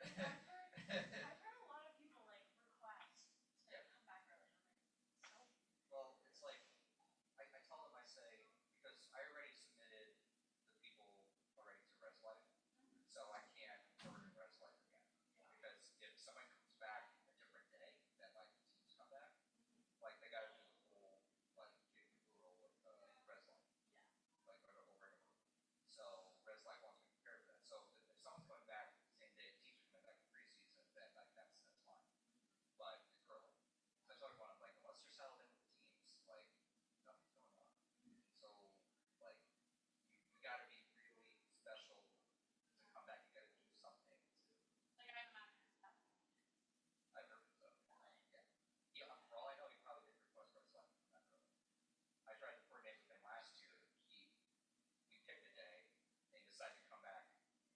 I've heard a lot of people like request to come back early. I'm like, so. Well, it's like I tell them, I say, because I already submitted the people already to ResLife, so I can't put it in ResLife again. Because if someone comes back a different day, then like the teams come back, like they got to do the whole like get rule with ResLife. Yeah. Like over. So ResLife wants to be prepared for that. So if someone's coming back the same day, the teams are coming back in preseason, then like that's fine. But it's early. So I told everyone, I'm like, unless you're settled in with the teams, like nothing's going on. So like you got to be really special to come back. You got to do something to. Like I have a master's stuff. I've heard so. Yeah. Yeah. For all I know, he probably did request for something from that early. I tried to coordinate with him last year. We picked a day, and he decided to come back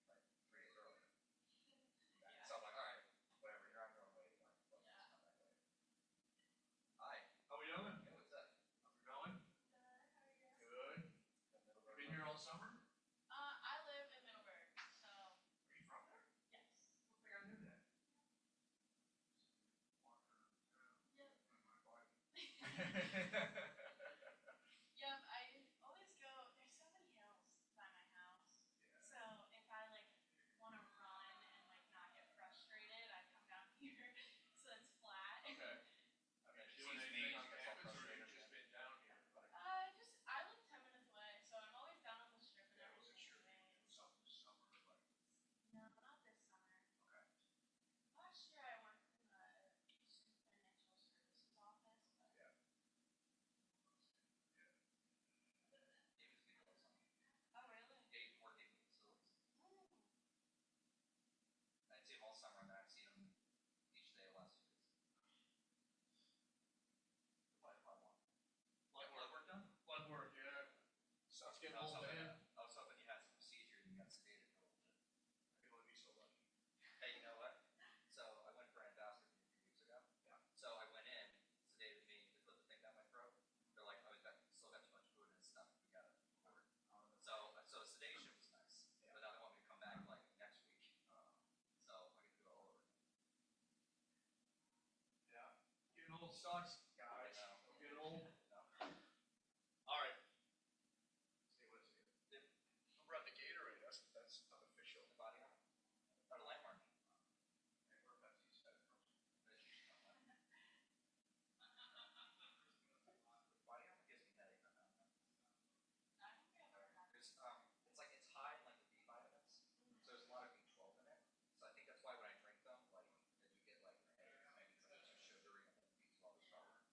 like 3 days early. Yeah. So I'm like, all right, whatever. You're on your own way. Like, let's just come back later. Hi. How we doing? Yeah, what's up? How's it going? Good. How are you? Good. You been here all summer? I live in Middleburg, so. Are you from there? Yes. I don't think I knew that. Yep. My body. Yep. I always go. There's so many hills by my house. Yeah. So if I like want to run and like not get frustrated, I come down here so it's flat. Okay. I mean, she Doing sees anything me, on she gets all campus, or frustrated. you just been down here? Like, I live 10 minutes away, so I'm always down on the strip and yeah, I wasn't everything. sure if you do something this summer, like, No, not this summer. okay. Last year I worked in the financial services office, but Yeah. David's been doing something. oh really? Yeah, he's working with facilities. Mm. I'd see him all summer, and then I've seen him each day the last 2 weeks. What I want. Blood Blood work done? Blood work, yeah. So Let's get I was moved hoping- in. I was hoping you had some procedure and you got sedated for a little bit. I can only be so lucky. Hey, you know what? So I went for an endoscopy a few weeks ago. Yeah. So I went in, sedated me, they put the thing down my throat. They're like, oh, still got too much food in his stomach. We gotta record. So sedation was nice. Yeah. But now they want me to come back like next week. So I get to do it all over. Yeah. Getting old sucks, guys. I know. Don't get old. No. All right. See what is it? Did We're at the Gatorade. That's unofficial. the body on? Or the landmark? And we're Pepsi's head first. Body armor gives me headache. I don't think I've ever had There's it's like it's high in like the B vitamins. So there's a lot of B12 in it. So I think that's why when I drink them, like I do get like a headache, maybe because it's too sugary and then B12 is stronger.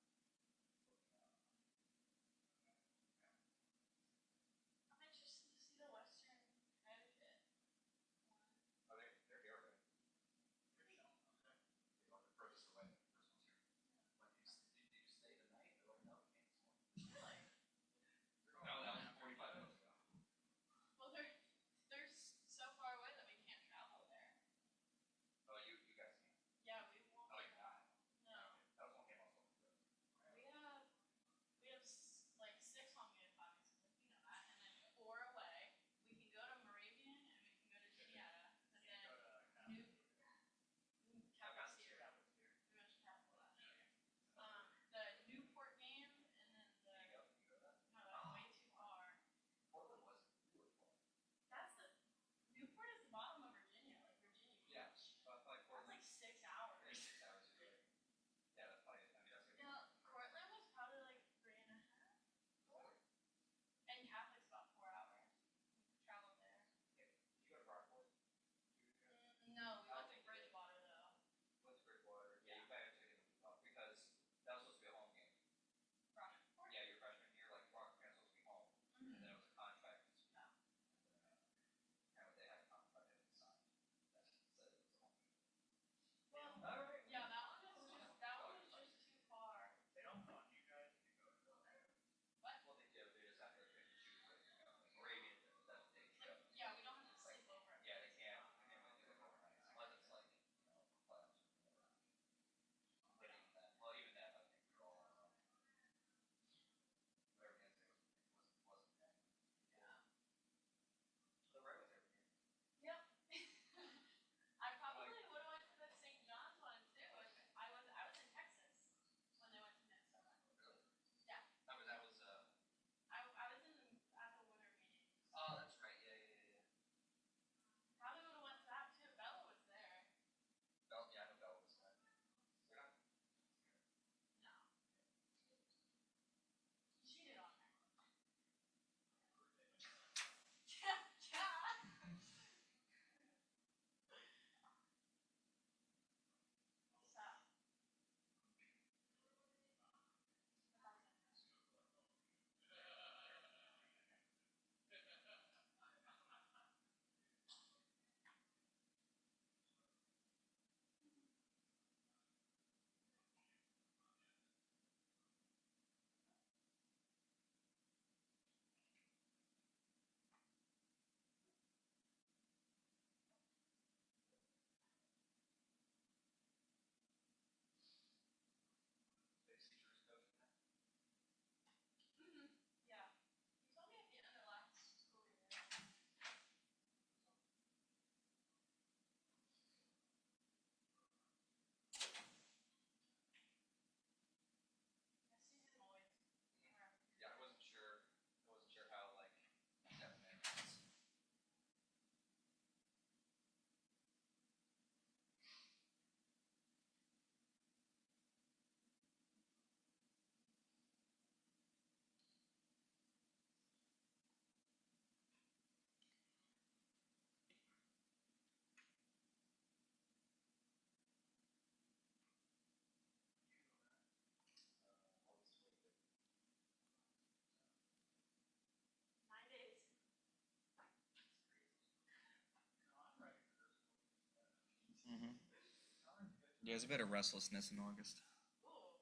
Yeah, there's a bit of restlessness in August. Ooh.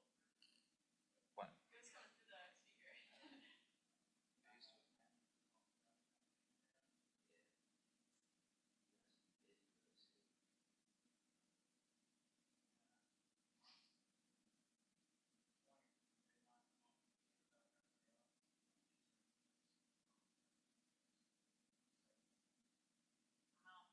What? Who's coming through the speaker? I'm out.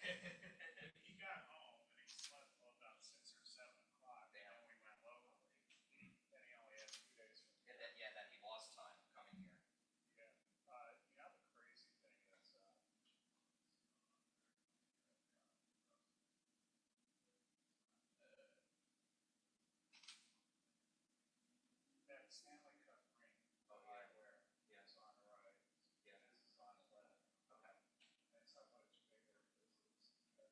He got home and he slept till about 6 or 7 o'clock. And then we went locally. Then he only had 2 days from And then, yeah, then he lost time coming here. Yeah. The crazy thing is, that Stanley Cup ring. Oh, yeah. Where Yeah. it's on the right. Yeah. This is on the left. Okay. And it's how much bigger this is.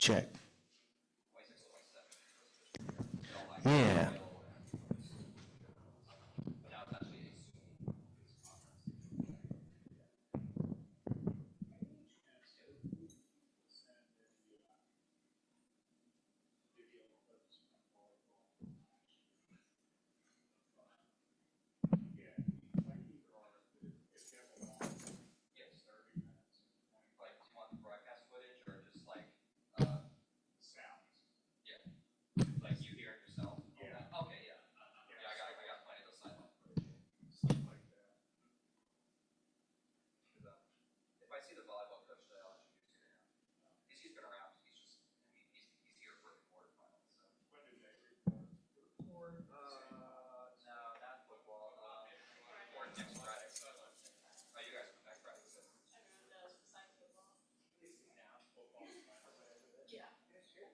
Check. 26 and 27. Yeah. But now it's actually a Zoom conference. Yes. 30 minutes. Like, do you want the broadcast footage or just like Sounds. yeah, like you hear it yourself? Yeah. Okay, yeah. Yeah, I got plenty of those silent footage. Stuff like that. 'Cause, if I see the volleyball coach today, I'll introduce you to him. He's been around. He's just he's here for the quarterfinals. So. When did they report? No, not football. Or next Friday. Oh, you guys are next Friday. So. Everyone does besides football. Now. Football. Yeah. They do.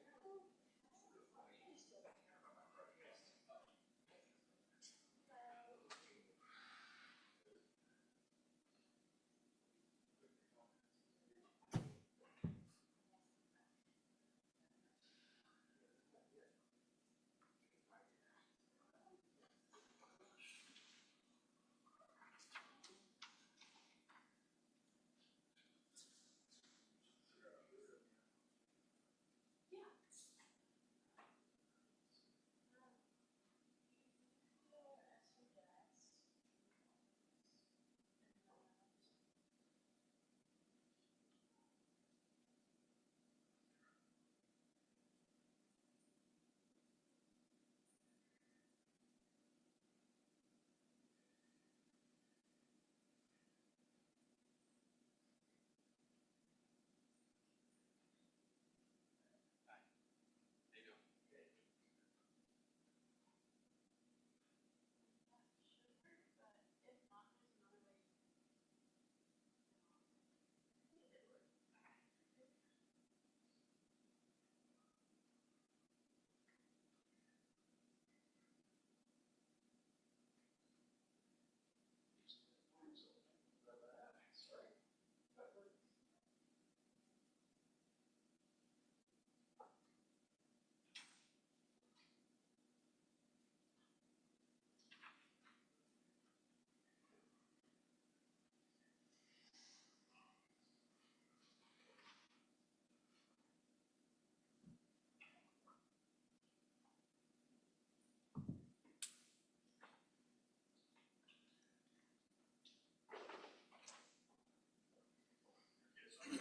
I'm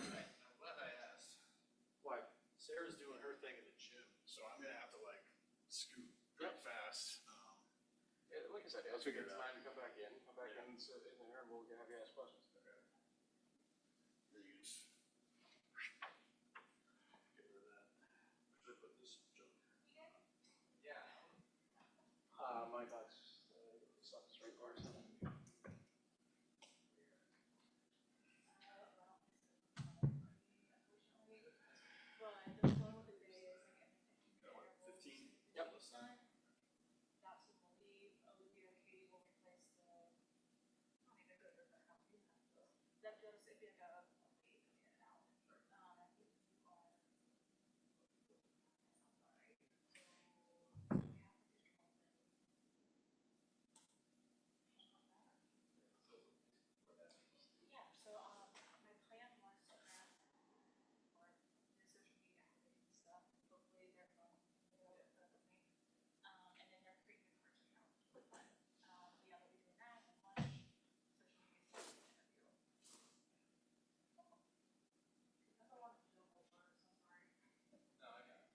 glad I asked. Why? Sarah's doing her thing in the gym, so I'm gonna have to like scoot pretty fast. Yeah, like I said, as we get time to come back in and sit in there, and we'll have you ask questions. Please. Get rid of that. Should I put this junk? Yeah. My thoughts, stuff is right for us. But the flow of the day is like everything. 15? Yep. That's when we'll leave. Olivia and Katie will replace the. I don't even go there, but I'll do that. That does it'd be like a late in an hour. I think you are. Yeah, so my plan was to ask for the social media activity stuff. Hopefully they're fun. And then they're creating a merch account. But yeah, they'll be doing that and lunch, social media stuff, and interview. That's a lot of jumble words, I'm sorry. No, I got it.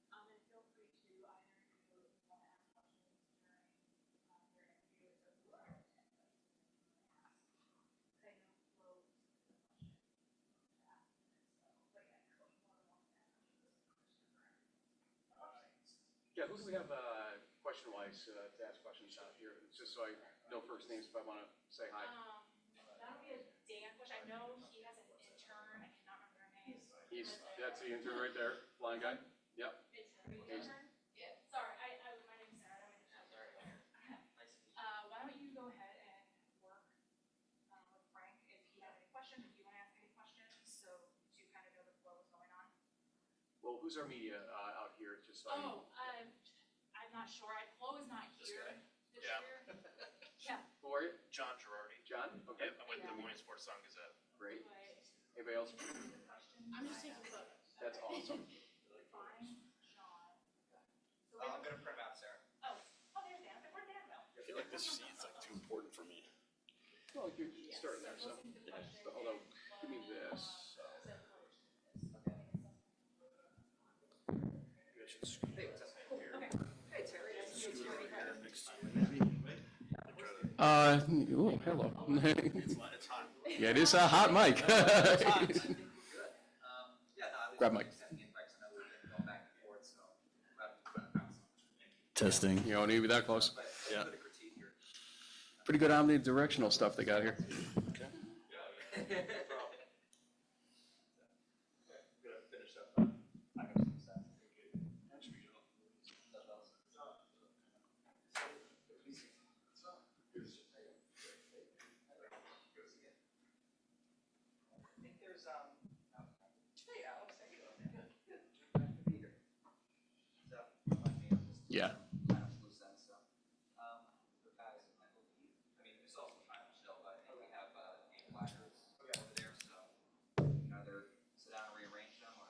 And feel free to either do if you want to ask questions during their interview or who are ask. Because I know Flo is a good question to ask. So, but yeah, you're more than welcome to ask questions. Yeah, who do we have question-wise to ask questions out here? Just so I know first names if I want to say hi. That'll be a Dan question. I know he has an intern. I cannot remember their names. That's the intern right there, blind guy. Yep. Intern? Yeah. Sorry, my name's Sarah. I went to why don't you go ahead and work with Frank if he has any questions, if you want to ask any questions. So Well, who's our media out here, just so Oh, I'm not sure. Flo is not This here guy? this Yeah. year. Yeah, Who are you? John Girardi. John? Okay, I'm with the Morning Sports Sun Gazette. great. but Anybody else? I'm just taking photos. That's awesome. Find John. So I'm gonna print them out, Sarah. there's Dan. Where'd Dan go? I feel like this seat's like too important for me. Well, you're starting there, so. But hold on, give me this. Maybe I should scoot Hey, what's up? Hey, Terry. Nice to meet you. here next to you, maybe. Oh, hello. It's hot. Yeah, it is a hot mic. Good. Yeah, no, I was Grab mic. just sending invites. I know we've been going back and forth, so glad we found some. Testing. You don't need to be that close. But Yeah. a bit of critique here. Pretty good omnidirectional stuff they got here. I think there's, hey, Alex, how you doing? Good, good. Glad to be here. So, like me, I'm just Yeah. kind of loose ends, so. The guys, I believe, I mean, it's also kind of chill, but I think we have, eight placards over there, so you can either sit down and rearrange them, or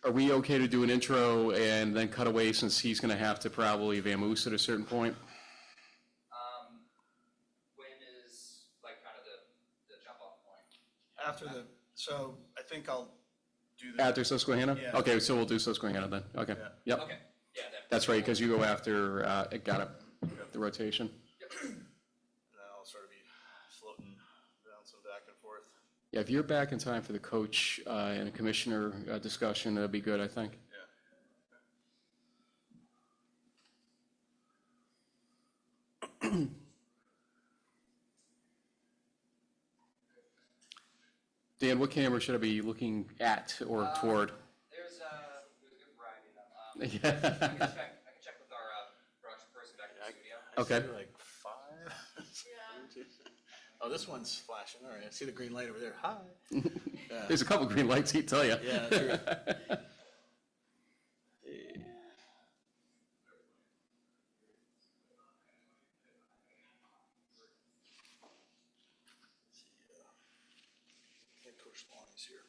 Are we okay to do an intro and then cut away since he's gonna have to probably vamoose at a certain point? when is, like, kind of the jump off point? After so I think I'll do the. After Susquehanna? Yeah. Okay, so we'll do Susquehanna then. Okay, Yeah. yep. Okay, yeah, that. That's right, because you go after, got it, the rotation. And then I'll sort of be floating, bouncing back and forth. Yeah, if you're back in time for the coach and a commissioner discussion, that'd be good, I think. Yeah. Dan, what camera should I be looking at or toward? There's a good variety of them. Yeah. I can check with our production person back in the studio. I Okay. see like 5. Oh, this one's flashing. All right, I see the green light over there. Hi. Yeah. There's a couple green lights, he'd tell you. Yeah, true. Can't push lines here.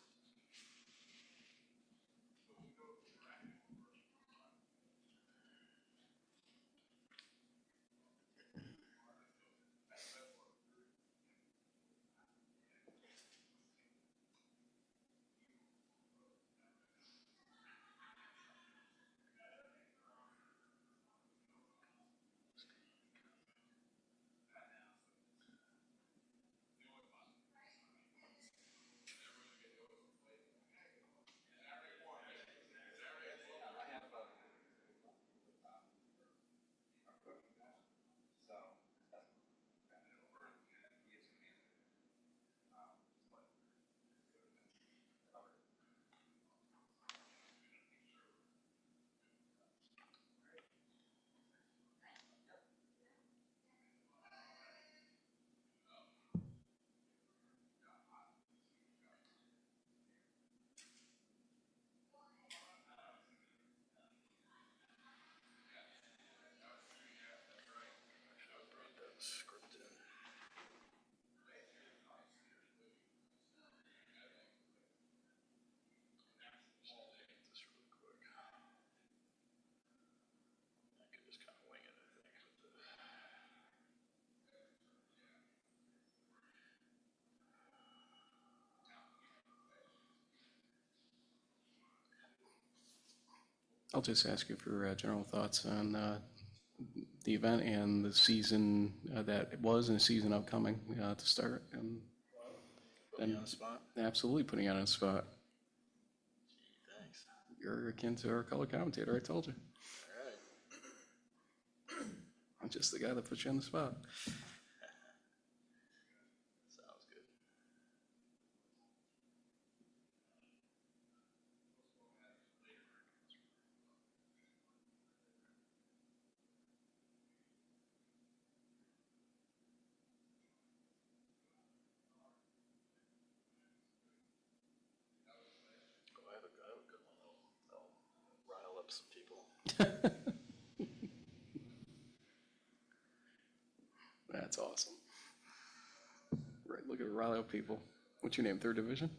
Script in. This really quick. I could just kind of wing it, I think. I'll just ask you for general thoughts on the event and the season that it was and the season upcoming to start. And Put me on the spot. absolutely putting you on the spot. Gee, thanks. You're akin to our color commentator, I told you. All right. I'm just the guy that puts you on the spot. Sounds good. up some people. That's awesome. Right, look at the rile up people. What's your name, third division?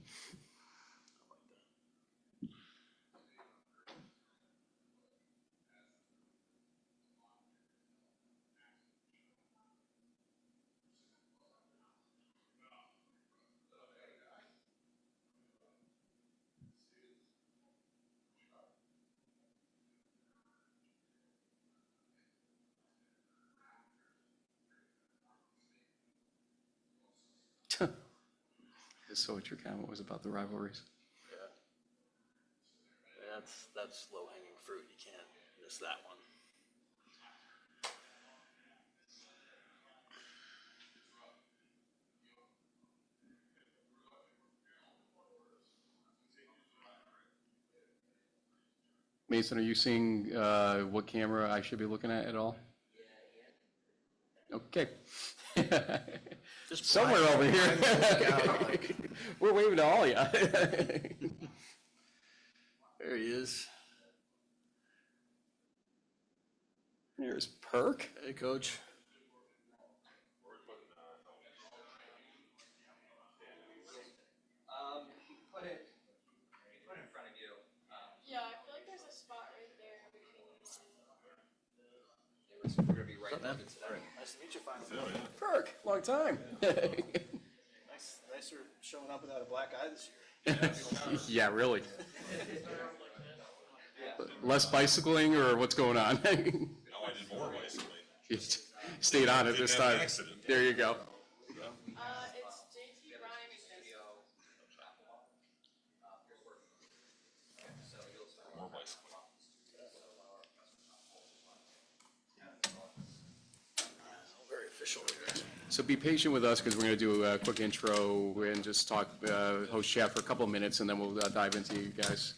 So what your comment was about the rivalries? Yeah. That's low hanging fruit. You can't miss that one. Mason, are you seeing what camera I should be looking at all? Okay. Just Somewhere over here. We're waving to all of you. There he is. Here's Perk. Hey, Coach. Put it in front of you. Yeah, I feel like there's a spot right there between these two. We're gonna be right above it. Nice to meet you finally. Perk, long time. Nicer showing up without a black eye this year. Yeah, really. Less bicycling or what's going on? No, I did more bicycling. You stayed on it this Didn't have an time. accident. There you go. It's JT Ryan and More bicycling. Very official here. So be patient with us because we're going to do a quick intro and just talk, host chat for a couple of minutes, and then we'll dive into you guys.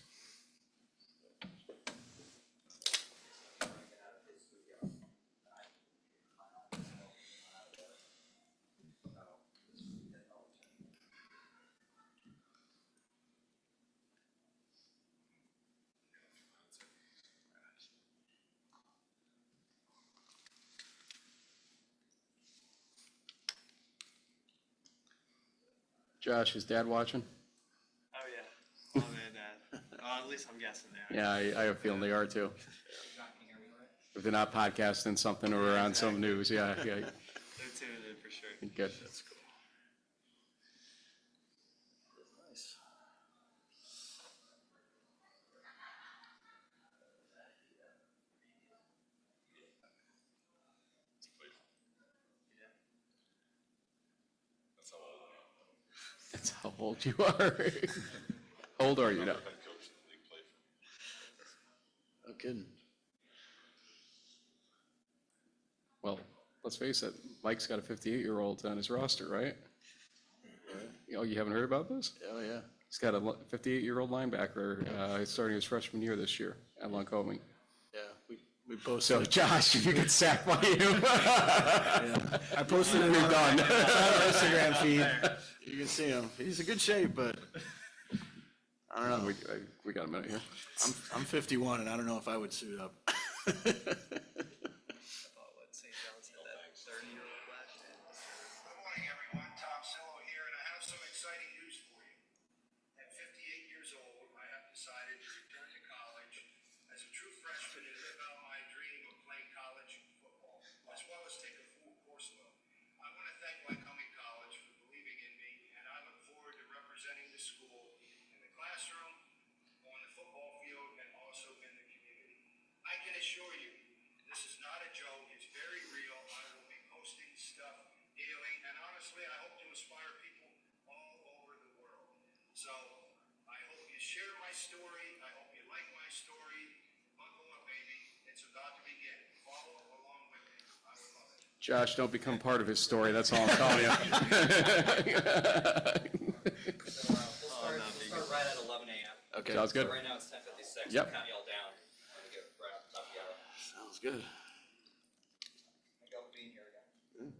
Josh, is Dad watching? Oh, yeah. Mom and Dad. At least I'm guessing they are. Yeah, I have a feeling they are too. If they're not podcasting something or on some news, yeah. They're tuned in for sure. Good. That's cool. Nice. That's how That's how old I am. old you are. How old are you now? Head coach in the league played for me. No kidding. Well, let's face it, Mike's got a 58-year-old on his roster, right? Oh, you haven't heard about this? Oh, yeah. He's got a 58-year-old linebacker starting his freshman year this year at Lycoming. Yeah. We posted. So, Josh, if you get sacked by him, I posted it you're on done. our Instagram feed. You can see him. He's in good shape, but I don't know. We got a minute here. I'm 51, and I don't know if I would suit up. St. John's had that 30-year-old last year. Good morning, everyone. Tom Sillo here, and I have some exciting news for you. At 58 years old, I have decided to return to college as a true freshman and live out my dream of playing college football, as well as take a full course load. I want to thank Lycoming College for believing in me, and I look forward to representing the school in the classroom, on the football field, and also in the community. I can assure you, this is not a joke. It's very real. I will be posting stuff daily, and honestly, I hope to inspire people all over the world. So I hope you share my story. I hope you like my story. Buckle up, baby. It's about to begin. Follow along with me. I would love it. Josh, don't become part of his story. That's all I'm telling you. We'll start right at 11 a.m. Okay. Sounds good. So right now it's 10:56. Yep. Count y'all down. I'm gonna get right off the top of the hour. Sounds good. Thank y'all for being here again.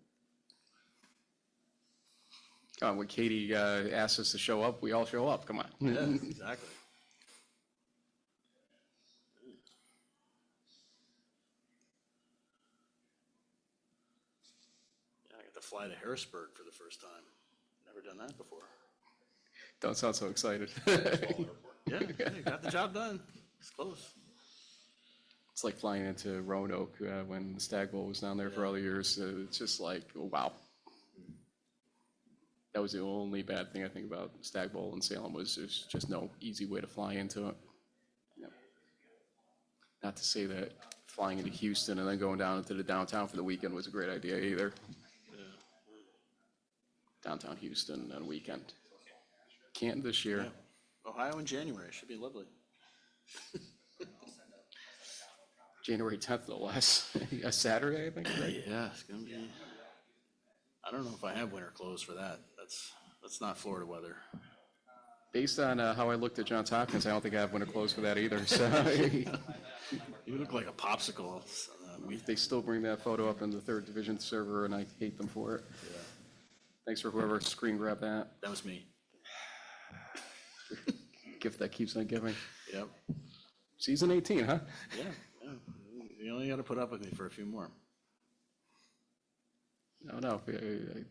Come on, when Katie asks us to show up, we all show up. Come on. Yeah, exactly. fly to Harrisburg for the first time. Never done that before. Don't sound so excited. Yeah, you got the job done. It's close. It's like flying into Roanoke when the Stag Bowl was down there for all the years. It's just like, oh, wow. That was the only bad thing I think about Stag Bowl in Salem was there's just no easy way to fly into it. Yeah. Not to say that flying into Houston and then going down into the downtown for the weekend was a great idea either. Downtown Houston on a weekend. Canton this year. Yeah. Ohio in January. Should be lovely. January 10th, no less. A Saturday, I think, right? Yeah, it's gonna be. I don't know if I have winter clothes for that. That's not Florida weather. Based on how I looked at Johns Hopkins, I don't think I have winter clothes for that either. So You look like a popsicle. they still bring that photo up in the third division server, and I hate them for it. Yeah, Thanks for whoever screen grabbed that. that was me. Gift that keeps on giving. Yep. Season 18, huh? Yeah. You only got to put up with me for a few more. No.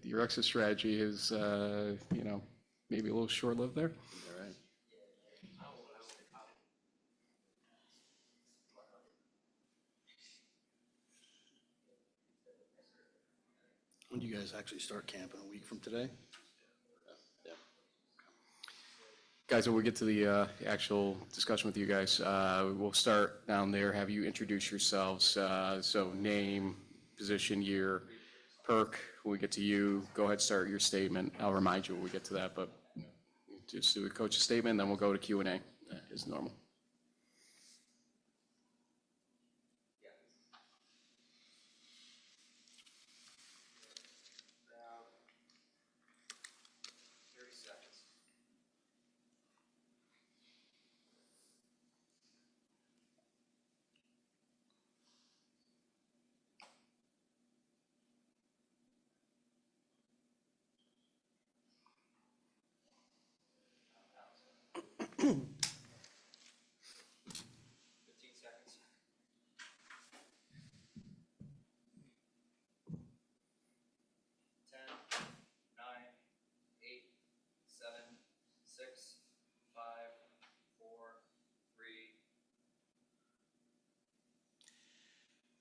Your exit strategy is, maybe a little short-lived there. All right. When do you guys actually start camping? A week from today? Yeah. Guys, when we get to the actual discussion with you guys, we'll start down there, have you introduce yourselves. So name, position, year, perk. When we get to you, go ahead, start your statement. I'll remind you when we get to that, but just do a coach's statement, then we'll go to Q&A as normal.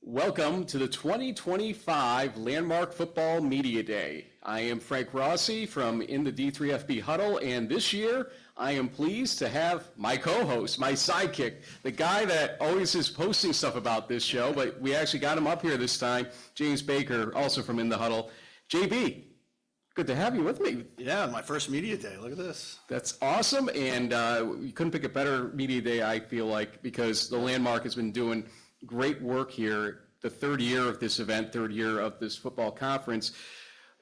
Welcome to the 2025 Landmark Football Media Day. I am Frank Rossi from In the D3FB Huddle, and this year I am pleased to have my co-host, my sidekick, the guy that always is posting stuff about this show, but we actually got him up here this time, James Baker, also from In the Huddle. JB, good to have you with me. Yeah, my first media day. Look at this. That's awesome, and you couldn't pick a better media day, I feel like, because the Landmark has been doing great work here, the third year of this event, third year of this football conference.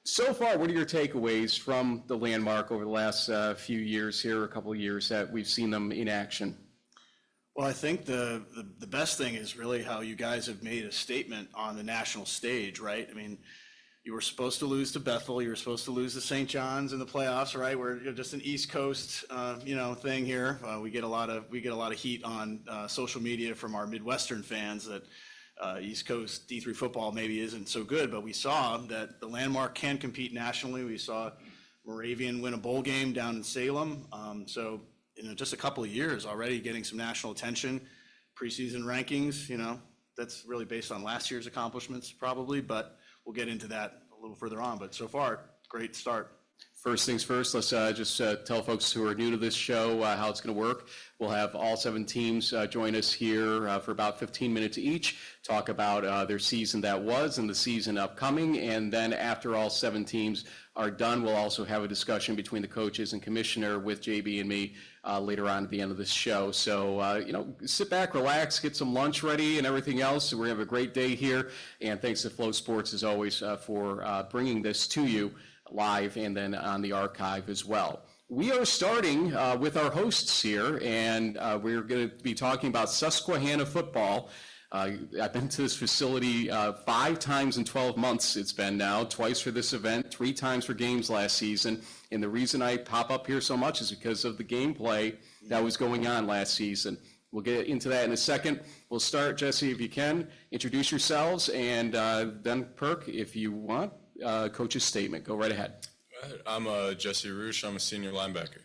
So far, what are your takeaways from the Landmark over the last few years here, a couple of years that we've seen them in action? Well, I think the best thing is really how you guys have made a statement on the national stage, right? I mean, you were supposed to lose to Bethel, you were supposed to lose to St. John's in the playoffs, right? We're just an East Coast, thing here. We get a lot of heat on social media from our Midwestern fans that East Coast D3 football maybe isn't so good, but we saw that the Landmark can compete nationally. We saw Moravian win a bowl game down in Salem. So just a couple of years already getting some national attention, preseason rankings, that's really based on last year's accomplishments probably, but we'll get into that a little further on. But so far, great start. First things first, let's just tell folks who are new to this show how it's going to work. We'll have all 7 teams join us here for about 15 minutes each, talk about their season that was and the season upcoming, and then after all 7 teams are done, we'll also have a discussion between the coaches and commissioner with JB and me later on at the end of this show. So, sit back, relax, get some lunch ready and everything else. We're going to have a great day here, and thanks to Flow Sports, as always, for bringing this to you live and then on the archive as well. We are starting with our hosts here, and we're going to be talking about Susquehanna Football. I've been to this facility 5 times in 12 months it's been now, twice for this event, 3 times for games last season. And the reason I pop up here so much is because of the gameplay that was going on last season. We'll get into that in a second. We'll start, Jesse, if you can, introduce yourselves, and then Perk, if you want. coach's statement. Go right ahead. I'm Jesse Roosh. I'm a senior linebacker.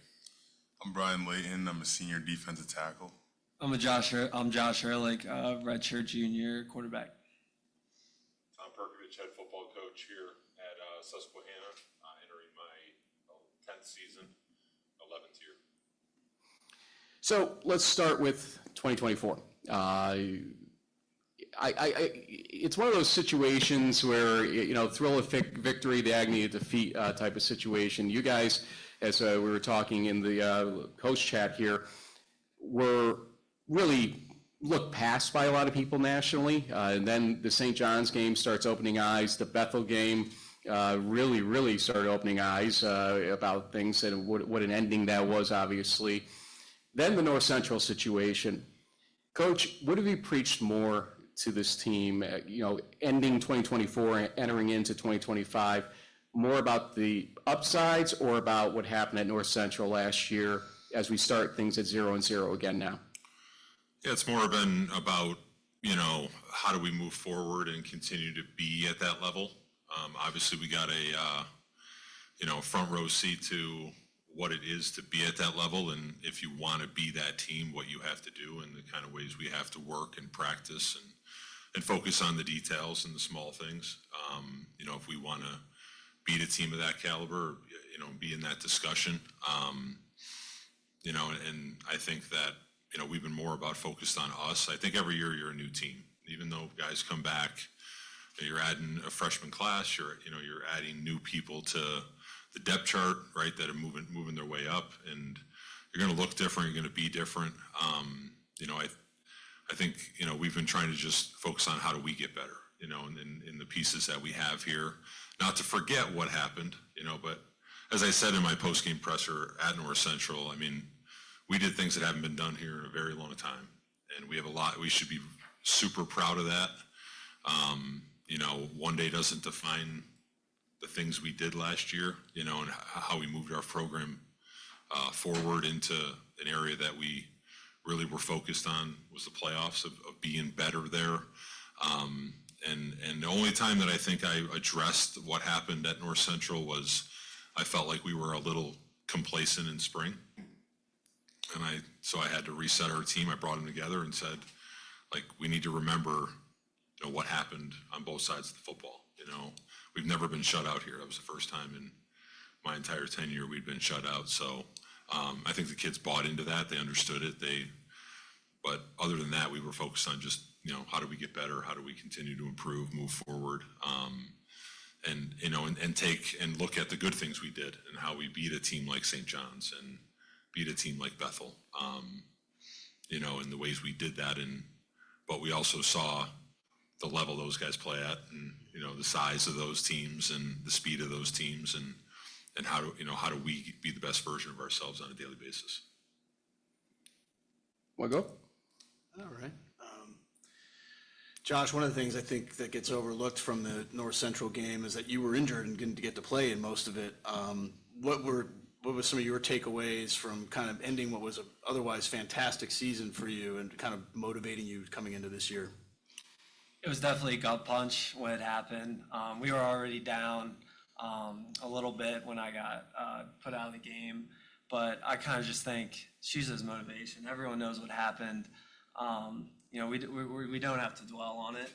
I'm Brian Layton. I'm a senior defensive tackle. I'm Josh Ehrlich, redshirt junior quarterback. Tom Perkovich, head football coach here at Susquehanna, entering my 10th season, 11th year. So let's start with 2024. It's one of those situations where, thrill of victory, the agony of defeat type of situation. You guys, as we were talking in the coach chat here, were really looked past by a lot of people nationally. And then the St. John's game starts opening eyes. The Bethel game really started opening eyes about things and what an ending that was, obviously. Then the North Central situation. Coach, what have you preached more to this team, ending 2024 and entering into 2025, more about the upsides or about what happened at North Central last year as we start things at 0-0 again now? Yeah, it's more been about, how do we move forward and continue to be at that level? Obviously, we got a, front row seat to what it is to be at that level, and if you want to be that team, what you have to do and the kind of ways we have to work and practice and focus on the details and the small things. If we want to beat a team of that caliber, be in that discussion, and I think that, we've been more about focused on us. I think every year you're a new team, even though guys come back, you're adding a freshman class, you're adding new people to the depth chart, right, that are moving their way up, and you're going to look different, you're going to be different. I think, we've been trying to just focus on how do we get better, in the pieces that we have here, not to forget what happened, but as I said in my post-game presser at North Central, we did things that haven't been done here in a very long time, and we have a lot, we should be super proud of that. One day doesn't define the things we did last year, and how we moved our program forward into an area that we really were focused on was the playoffs, of being better there. And the only time that I think I addressed what happened at North Central was I felt like we were a little complacent in spring. And so I had to reset our team. I brought them together and said, we need to remember, what happened on both sides of the football. We've never been shut out here. That was the first time in my entire tenure we'd been shut out. So I think the kids bought into that. They understood it. But other than that, we were focused on just, how do we get better? How do we continue to improve, move forward? And take and look at the good things we did and how we beat a team like St. John's and beat a team like Bethel, and the ways we did that. But we also saw the level those guys play at, and, the size of those teams and the speed of those teams, and how do we be the best version of ourselves on a daily basis. Want to go? All right. Josh, one of the things I think that gets overlooked from the North Central game is that you were injured and didn't get to play in most of it. What were some of your takeaways from kind of ending what was an otherwise fantastic season for you and kind of motivating you coming into this year? It was definitely a gut punch when it happened. We were already down a little bit when I got put out of the game, but I kind of just think she's his motivation. Everyone knows what happened. We don't have to dwell on it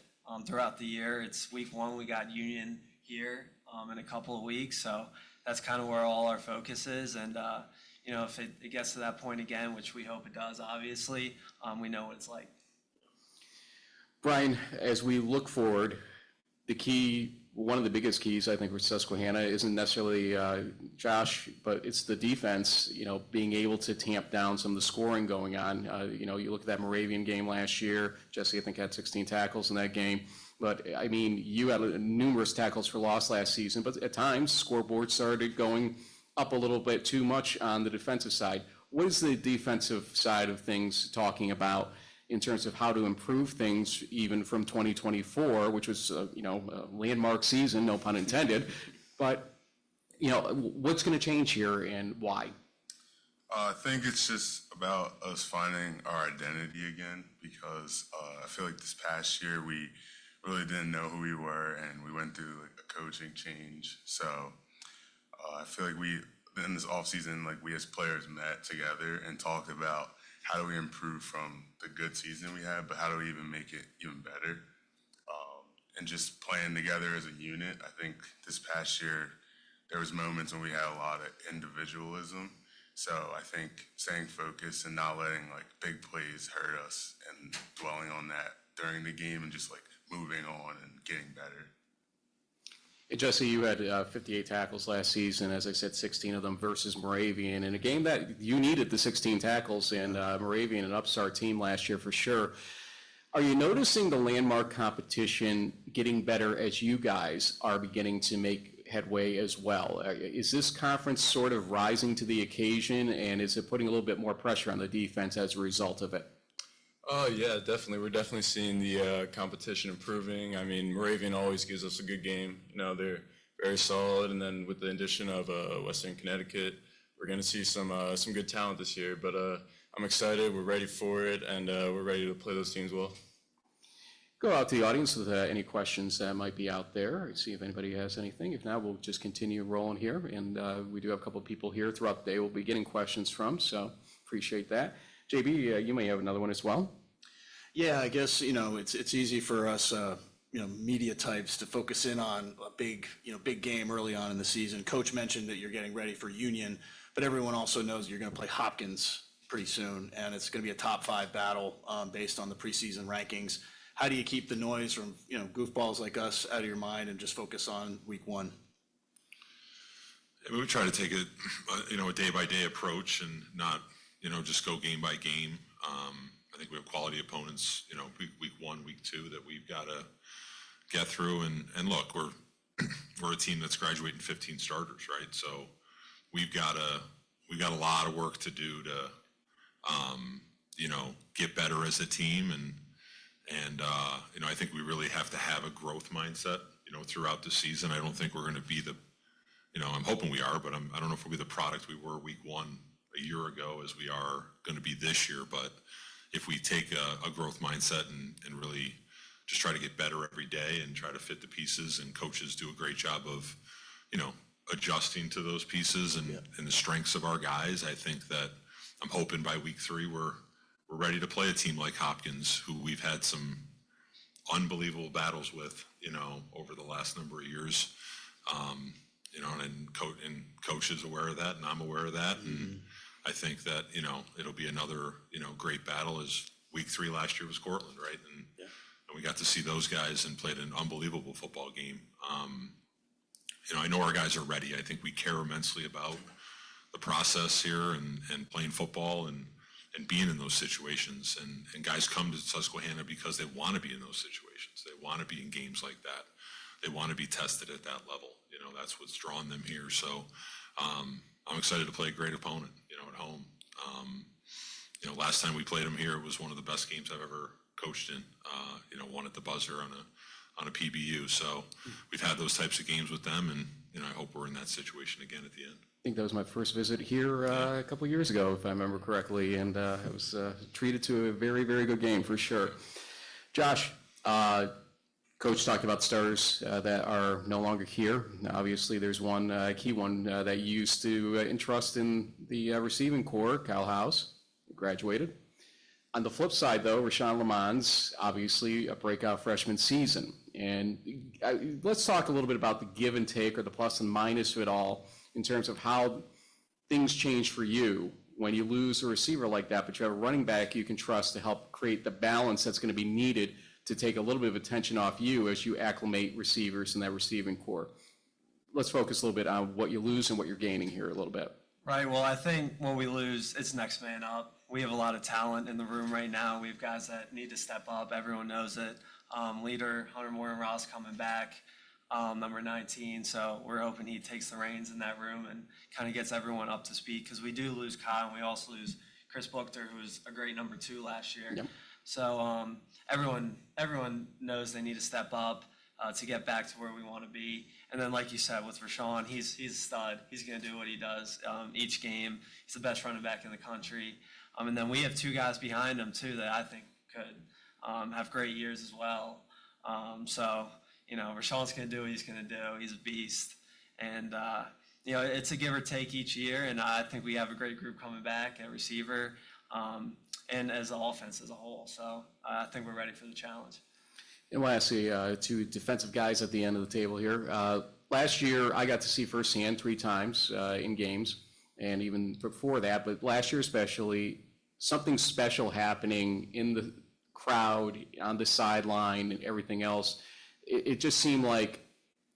throughout the year. It's week 1. We got Union here in a couple of weeks, so that's kind of where all our focus is. And if it gets to that point again, which we hope it does, obviously, we know what it's like. Brian, as we look forward, one of the biggest keys, I think, for Susquehanna isn't necessarily Josh, but it's the defense, being able to tamp down some of the scoring going on. You look at that Moravian game last year, Jesse, I think, had 16 tackles in that game. But, you had numerous tackles for loss last season, but at times, scoreboard started going up a little bit too much on the defensive side. What is the defensive side of things talking about in terms of how to improve things even from 2024, which was, a landmark season, no pun intended. But, what's going to change here and why? I think it's just about us finding our identity again, because I feel like this past year we really didn't know who we were, and we went through like a coaching change. So I feel like in this offseason, like we as players met together and talked about how do we improve from the good season we had, but how do we even make it even better? And just playing together as a unit. I think this past year, there was moments when we had a lot of individualism. So I think staying focused and not letting like big plays hurt us and dwelling on that during the game and just like moving on and getting better. Hey, Jesse, you had 58 tackles last season, as I said, 16 of them versus Moravian. In a game that you needed the 16 tackles, and Moravian, an upstart team last year for sure. Are you noticing the landmark competition getting better as you guys are beginning to make headway as well? Is this conference sort of rising to the occasion, and is it putting a little bit more pressure on the defense as a result of it? Yeah, definitely. We're definitely seeing the competition improving. I mean, Moravian always gives us a good game. You know, they're very solid, and then with the addition of Western Connecticut, we're going to see some good talent this year. But I'm excited. We're ready for it, and we're ready to play those teams well. Go out to the audience with any questions that might be out there. See if anybody has anything. If not, we'll just continue rolling here. And we do have a couple of people here throughout the day we'll be getting questions from, so appreciate that. JB, you may have another one as well. Yeah, I guess, it's easy for us, media types to focus in on a big game early on in the season. Coach mentioned that you're getting ready for Union, but everyone also knows you're going to play Hopkins pretty soon, and it's going to be a top 5 battle based on the preseason rankings. How do you keep the noise from, goofballs like us out of your mind and just focus on week 1? I mean, we try to take a day-by-day approach and not, just go game by game. I think we have quality opponents, week 1, week 2 that we've got to get through. And look, we're a team that's graduating 15 starters, right? So we've got a lot of work to do to, get better as a team. And I think we really have to have a growth mindset, throughout the season. I don't think we're going to be I'm hoping we are, but I don't know if we'll be the product we were week 1 a year ago as we are going to be this year. But if we take a growth mindset and really just try to get better every day and try to fit the pieces, and coaches do a great job of, adjusting to those pieces and the strengths of our guys, I think that I'm hoping by week 3 we're ready to play a team like Hopkins, who we've had some unbelievable battles with, over the last number of years. And coach is aware of that, and I'm aware of that. And I think that, it'll be another, great battle, as week 3 last year was Cortland, right? And we got to see those guys and played an unbelievable football game. I know our guys are ready. I think we care immensely about the process here and playing football and being in those situations. And guys come to Susquehanna because they want to be in those situations. They want to be in games like that. They want to be tested at that level. That's what's drawn them here. So I'm excited to play a great opponent, at home. Last time we played them here, it was one of the best games I've ever coached in. Won at the buzzer on a PBU. So we've had those types of games with them, and I hope we're in that situation again at the end. I think that was my first visit here a couple of years ago, if I remember correctly, and I was treated to a very, very good game for sure. Josh, Coach talked about starters that are no longer here. Obviously, there's one key one that you used to entrust in the receiving corps, Kyle House, graduated. On the flip side, though, Rashawn Lamons, obviously a breakout freshman season. And let's talk a little bit about the give and take, or the plus and minus of it all, in terms of how things change for you when you lose a receiver like that, but you have a running back you can trust to help create the balance that's going to be needed to take a little bit of attention off you as you acclimate receivers in that receiving corps. Let's focus a little bit on what you lose and what you're gaining here a little bit. Right. Well, I think when we lose, it's next man up. We have a lot of talent in the room right now. We have guys that need to step up. Everyone knows it. Leader Hunter Moore-Ross coming back, number 19. So we're hoping he takes the reins in that room and kind of gets everyone up to speed, because we do lose Kyle, and we also lose Chris Buchter, who was a great number 2 last year. Yep. So everyone knows they need to step up to get back to where we want to be. And then, like you said, with Rashawn, he's a stud. He's going to do what he does each game. He's the best running back in the country. And then we have 2 guys behind him, too, that I think could have great years as well. So, Rashawn's going to do what he's going to do. He's a beast. And, it's a give or take each year. And I think we have a great group coming back at receiver and as the offense as a whole. So I think we're ready for the challenge. And lastly, two defensive guys at the end of the table here. Last year, I got to see firsthand 3 times in games, and even before that, but last year especially, something special happening in the crowd, on the sideline, and everything else. It just seemed like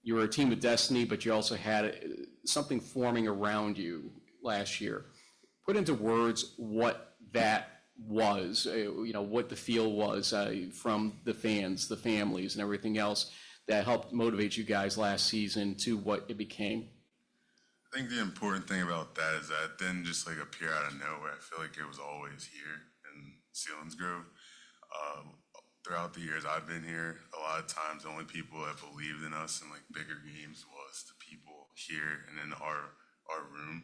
you were a team of destiny, but you also had something forming around you last year. Put into words what that was, what the feel was from the fans, the families, and everything else that helped motivate you guys last season to what it became. I think the important thing about that is that it didn't just like appear out of nowhere. I feel like it was always here in Selinsgrove. Throughout the years I've been here, a lot of times the only people that believed in us in like bigger games was the people here and in our room.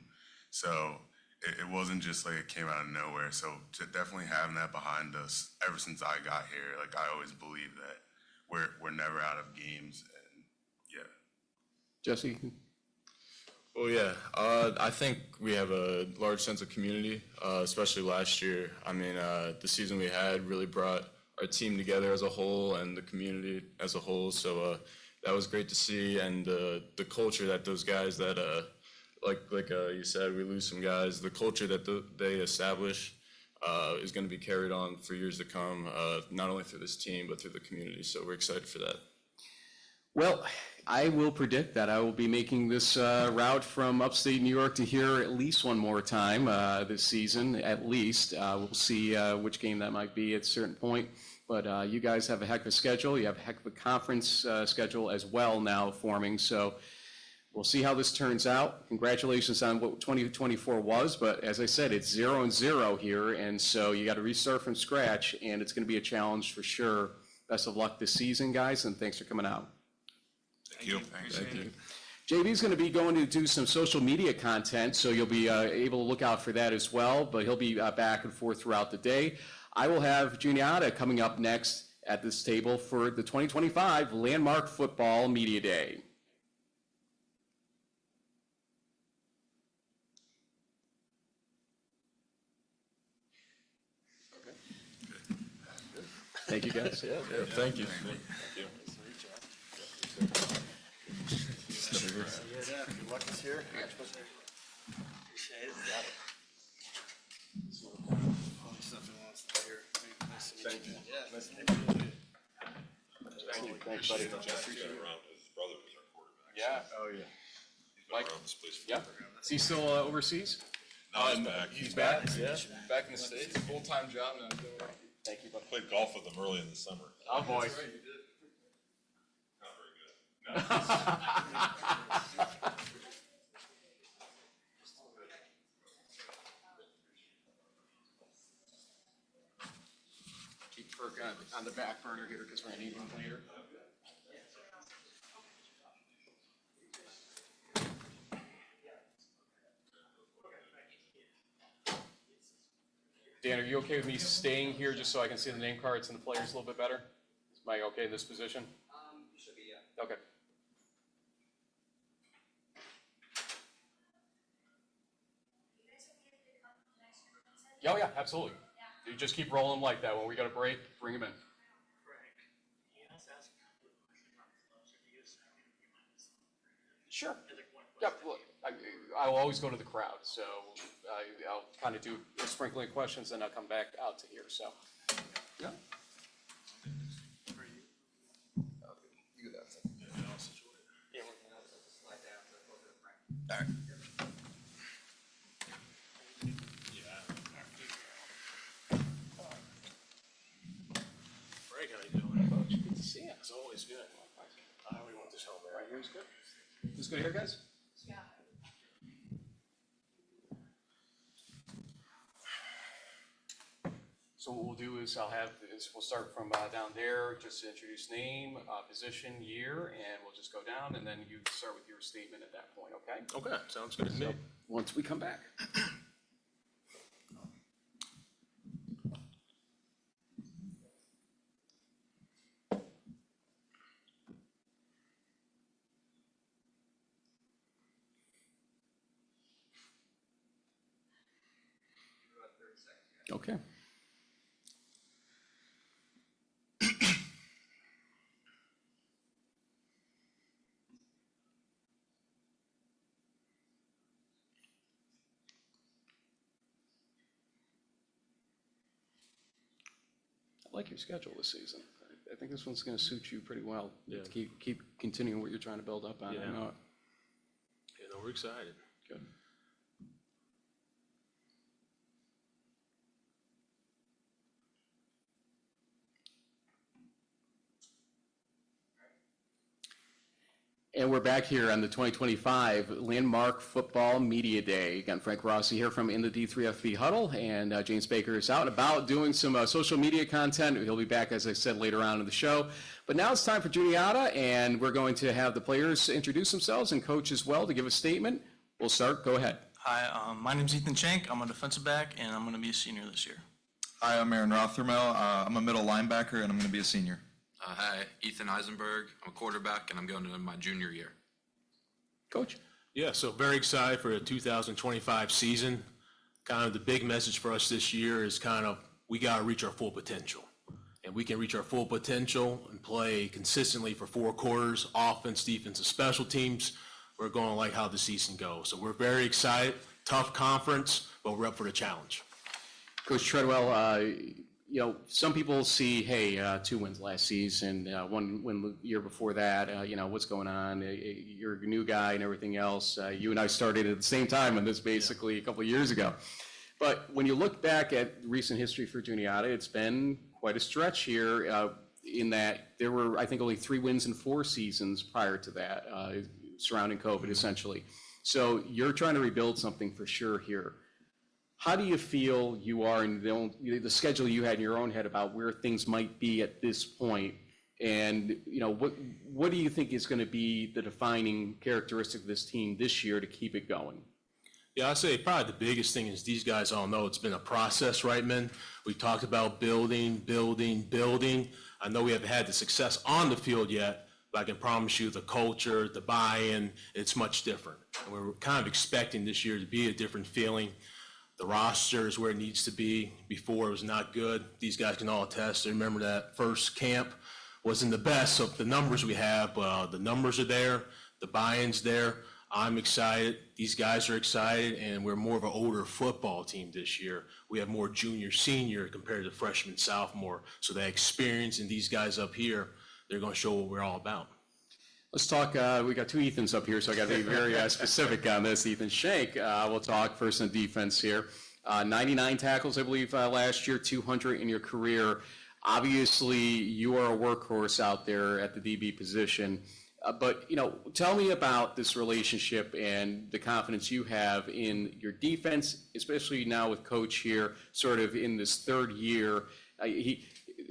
So it wasn't just like it came out of nowhere. So definitely having that behind us ever since I got here, like I always believe that we're never out of games. And yeah. Jesse? Well, yeah, I think we have a large sense of community, especially last year. I mean, the season we had really brought our team together as a whole and the community as a whole. So that was great to see, and the culture that those guys that like you said, we lose some guys. The culture that they establish is going to be carried on for years to come, not only through this team but through the community. So we're excited for that. Well, I will predict that I will be making this route from upstate New York to here at least one more time this season, at least. We'll see which game that might be at a certain point. But you guys have a heck of a schedule. You have a heck of a conference schedule as well now forming. So we'll see how this turns out. Congratulations on what 2024 was. But as I said, it's 0-0 here. And so you got to restart from scratch. And it's going to be a challenge for sure. Best of luck this season, guys. And thanks for coming out. Thank you. Thank you. JB's going to be going to do some social media content, so you'll be able to look out for that as well, but he'll be back and forth throughout the day. I will have Juniata coming up next at this table for the 2025 Landmark Football Media Day. Thank you, guys. Yeah, thank you. Good luck this year. Thank you. Thank you. Thanks, buddy. His brother was our quarterback. Yeah. Oh, yeah. He's been around this place Yeah. forever. Is he still overseas? No, he's back. He's back, yeah. Back in the States, full-time job now. Thank you, buddy. Played golf with him early in the summer. Oh, boy. Not very good. Keep Kirk on the back burner here because we're going to need him later. Dan, are you okay with me staying here just so I can see the name cards and the players a little bit better? Is Mike okay in this position? You should be, yeah. Okay. Oh, yeah, absolutely. You just keep rolling like that. When we got a break, bring him in. Sure. Yeah, well, I'll always go to the crowd, so I'll kind of do a sprinkling of questions, then I'll come back out to here, so. Yeah. You do that. Slide down to closer to the frame. All right. Greg, how you doing? Good to see you. It's always good. We want this home Right here's good. Who's good here, guys? Yeah. So what we'll do is we'll start from down there, just introduce name, position, year, and we'll just go down, and then you start with your statement at that point, okay? Okay, sounds good to me. Once we come back. Okay. I like your schedule this season. I think this one's going to suit you pretty well. Yeah. Keep continuing what you're trying to build up on. Yeah. I know it. Yeah, no, we're excited. Good. And we're back here on the 2025 Landmark Football Media Day. Again, Frank Rossi here from In the D3FB Huddle, and James Baker is out and about doing some social media content. He'll be back, as I said, later on in the show. But now it's time for Juniata, and we're going to have the players introduce themselves and coach as well to give a statement. We'll start. Go ahead. Hi, my name's Ethan Shank. I'm a defensive back, and I'm going to be a senior this year. Hi, I'm Aaron Rothermel. I'm a middle linebacker, and I'm going to be a senior. Hi, Ethan Eisenberg. I'm a quarterback, and I'm going into my junior year. Coach? Yeah, so very excited for the 2025 season. Kind of the big message for us this year is kind of we got to reach our full potential. And we can reach our full potential and play consistently for 4 quarters, offense, defense, and special teams. We're going to like how the season goes. So we're very excited. Tough conference, but we're up for the challenge. Coach Treadwell, you know, some people see, hey, 2 wins last season, 1 win the year before that, you know, what's going on? You're a new guy and everything else. You and I started at the same time on this basically a couple of years ago. But when you look back at recent history for Juniata, it's been quite a stretch here in that there were, I think, only 3 wins in 4 seasons prior to that, surrounding COVID, essentially. So you're trying to rebuild something for sure here. How do you feel you are in the schedule you had in your own head about where things might be at this point? And, you know, what do you think is going to be the defining characteristic of this team this year to keep it going? Yeah, I'd say probably the biggest thing is these guys all know it's been a process, right, man? We talked about building. I know we haven't had the success on the field yet, but I can promise you the culture, the buy-in, it's much different. And we're kind of expecting this year to be a different feeling. The roster is where it needs to be. Before it was not good. These guys can all attest. They remember that first camp wasn't the best. So the numbers we have, the numbers are there. The buy-in's there. I'm excited. These guys are excited, and we're more of an older football team this year. We have more junior, senior compared to freshman, sophomore. So that experience and these guys up here, they're going to show what we're all about. Let's talk, we got 2 Ethans up here, so I got to be very specific on this. Ethan Shank, we'll talk first on defense here. 99 tackles, I believe, last year, 200 in your career. Obviously, you are a workhorse out there at the DB position. But, you know, tell me about this relationship and the confidence you have in your defense, especially now with Coach here, sort of in this 3rd year.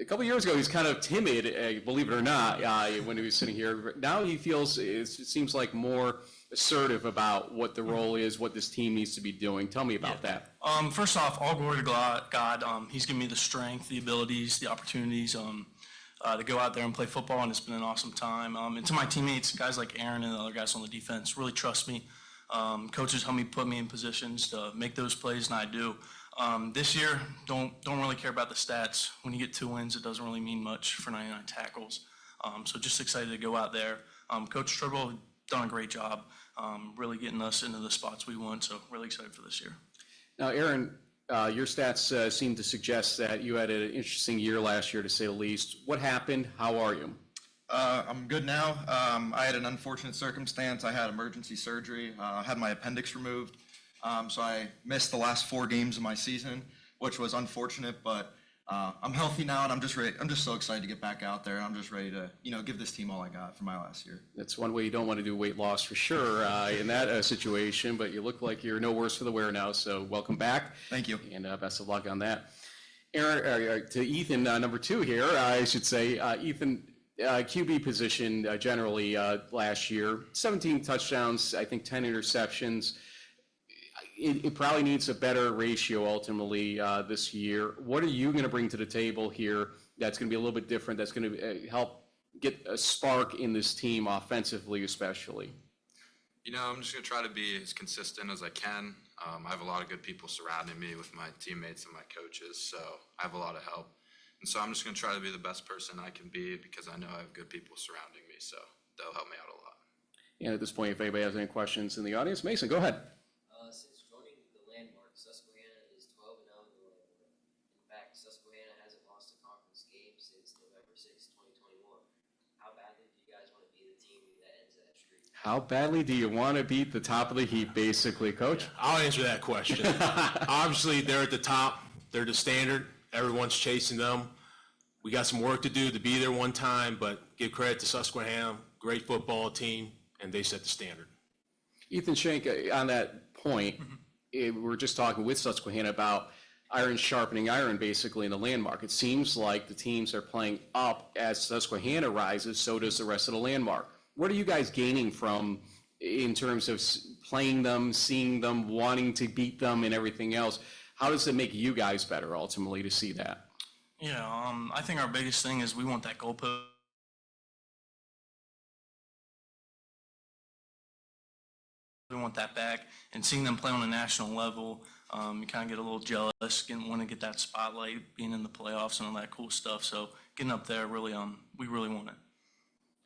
A couple of years ago, he was kind of timid, believe it or not, when he was sitting here. Now he feels, it seems like, more assertive about what the role is, what this team needs to be doing. Tell me about that. First off, all glory to God. He's given me the strength, the abilities, the opportunities to go out there and play football, and it's been an awesome time. And to my teammates, guys like Aaron and the other guys on the defense, really trust me. Coaches help me put me in positions to make those plays, and I do. This year, don't really care about the stats. When you get 2 wins, it doesn't really mean much for 99 tackles. So just excited to go out there. Coach Treadwell done a great job, really getting us into the spots we want. So really excited for this year. Now, Aaron, your stats seem to suggest that you had an interesting year last year, to say the least. What happened? How are you? I'm good now. I had an unfortunate circumstance. I had emergency surgery. I had my appendix removed. So I missed the last 4 games of my season, which was unfortunate, but I'm healthy now, and I'm just ready. I'm just so excited to get back out there. I'm just ready to, you know, give this team all I got for my last year. That's one way you don't want to do weight loss for sure in that situation, but you look like you're no worse for the wear now, so welcome back. Thank you. And best of luck on that. Aaron, to Ethan, number 2 here, I should say. Ethan, QB position generally last year, 17 touchdowns, I think 10 interceptions. It probably needs a better ratio ultimately this year. What are you going to bring to the table here that's going to be a little bit different, that's going to help get a spark in this team offensively especially? You know, I'm just going to try to be as consistent as I can. I have a lot of good people surrounding me with my teammates and my coaches, so I have a lot of help. And so I'm just going to try to be the best person I can be because I know I have good people surrounding me, so they'll help me out a lot. And at this point, if anybody has any questions in the audience, Mason, go ahead. Since joining the Landmark, Susquehanna is 12-0 in the Landmark. In fact, Susquehanna hasn't lost a conference game since November 6, 2021. How badly do you guys want to be the team that ends that streak? How badly do you want to beat the top of the heap, basically, Coach? I'll answer that question. Obviously, they're at the top. They're the standard. Everyone's chasing them. We got some work to do to be there one time, but give credit to Susquehanna, great football team, and they set the standard. Ethan Shank, on that point, we're just talking with Susquehanna about iron sharpening iron, basically, in the Landmark. It seems like the teams are playing up as Susquehanna rises, so does the rest of the Landmark. What are you guys gaining from in terms of playing them, seeing them, wanting to beat them, and everything else? How does it make you guys better, ultimately, to see that? Yeah, I think our biggest thing is we want that goalpost. We want that back, and seeing them play on a national level, you kind of get a little jealous, want to get that spotlight, being in the playoffs and all that cool stuff. So getting up there, really, we really want it.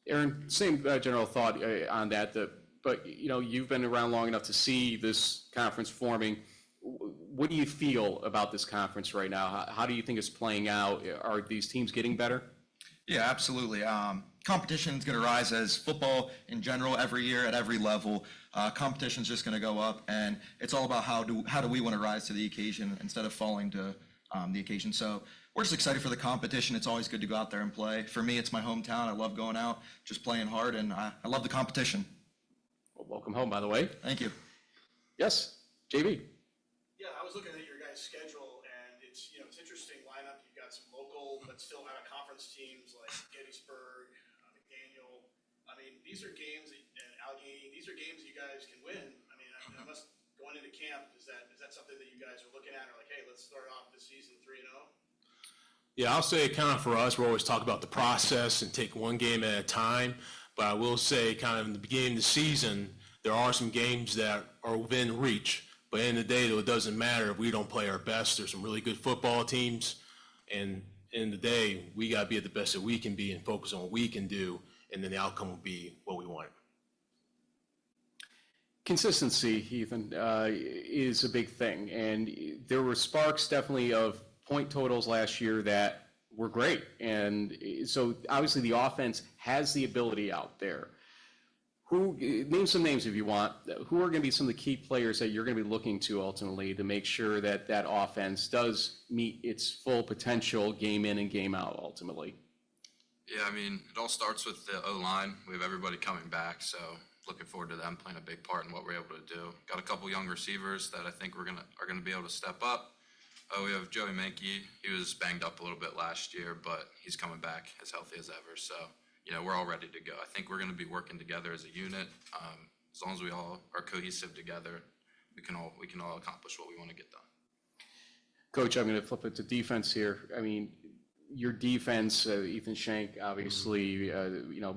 Aaron, same general thought on that, but you've been around long enough to see this conference forming. What do you feel about this conference right now? How do you think it's playing out? Are these teams getting better? Yeah, absolutely. Competition is going to rise as football in general every year at every level. Competition is just going to go up, and it's all about how do we want to rise to the occasion instead of falling to the occasion. So we're just excited for the competition. It's always good to go out there and play. For me, it's my hometown. I love going out, just playing hard, and I love the competition. Well, welcome home, by the way. Thank you. Yes, JB. Yeah, I was looking at your guys' schedule, and it's interesting lineup. You've got some local but still out of conference teams like Gettysburg, McDaniel. I mean, these are games and Allegheny. These are games you guys can win. I mean, I must going into camp. Is that something that you guys are looking at? Or like, hey, let's start off this season 3-0. Yeah, I'll say kind of for us, we're always talking about the process and take one game at a time. But I will say kind of in the beginning of the season, there are some games that are within reach. But at the end of the day, though, it doesn't matter if we don't play our best. There's some really good football teams. And at the end of the day, we got to be at the best that we can be and focus on what we can do. And then the outcome will be what we want. Consistency, Ethan, is a big thing. And there were sparks definitely of point totals last year that were great. And so obviously the offense has the ability out there. Name some names if you want. Who are going to be some of the key players that you're going to be looking to ultimately to make sure that that offense does meet its full potential game in and game out ultimately? Yeah, I mean, it all starts with the O-line. We have everybody coming back, so looking forward to them playing a big part in what we're able to do. Got a couple young receivers that I think are gonna be able to step up. We have Joey Mankey. He was banged up a little bit last year, but he's coming back as healthy as ever. So, we're all ready to go. I think we're going to be working together as a unit. As long as we all are cohesive together, we can all accomplish what we want to get done. Coach, I'm going to flip it to defense here. I mean, your defense, Ethan Shank, obviously,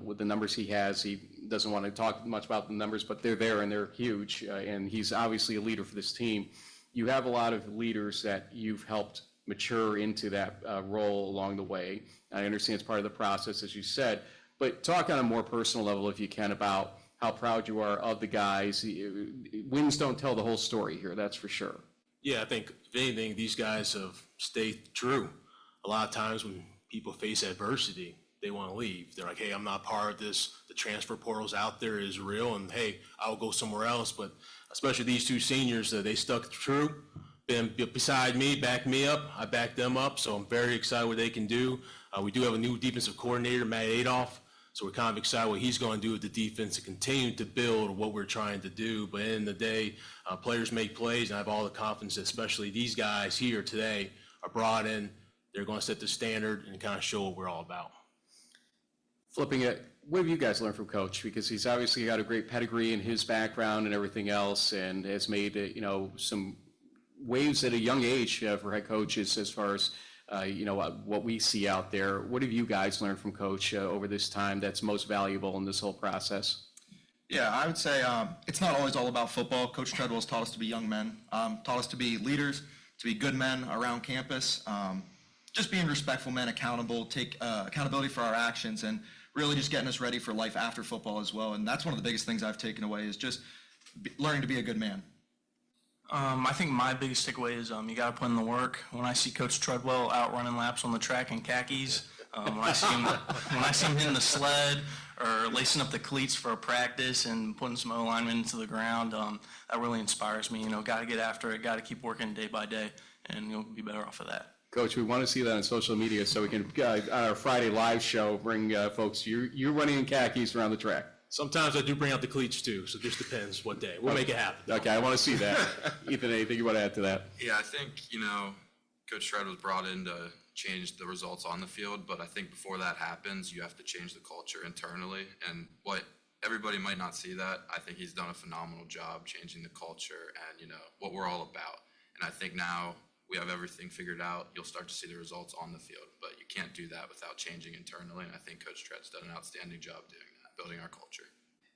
with the numbers he has, he doesn't want to talk much about the numbers, but they're there and they're huge. And he's obviously a leader for this team. You have a lot of leaders that you've helped mature into that role along the way. I understand it's part of the process, as you said, but talk on a more personal level, if you can, about how proud you are of the guys. Wins don't tell the whole story here, that's for sure. Yeah, I think if anything, these guys have stayed true. A lot of times when people face adversity, they want to leave. They're like, hey, I'm not part of this. The transfer portal's out there is real, and hey, I'll go somewhere else. But especially these two seniors, they stuck true. Been beside me, backed me up. I backed them up, so I'm very excited what they can do. We do have a new defensive coordinator, Matt Adolph, so we're kind of excited what he's going to do with the defense to continue to build what we're trying to do. But at the end of the day, players make plays, and I have all the confidence that especially these guys here today are brought in. They're going to set the standard and kind of show what we're all about. Flipping it, what have you guys learned from Coach? Because he's obviously got a great pedigree in his background and everything else, and has made some waves at a young age for head coaches as far as what we see out there. What have you guys learned from Coach over this time that's most valuable in this whole process? Yeah, I would say it's not always all about football. Coach Treadwell's taught us to be young men, taught us to be leaders, to be good men around campus, just being respectful men, accountable, take accountability for our actions, and really just getting us ready for life after football as well. And that's one of the biggest things I've taken away is just learning to be a good man. I think my biggest takeaway is you got to put in the work. When I see Coach Treadwell out running laps on the track in khakis, when I see him hitting the sled or lacing up the cleats for a practice and putting some O-linemen into the ground, that really inspires me. Got to get after it, got to keep working day by day, and you'll be better off of that. Coach, we want to see that on social media so we can, on our Friday live show, bring folks, you're running in khakis around the track. Sometimes I do bring out the cleats too, so it just depends what day. We'll make it happen. Okay, I want to see that. Ethan, anything you want to add to that? Yeah, I think, Coach Shred was brought in to change the results on the field, but I think before that happens, you have to change the culture internally. And what everybody might not see that, I think he's done a phenomenal job changing the culture and, what we're all about. And I think now we have everything figured out. You'll start to see the results on the field, but you can't do that without changing internally. And I think Coach Tread's done an outstanding job doing that, building our culture.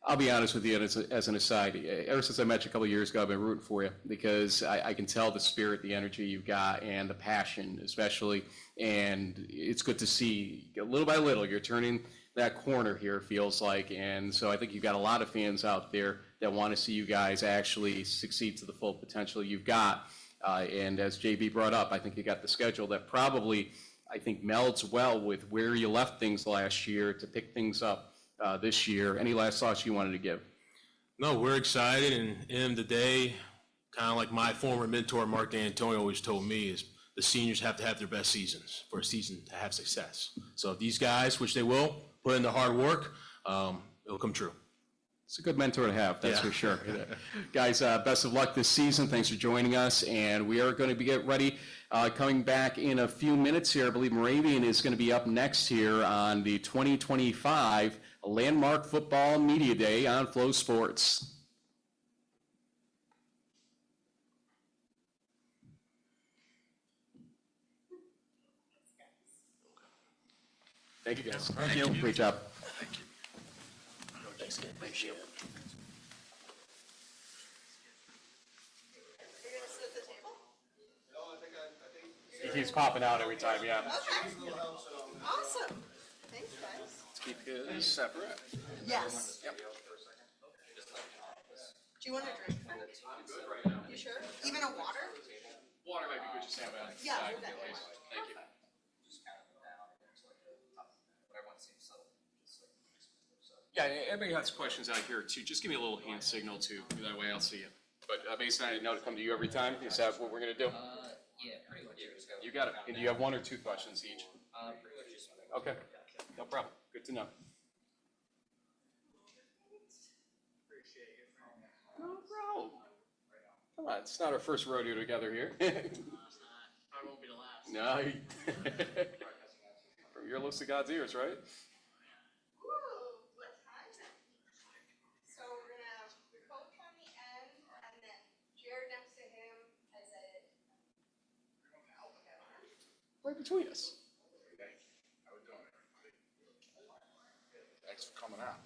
I'll be honest with you, as an aside, ever since I met you a couple of years ago, I've been rooting for you because I can tell the spirit, the energy you've got, and the passion especially, and it's good to see little by little you're turning that corner here, it feels like, and so I think you've got a lot of fans out there that want to see you guys actually succeed to the full potential you've got, and as JB brought up, I think you got the schedule that probably, I think, melds well with where you left things last year to pick things up this year. Any last thoughts you wanted to give? No, we're excited, and at the end of the day, kind of like my former mentor, Mark D'Antonio, always told me, is the seniors have to have their best seasons for a season to have success. So if these guys, which they will, put in the hard work, it'll come true. It's a good mentor to have, that's for sure. Guys, best of luck this season. Thanks for joining us, and we are going to get ready. Coming back in a few minutes here, I believe Moravian is going to be up next here on the 2025 Landmark Football Media Day on Flow Sports. Thank you, guys. Thank you. Great job. Thank you. Thank you. He keeps popping out every time, yeah. Okay. Awesome. Thanks, guys. Let's keep his separate. Yes. Yep. Do you want a drink? You sure? Even a water? Water might be good to have on. Yeah, we'll get one. Thank you. Yeah, everybody has questions out here too. Just give me a little hand signal too. That way I'll see you. But Mason, I know to come to you every time. Is that what we're going to do? Yeah, pretty much. You got it. And do you have one or two questions each? Pretty much just. Okay. No problem. Good to know. No problem. Come on, it's not our first rodeo together here. No, it's not. I won't be the last. No. From your lips to God's ears, right? What time? So we're gonna have the coach on the end, and then Jared next to him as a. Right between us. How we doing, everybody? Thanks for coming out.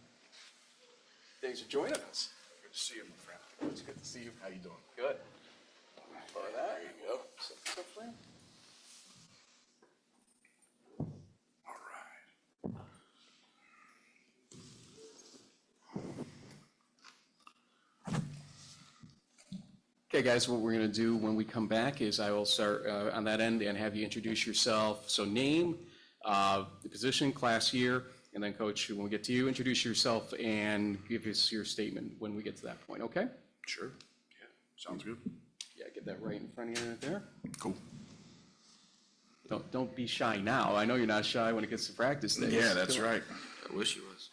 Thanks for joining us. Good to see you, my friend. It's good to see you. How you doing? Good. For that, there you go. So, friend. All right. Okay, guys, what we're going to do when we come back is I will start on that end and have you introduce yourself. So name, the position, class year, and then Coach, when we get to you, introduce yourself and give us your statement when we get to that point, okay? Sure. Yeah, sounds good. Yeah, get that right in front of you right there. Cool. Don't be shy now. I know you're not shy when it gets to practice days. Yeah, that's right. I wish you was.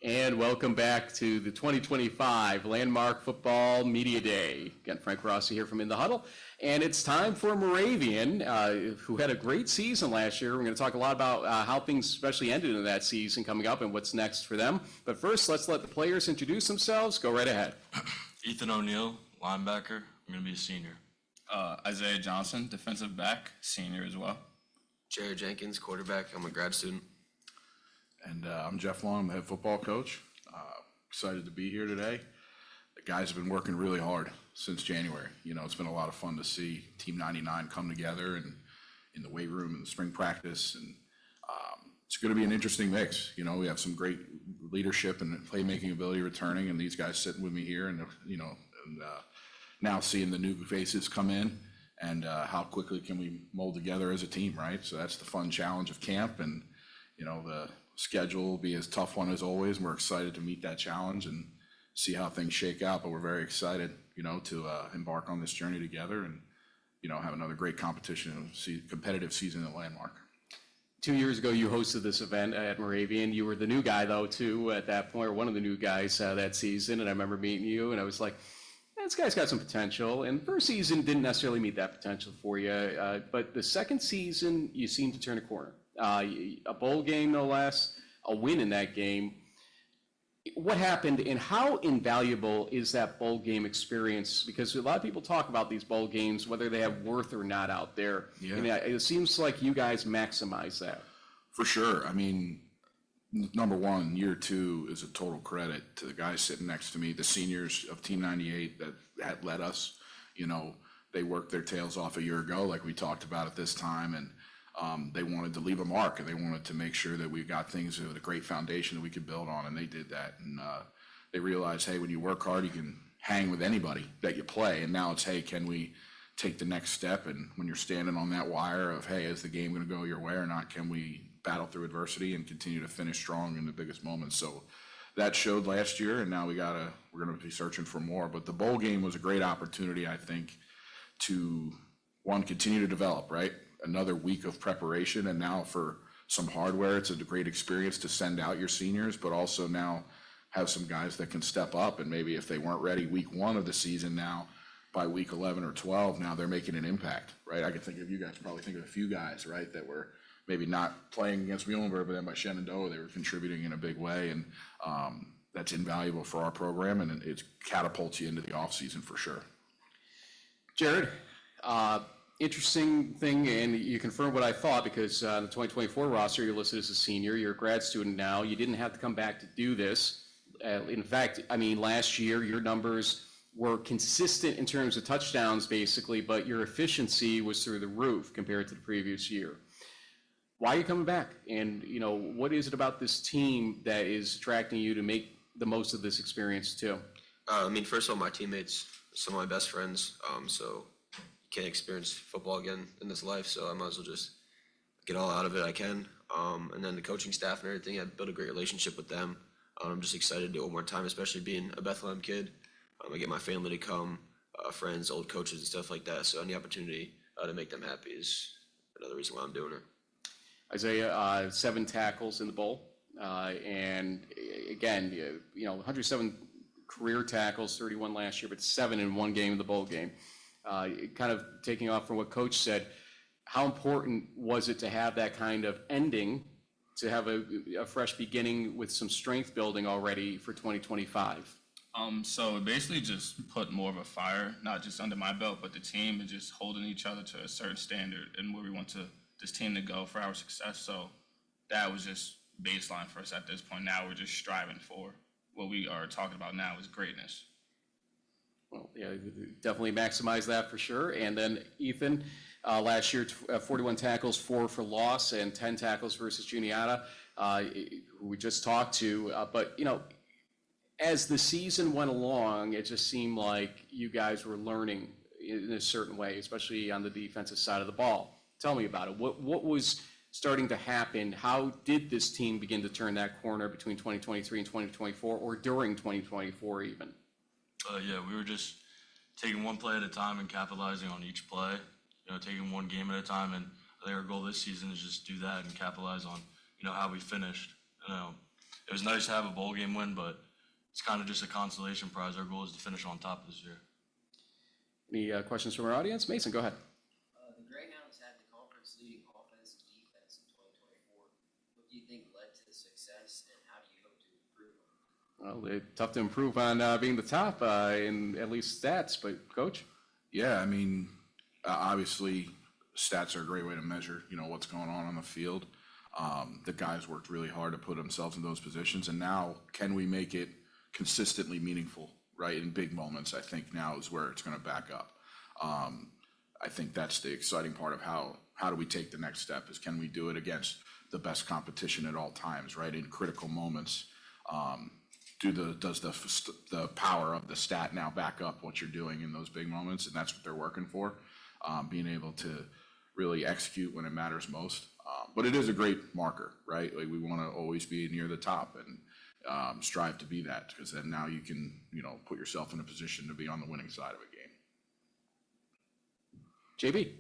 And welcome back to the 2025 Landmark Football Media Day. Again, Frank Rossi here from In the Huddle. And it's time for Moravian, who had a great season last year. We're going to talk a lot about how things especially ended in that season coming up and what's next for them. But first, let's let the players introduce themselves. Go right ahead. Ethan O'Neill, linebacker. I'm going to be a senior. Isaiah Johnson, defensive back, senior as well. Jared Jenkins, quarterback. I'm a grad student. And I'm Jeff Long, I'm the head football coach. Excited to be here today. The guys have been working really hard since January. You know, it's been a lot of fun to see Team 99 come together and in the weight room and the spring practice. And it's going to be an interesting mix. You know, we have some great leadership and playmaking ability returning, and these guys sitting with me here, and now seeing the new faces come in, and how quickly can we mold together as a team, right? So that's the fun challenge of camp, and the schedule will be as tough one as always, and we're excited to meet that challenge and see how things shake out. But we're very excited, to embark on this journey together and, have another great competition, competitive season at Landmark. 2 years ago, you hosted this event at Moravian. You were the new guy, though, too, at that point, or one of the new guys that season. And I remember meeting you, and I was like, this guy's got some potential. And first season didn't necessarily meet that potential for you. But the second season, you seemed to turn a corner. A bowl game, no less, a win in that game. What happened, and how invaluable is that bowl game experience? Because a lot of people talk about these bowl games, whether they have worth or not out there. Yeah. And it seems like you guys maximize that. For sure. I mean, number one, year two is a total credit to the guys sitting next to me, the seniors of Team 98 that had led us. They worked their tails off a year ago, like we talked about at this time, and they wanted to leave a mark, and they wanted to make sure that we got things with a great foundation that we could build on, and they did that. And they realized, hey, when you work hard, you can hang with anybody that you play. And now it's, hey, can we take the next step? And when you're standing on that wire of, hey, is the game going to go your way or not? Can we battle through adversity and continue to finish strong in the biggest moments? So that showed last year, and now we're going to be searching for more. But the bowl game was a great opportunity, I think, to, one, continue to develop, right? Another week of preparation, and now for some hardware, it's a great experience to send out your seniors, but also now have some guys that can step up, and maybe if they weren't ready week one of the season, now by week 11 or 12, now they're making an impact, right? I can think of, you guys probably think of a few guys, right, that were maybe not playing against Muhlenberg, but then by Shenandoah, they were contributing in a big way, and that's invaluable for our program, and it catapults you into the offseason for sure. Jared, interesting thing, and you confirmed what I thought, because on the 2024 roster, you're listed as a senior. You're a grad student now. You didn't have to come back to do this. In fact, last year, your numbers were consistent in terms of touchdowns, basically, but your efficiency was through the roof compared to the previous year. Why are you coming back? And, what is it about this team that is attracting you to make the most of this experience, too? First of all, my teammates, some of my best friends, so can't experience football again in this life, so I might as well just get all out of it I can. And then the coaching staff and everything, I built a great relationship with them. I'm just excited to do it one more time, especially being a Bethlehem kid. I get my family to come, friends, old coaches and stuff like that, so any opportunity to make them happy is another reason why I'm doing it. Isaiah, 7 tackles in the bowl, and again, 107 career tackles, 31 last year, but 7 in one game in the bowl game. Kind of taking off from what Coach said, how important was it to have that kind of ending, to have a fresh beginning with some strength building already for 2025? So basically just put more of a fire, not just under my belt, but the team, and just holding each other to a certain standard and where we want this team to go for our success. So that was just baseline for us at this point. Now we're just striving for what we are talking about now is greatness. Well, yeah, definitely maximize that for sure. And then Ethan, last year, 41 tackles, 4 for loss, and 10 tackles versus Juniata, who we just talked to. But, as the season went along, it just seemed like you guys were learning in a certain way, especially on the defensive side of the ball. Tell me about it. What was starting to happen? How did this team begin to turn that corner between 2023 and 2024, or during 2024 even? We were just taking one play at a time and capitalizing on each play, taking one game at a time. And I think our goal this season is just do that and capitalize on, how we finished. it was nice to have a bowl game win, but it's kind of just a consolation prize. Our goal is to finish on top this year. Any questions from our audience? Mason, go ahead. The Greyhounds had the conference leading offense and defense in 2024. What do you think led to the success, and how do you hope to improve on it? Well, it's tough to improve on being the top in at least stats, but Coach? Yeah, I mean, obviously, stats are a great way to measure, what's going on the field. The guys worked really hard to put themselves in those positions, and now can we make it consistently meaningful, right? In big moments, I think now is where it's going to back up. I think that's the exciting part of how do we take the next step is can we do it against the best competition at all times, right? In critical moments, does the power of the stat now back up what you're doing in those big moments? And that's what they're working for, being able to really execute when it matters most. But it is a great marker, right? Like we want to always be near the top and strive to be that, because then now you can, put yourself in a position to be on the winning side of a game. JB?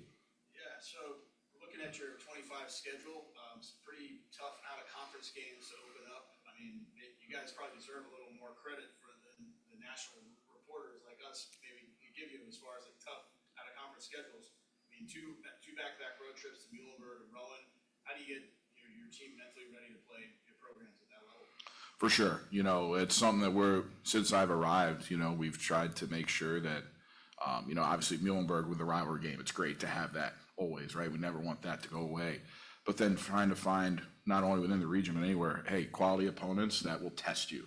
Yeah, so looking at your 25 schedule, some pretty tough out-of-conference games to open up. I mean, you guys probably deserve a little more credit for the national reporters like us maybe give you as far as like tough out-of-conference schedules. I mean, two back-to-back road trips to Muhlenberg and Rowan. How do you get your team mentally ready to play your programs at that level? For sure. It's something that since I've arrived, we've tried to make sure that, obviously Muhlenberg with the rivalry game, it's great to have that always, right? We never want that to go away. But then trying to find, not only within the region, but anywhere, hey, quality opponents that will test you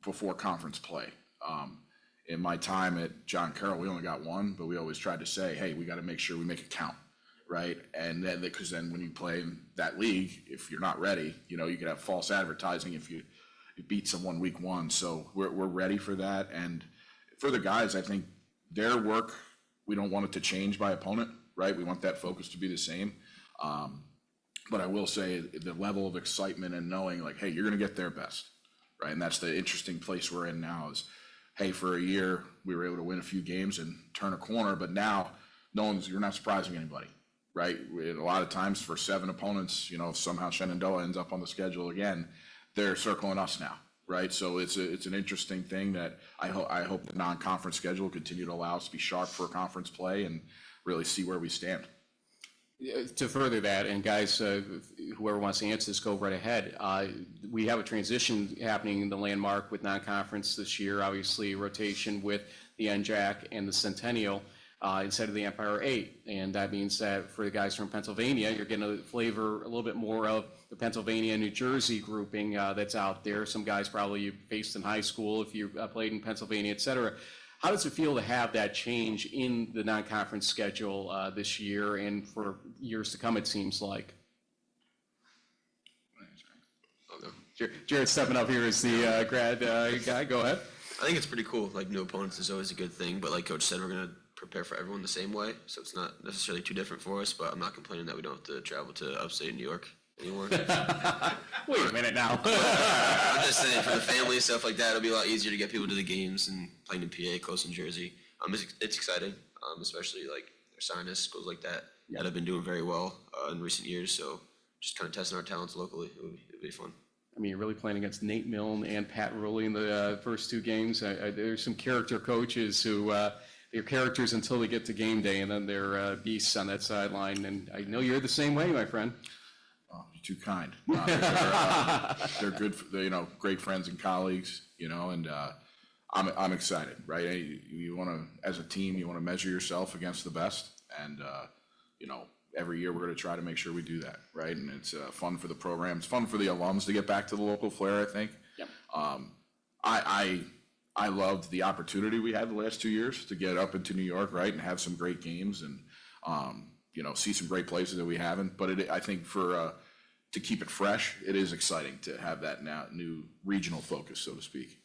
before conference play. In my time at John Carroll, we only got one, but we always tried to say, hey, we got to make sure we make it count, right? And then, because then when you play in that league, if you're not ready, you could have false advertising if you beat someone week one. So we're ready for that. And for the guys, I think their work, we don't want it to change by opponent, right? We want that focus to be the same. But I will say the level of excitement and knowing like, hey, you're going to get their best, right? And that's the interesting place we're in now is, hey, for a year, we were able to win a few games and turn a corner, but now you're not surprising anybody, right? A lot of times for 7 opponents, if somehow Shenandoah ends up on the schedule again, they're circling us now, right? So it's an interesting thing that I hope the non-conference schedule will continue to allow us to be sharp for conference play and really see where we stand. To further that, and guys, whoever wants to answer this, go right ahead. We have a transition happening in the Landmark with non-conference this year, obviously rotation with the NJAC and the Centennial instead of the Empire 8. And that means that for the guys from Pennsylvania, you're getting a flavor a little bit more of the Pennsylvania and New Jersey grouping that's out there. Some guys probably you faced in high school if you played in Pennsylvania, et cetera. How does it feel to have that change in the non-conference schedule this year and for years to come, it seems like? Jared stepping up here as the grad guy. Go ahead. I think it's pretty cool. Like, new opponents is always a good thing, but like Coach said, we're going to prepare for everyone the same way, so it's not necessarily too different for us, but I'm not complaining that we don't have to travel to upstate New York anymore. Wait a minute now. I'm just saying, for the family and stuff like that, it'll be a lot easier to get people to the games and playing in PA, close in Jersey. It's exciting, especially like Ursinus, schools like that that have been doing very well in recent years, so just kind of testing our talents locally, it would be fun. I mean, you're really playing against Nate Milne and Pat Rulli in the first 2 games. There's some character coaches who they're characters until they get to game day, and then they're beasts on that sideline. And I know you're the same way, my friend. Oh, you're too kind. They're good, great friends and colleagues, and I'm excited, right? You want to, as a team, you want to measure yourself against the best, and every year we're going to try to make sure we do that, right? And it's fun for the program. It's fun for the alums to get back to the local flair, I think. Yep. I loved the opportunity we had the last 2 years to get up into New York, right, and have some great games and, see some great places that we haven't. But I think to keep it fresh, it is exciting to have that now new regional focus, so to speak.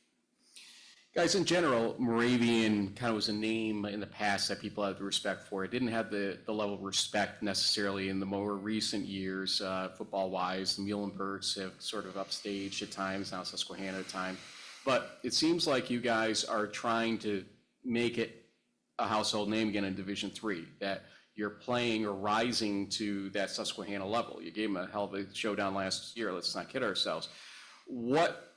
Guys, in general, Moravian kind of was a name in the past that people had respect for. It didn't have the level of respect necessarily in the more recent years, football-wise. The Muhlenbergs have sort of upstaged at times, now Susquehanna at times. But it seems like you guys are trying to make it a household name again in Division III, that you're playing or rising to that Susquehanna level. You gave them a hell of a showdown last year, let's not kid ourselves. What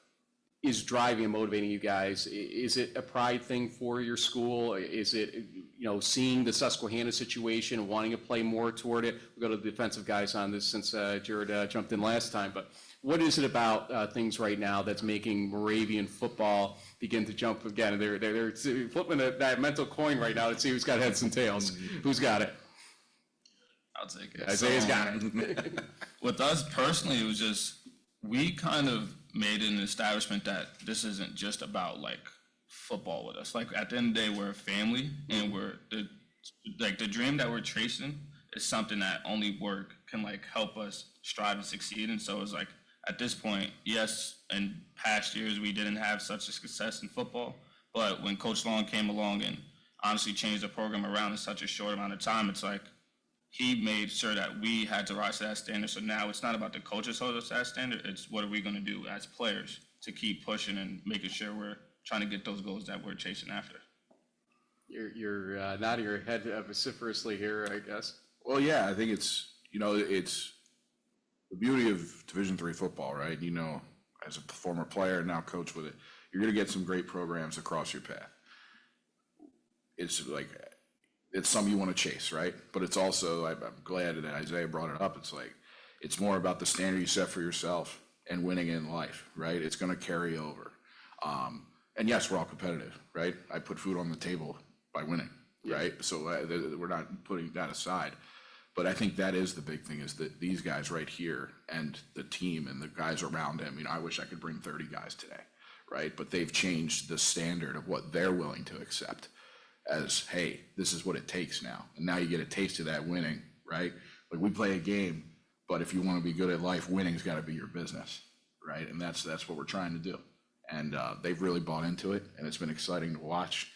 is driving and motivating you guys? Is it a pride thing for your school? Is it, seeing the Susquehanna situation and wanting to play more toward it? We'll go to the defensive guys on this since Jared jumped in last time, but what is it about things right now that's making Moravian football begin to jump again? They're flipping that mental coin right now to see who's got heads and tails. Who's got it? I'll take it. Isaiah's got it. With us personally, it was just, we kind of made an establishment that this isn't just about like football with us. Like at the end of the day, we're a family, and the dream that we're chasing is something that only work can like help us strive and succeed. And so it's like, at this point, yes, in past years we didn't have such a success in football, but when Coach Long came along and honestly changed the program around in such a short amount of time, it's like he made sure that we had to rise to that standard. So now it's not about the coaches holding us to that standard, it's what are we going to do as players to keep pushing and making sure we're trying to get those goals that we're chasing after. You're nodding your head vociferously here, I guess. Well, yeah, I think it's the beauty of Division III football, right? As a former player and now coach with it, you're going to get some great programs across your path. It's like, it's something you want to chase, right? But it's also, I'm glad that Isaiah brought it up. It's like, it's more about the standard you set for yourself and winning in life, right? It's going to carry over. And yes, we're all competitive, right? I put food on the table by winning, right? So we're not putting that aside. But I think that is the big thing, is that these guys right here and the team and the guys around him, I wish I could bring 30 guys today, right? But they've changed the standard of what they're willing to accept as, hey, this is what it takes now. And now you get a taste of that winning, right? Like, we play a game, but if you want to be good at life, winning's got to be your business, right? And that's what we're trying to do. And they've really bought into it, and it's been exciting to watch.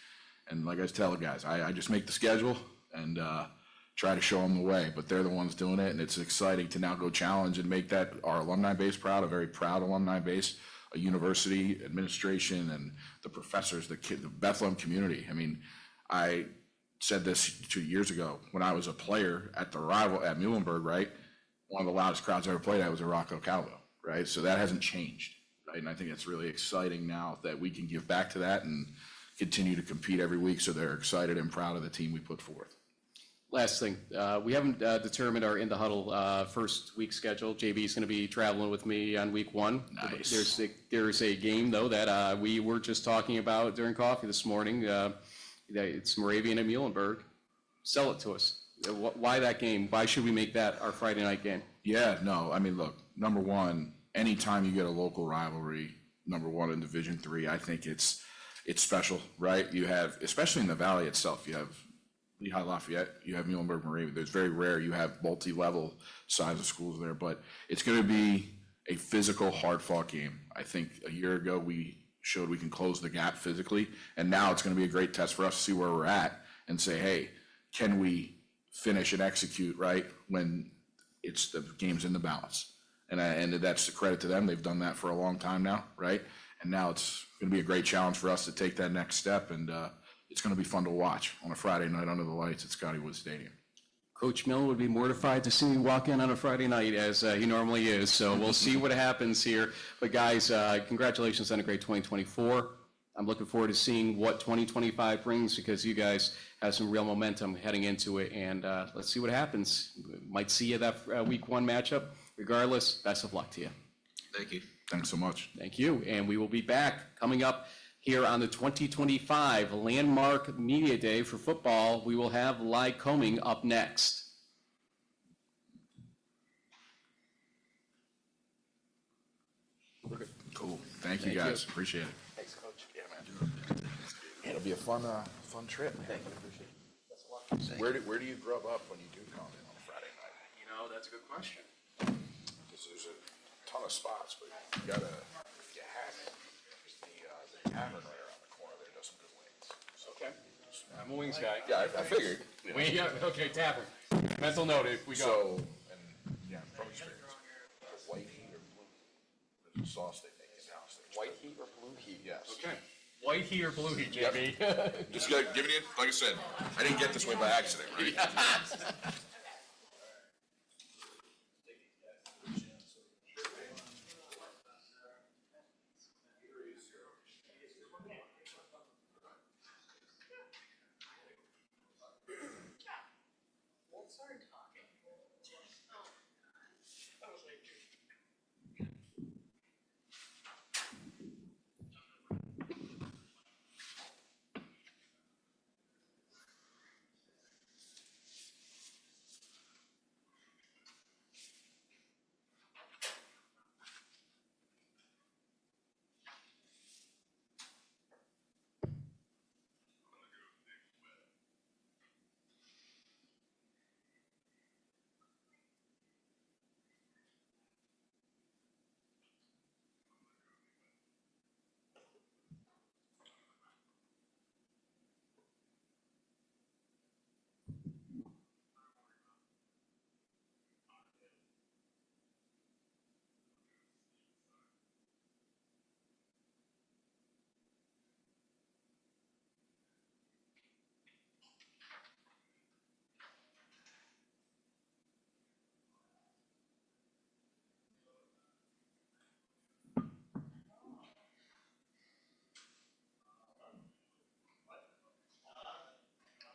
And like I tell the guys, I just make the schedule and try to show them the way, but they're the ones doing it, and it's exciting to now go challenge and make that our alumni base proud, a very proud alumni base, a university administration and the professors, the Bethlehem community. I said this 2 years ago when I was a player at the rival at Muhlenberg, right? One of the loudest crowds I ever played at was at Rocco Calvo, right? So that hasn't changed, right? And I think it's really exciting now that we can give back to that and continue to compete every week, so they're excited and proud of the team we put forth. Last thing, we haven't determined our In the Huddle first week schedule. JB is going to be traveling with me on week 1. Nice. There's a game, though, that we were just talking about during coffee this morning. It's Moravian and Muhlenberg. Sell it to us. Why that game? Why should we make that our Friday night game? Yeah, no, look, number one, anytime you get a local rivalry, number one in Division III, I think it's special, right? You have, especially in the Valley itself, you have Lehigh Lafayette, you have Muhlenberg Moravian. There's very rare you have multi-level size of schools there, but it's going to be a physical, hard-fought game. I think a year ago we showed we can close the gap physically, and now it's going to be a great test for us to see where we're at and say, hey, can we finish and execute right when it's the game's in the balance? And that's a credit to them. They've done that for a long time now, right? And now it's going to be a great challenge for us to take that next step, and it's going to be fun to watch on a Friday night under the lights at Scotty Wood Stadium. Coach Millen would be mortified to see me walk in on a Friday night, as he normally is. So we'll see what happens here. But guys, congratulations on a great 2024. I'm looking forward to seeing what 2025 brings, because you guys have some real momentum heading into it. And let's see what happens. Might see you that week 1 matchup. Regardless, best of luck to you. Thank you. Thanks so much. Thank you. And we will be back coming up here on the 2025 Landmark Media Day for football. We will have live combing up next. Cool. Thank you, guys. Appreciate it. Thanks, Coach. Yeah, man. It'll be a fun trip. Thank you. Appreciate it. Where do you grub up when you do come in on a Friday night? That's a good question. Because there's a ton of spots, but you gotta, if you have it, the tavern right around the corner there does some good wings. So, Okay. I'm a wings guy. Yeah, I figured. Okay, tavern. Mental note if we go. So, and yeah, from experience, white heat or blue heat, there's a sauce they make in house. White heat or blue heat? Yes. Okay. White heat or blue heat, JB? Just giving you, like I said, I didn't get this way by accident, right?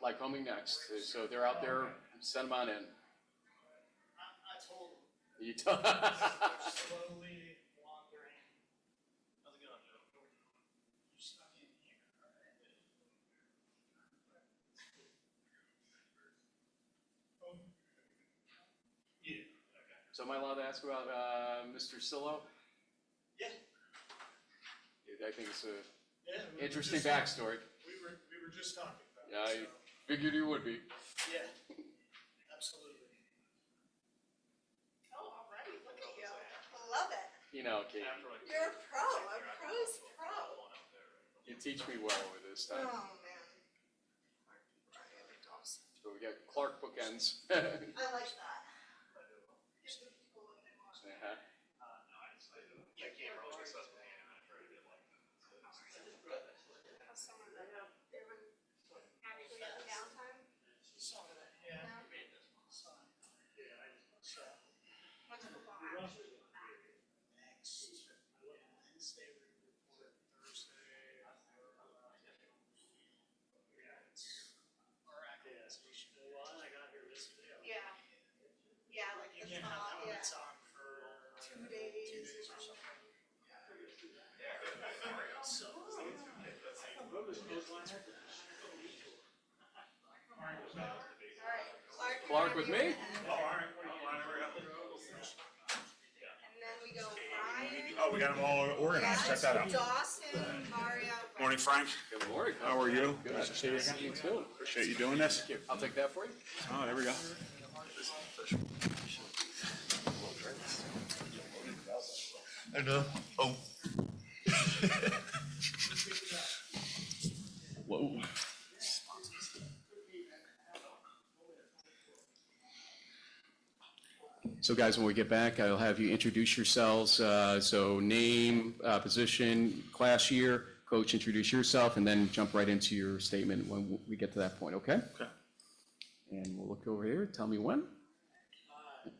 Lycoming next. So they're out there, send them on in. I told him. You told. Slowly wandering. How's it going, Joe? You snuck in here. Yeah. Okay. So am I allowed to ask about Mr. Sillo? Yeah. I think it's a Yeah. we were interesting just backstory. We were just talking about Yeah, I it. figured you would be. Yeah. Absolutely. Oh, all right, look at you. Love it. You know, Katie, You're a pro. A pro's pro. you teach me well with this Oh, time. man. So we got Clark bookends. I like that. Uh-huh. Yeah, can't roll with Susquehanna. How's summer been? Everyone actually at the downtime? Some of that, yeah. No? Some. Yeah, I just, What's football action? next Wednesday, we report Thursday. Yeah, it's our acclimatization. Well, and I got here yesterday. Yeah. Yeah, like You the can't have fall, yeah. helmets on for 2 days. 2 days or something. So. Alright, Clark with me? Oh, all right. And then we go Ryan. Oh, we got them all organized. Check that out. Dawson, Mario. Morning, Frank. Good morning. How are you? Good. Nice to see you again. You too. Appreciate you doing this. I'll take that for you. Oh, there we go. I know. Oh. Whoa. So guys, when we get back, I'll have you introduce yourselves. So name, position, class year, coach, introduce yourself, and then jump right into your statement when we get to that point, okay? Okay. And we'll look over here. Tell me when.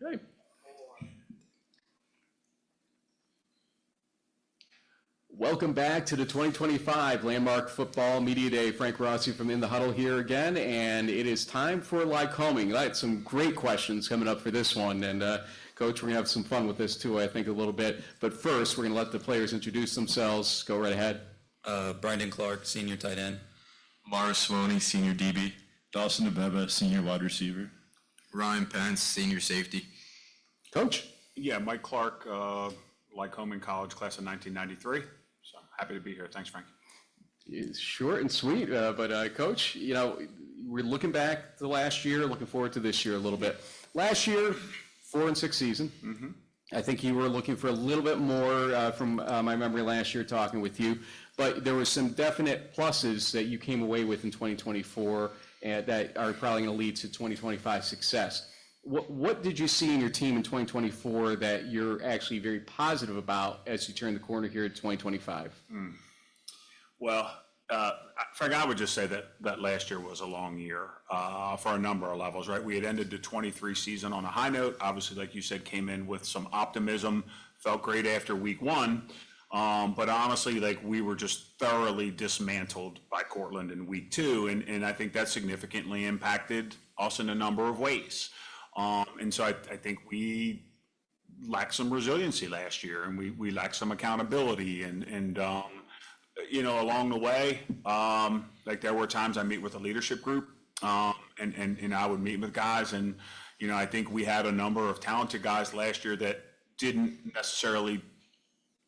Okay. Welcome back to the 2025 Landmark Football Media Day. Frank Rossi from In the Huddle here again, and it is time for Lycoming. I had some great questions coming up for this one, and Coach, we're going to have some fun with this too, I think, a little bit. But first, we're going to let the players introduce themselves. Go right ahead. Brendan Clark, senior tight end. Mara Swoney, senior DB. Dawson Abeba, senior wide receiver. Ryan Pence, senior safety. Coach? Yeah, Mike Clark, Lycoming College, class of 1993. So happy to be here. Thanks, Frank. It's short and sweet, but Coach, you know, we're looking back to last year, looking forward to this year a little bit. Last year, 4-6 season. Mm-hmm. I think you were looking for a little bit more from my memory last year talking with you, but there was some definite pluses that you came away with in 2024 and that are probably going to lead to 2025 success. What did you see in your team in 2024 that you're actually very positive about as you turn the corner here at 2025? Well, Frank, I would just say that last year was a long year for a number of levels, right? We had ended the 23 season on a high note. Obviously, like you said, came in with some optimism, felt great after week one. But honestly, like we were just thoroughly dismantled by Cortland in week two. And I think that significantly impacted us in a number of ways. And so I think we lacked some resiliency last year, and we lacked some accountability. And you know, along the way, like there were times I meet with a leadership group, and I would meet with guys, and you know, I think we had a number of talented guys last year that didn't necessarily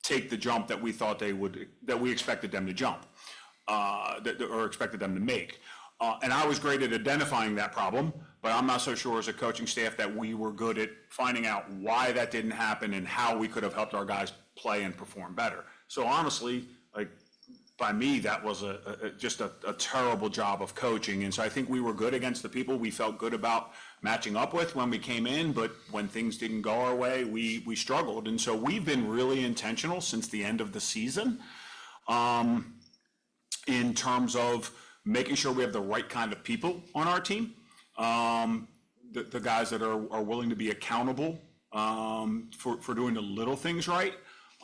take the jump that we thought they would, that we expected them to jump, or expected them to make. And I was great at identifying that problem, but I'm not so sure as a coaching staff that we were good at finding out why that didn't happen and how we could have helped our guys play and perform better. So honestly, like by me, that was just a terrible job of coaching. And so I think we were good against the people we felt good about matching up with when we came in, but when things didn't go our way, we struggled. And so we've been really intentional since the end of the season in terms of making sure we have the right kind of people on our team, the guys that are willing to be accountable for doing the little things right.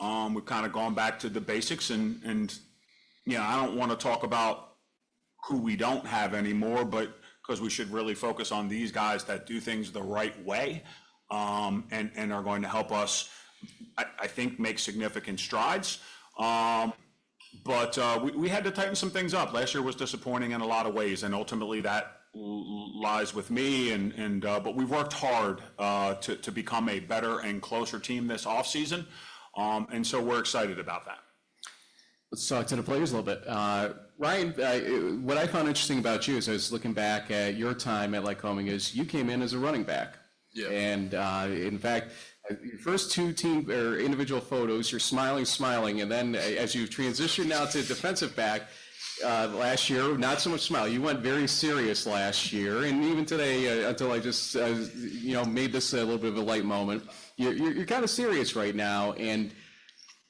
We've kind of gone back to the basics, and you know, I don't want to talk about who we don't have anymore, but because we should really focus on these guys that do things the right way, and are going to help us, I think, make significant strides. But we had to tighten some things up. Last year was disappointing in a lot of ways, and ultimately that lies with me. But we've worked hard to become a better and closer team this offseason, and so we're excited about that. Let's talk to the players a little bit. Ryan, what I found interesting about you is I was looking back at your time at Lycoming is you came in as a running back. Yeah. And in fact, your first two team or individual photos, you're smiling, and then as you transition now to defensive back, last year, not so much smile. You went very serious last year, and even today, until I just made this a little bit of a light moment. You're kind of serious right now, and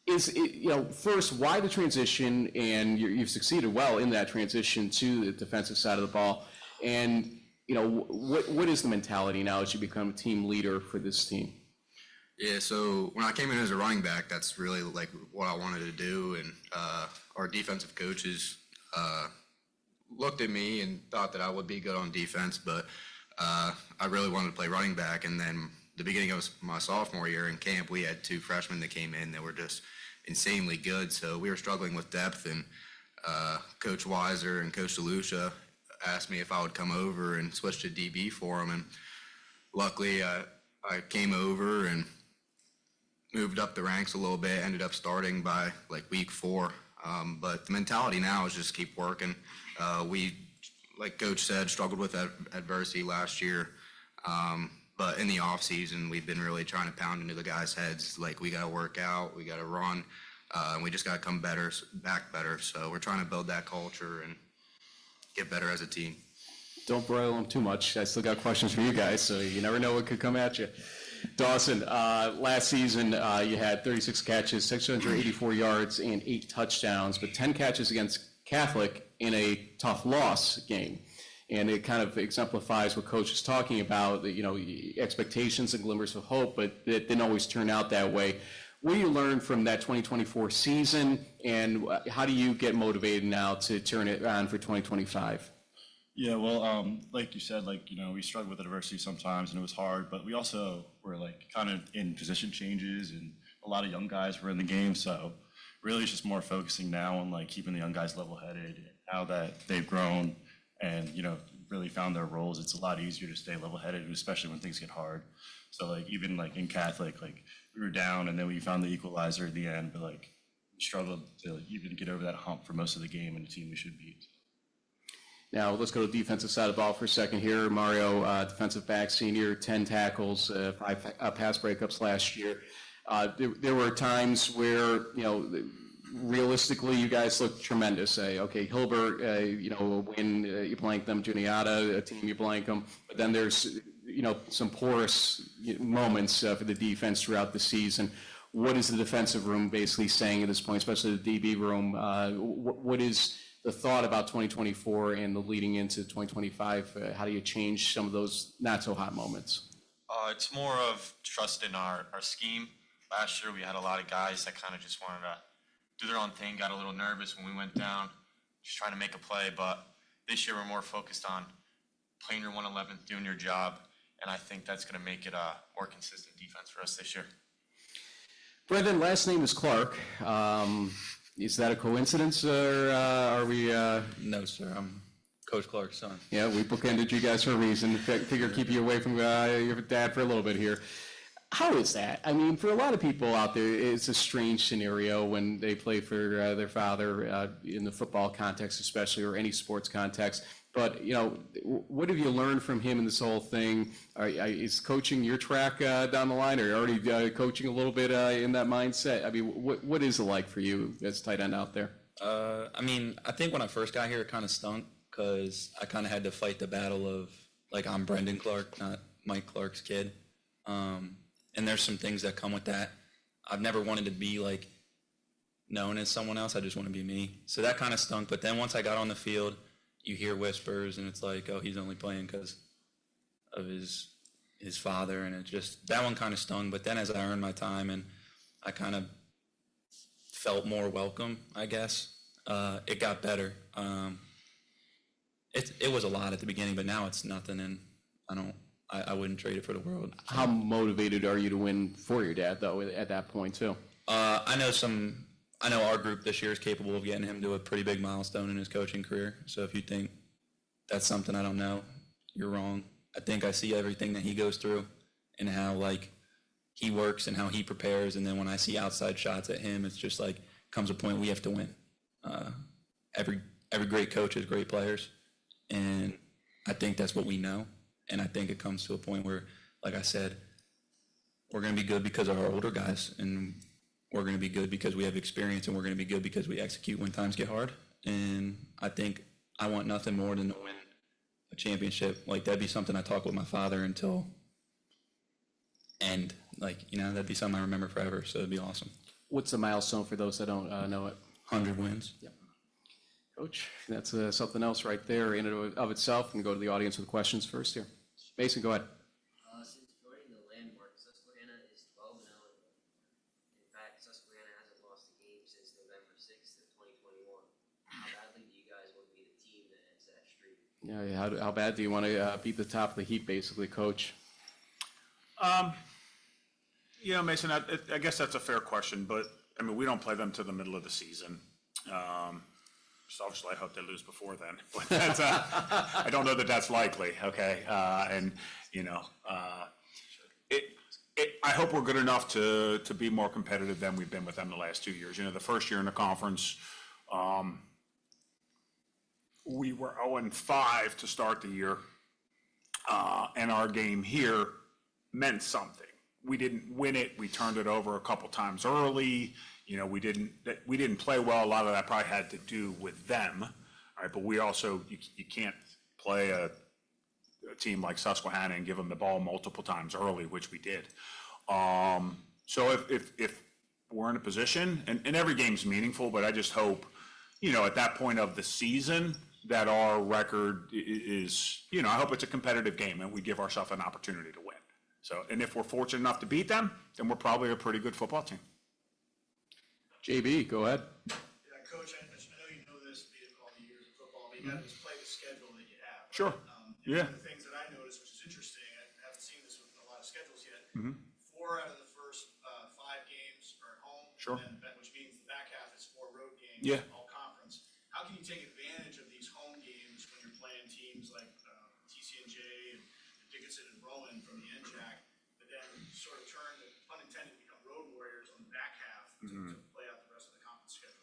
first, why the transition? And you've succeeded well in that transition to the defensive side of the ball, and what is the mentality now as you become a team leader for this team? Yeah, so when I came in as a running back, that's really like what I wanted to do, and our defensive coaches looked at me and thought that I would be good on defense, but I really wanted to play running back. And then the beginning of my sophomore year in camp, we had two freshmen that came in that were just insanely good, so we were struggling with depth, and Coach Weiser and Coach DeLucia asked me if I would come over and switch to DB for them, and luckily I came over and moved up the ranks a little bit, ended up starting by like week 4. But the mentality now is just keep working. We, like Coach said, struggled with adversity last year. But in the off season, we've been really trying to pound into the guys' heads. Like, we got to work out, we got to run, and we just got to come back better. So we're trying to build that culture and get better as a team. Don't broil them too much. I still got questions for you guys, so you never know what could come at you. Dawson, last season you had 36 catches, 684 yards, and 8 touchdowns, but 10 catches against Catholic in a tough loss game. And it kind of exemplifies what Coach is talking about, expectations and glimmers of hope, but it didn't always turn out that way. What do you learn from that 2024 season, and how do you get motivated now to turn it on for 2025? Yeah, well, like you said, we struggled with adversity sometimes, and it was hard, but we also were kind of in position changes, and a lot of young guys were in the game, so really it's just more focusing now on keeping the young guys level-headed. Now that they've grown and really found their roles, it's a lot easier to stay level-headed, especially when things get hard. So even in Catholic, we were down, and then we found the equalizer at the end, but we struggled to even get over that hump for most of the game, and the team we should beat. Now, let's go to the defensive side of the ball for a second here. Mario, defensive back, senior, 10 tackles, 5 pass breakups last year. There were times where, realistically, you guys looked tremendous. Okay, Hilbert, when you blank them, Juniata, a team you blank them. But then there's, some porous moments for the defense throughout the season. What is the defensive room basically saying at this point, especially the DB room? What is the thought about 2024 and the leading into 2025? How do you change some of those not so hot moments? It's more of trust in our scheme. Last year we had a lot of guys that kind of just wanted to do their own thing, got a little nervous when we went down, just trying to make a play. But this year we're more focused on playing your 111th, doing your job, and I think that's going to make it a more consistent defense for us this year. Brendan, last name is Clark. Is that a coincidence, or are we? No, sir. I'm Coach Clark's son. Yeah, we bookended you guys for a reason. Figure keep you away from your dad for a little bit here. How is that? I mean, for a lot of people out there, it's a strange scenario when they play for their father in the football context, especially, or any sports context. But, what have you learned from him in this whole thing? Is coaching your track down the line, or already coaching a little bit in that mindset? I mean, what is it like for you as tight end out there? I think when I first got here, it kind of stunk because I kind of had to fight the battle of, I'm Brendan Clark, not Mike Clark's kid. And there's some things that come with that. I've never wanted to be, known as someone else. I just want to be me. So that kind of stunk. But then once I got on the field, you hear whispers, and it's oh, he's only playing because of his father, and it just, that one kind of stung. But then as I earned my time and I kind of felt more welcome, I guess, it got better. it was a lot at the beginning, but now it's nothing, and I wouldn't trade it for the world. How motivated are you to win for your dad, though, at that point, too? I know our group this year is capable of getting him to a pretty big milestone in his coaching career. So if you think that's something I don't know, you're wrong. I think I see everything that he goes through and how, like, he works and how he prepares. And then when I see outside shots at him, it's just like, comes a point we have to win. Every great coach has great players. And I think that's what we know. And I think it comes to a point where, like I said, we're going to be good because of our older guys. And we're going to be good because we have experience, and we're going to be good because we execute when times get hard. And I think I want nothing more than to win a championship. Like, that'd be something I talk with my father until end. Like, that'd be something I remember forever. So it'd be awesome. What's the milestone for those that don't know it? 100 wins. Yep. Coach, that's something else right there in and of itself. And go to the audience with questions first here. Mason, go ahead. Since joining the landmark, Susquehanna is 12-0. In fact, Susquehanna hasn't lost a game since November 6th of 2021. How badly do you guys want to be the team that ends that streak? Yeah, how bad do you want to beat the top of the heap, basically, Coach? Mason, I guess that's a fair question, but I mean, we don't play them to the middle of the season. So obviously, I hope they lose before then. But that's, I don't know that that's likely. Okay, I hope we're good enough to be more competitive than we've been with them the last 2 years. The first year in the conference, we were 0-5 to start the year, and our game here meant something. We didn't win it. We turned it over a couple times early. We didn't play well. A lot of that probably had to do with them, all right? But we also, you can't play a team like Susquehanna and give them the ball multiple times early, which we did. So if we're in a position, and every game's meaningful, but I just hope, at that point of the season, that our record is, I hope it's a competitive game and we give ourselves an opportunity to win. So, and if we're fortunate enough to beat them, then we're probably a pretty good football team. JB, go ahead. Yeah, Coach, I know you know this, being all the years of football, but you got to just play the schedule that you have. Sure. One of the things that I noticed, which is interesting, I haven't seen this with a lot of schedules yet. 4 out of the first 5 games are at home. Sure. Which means the back half is 4 road games. Yeah. All conference. How can you take advantage of these home games when you're playing teams like TCNJ and Dickinson and Rowan from the NJAC, but then sort of turn, pun intended, become road warriors on the back half to play out the rest of the conference schedule?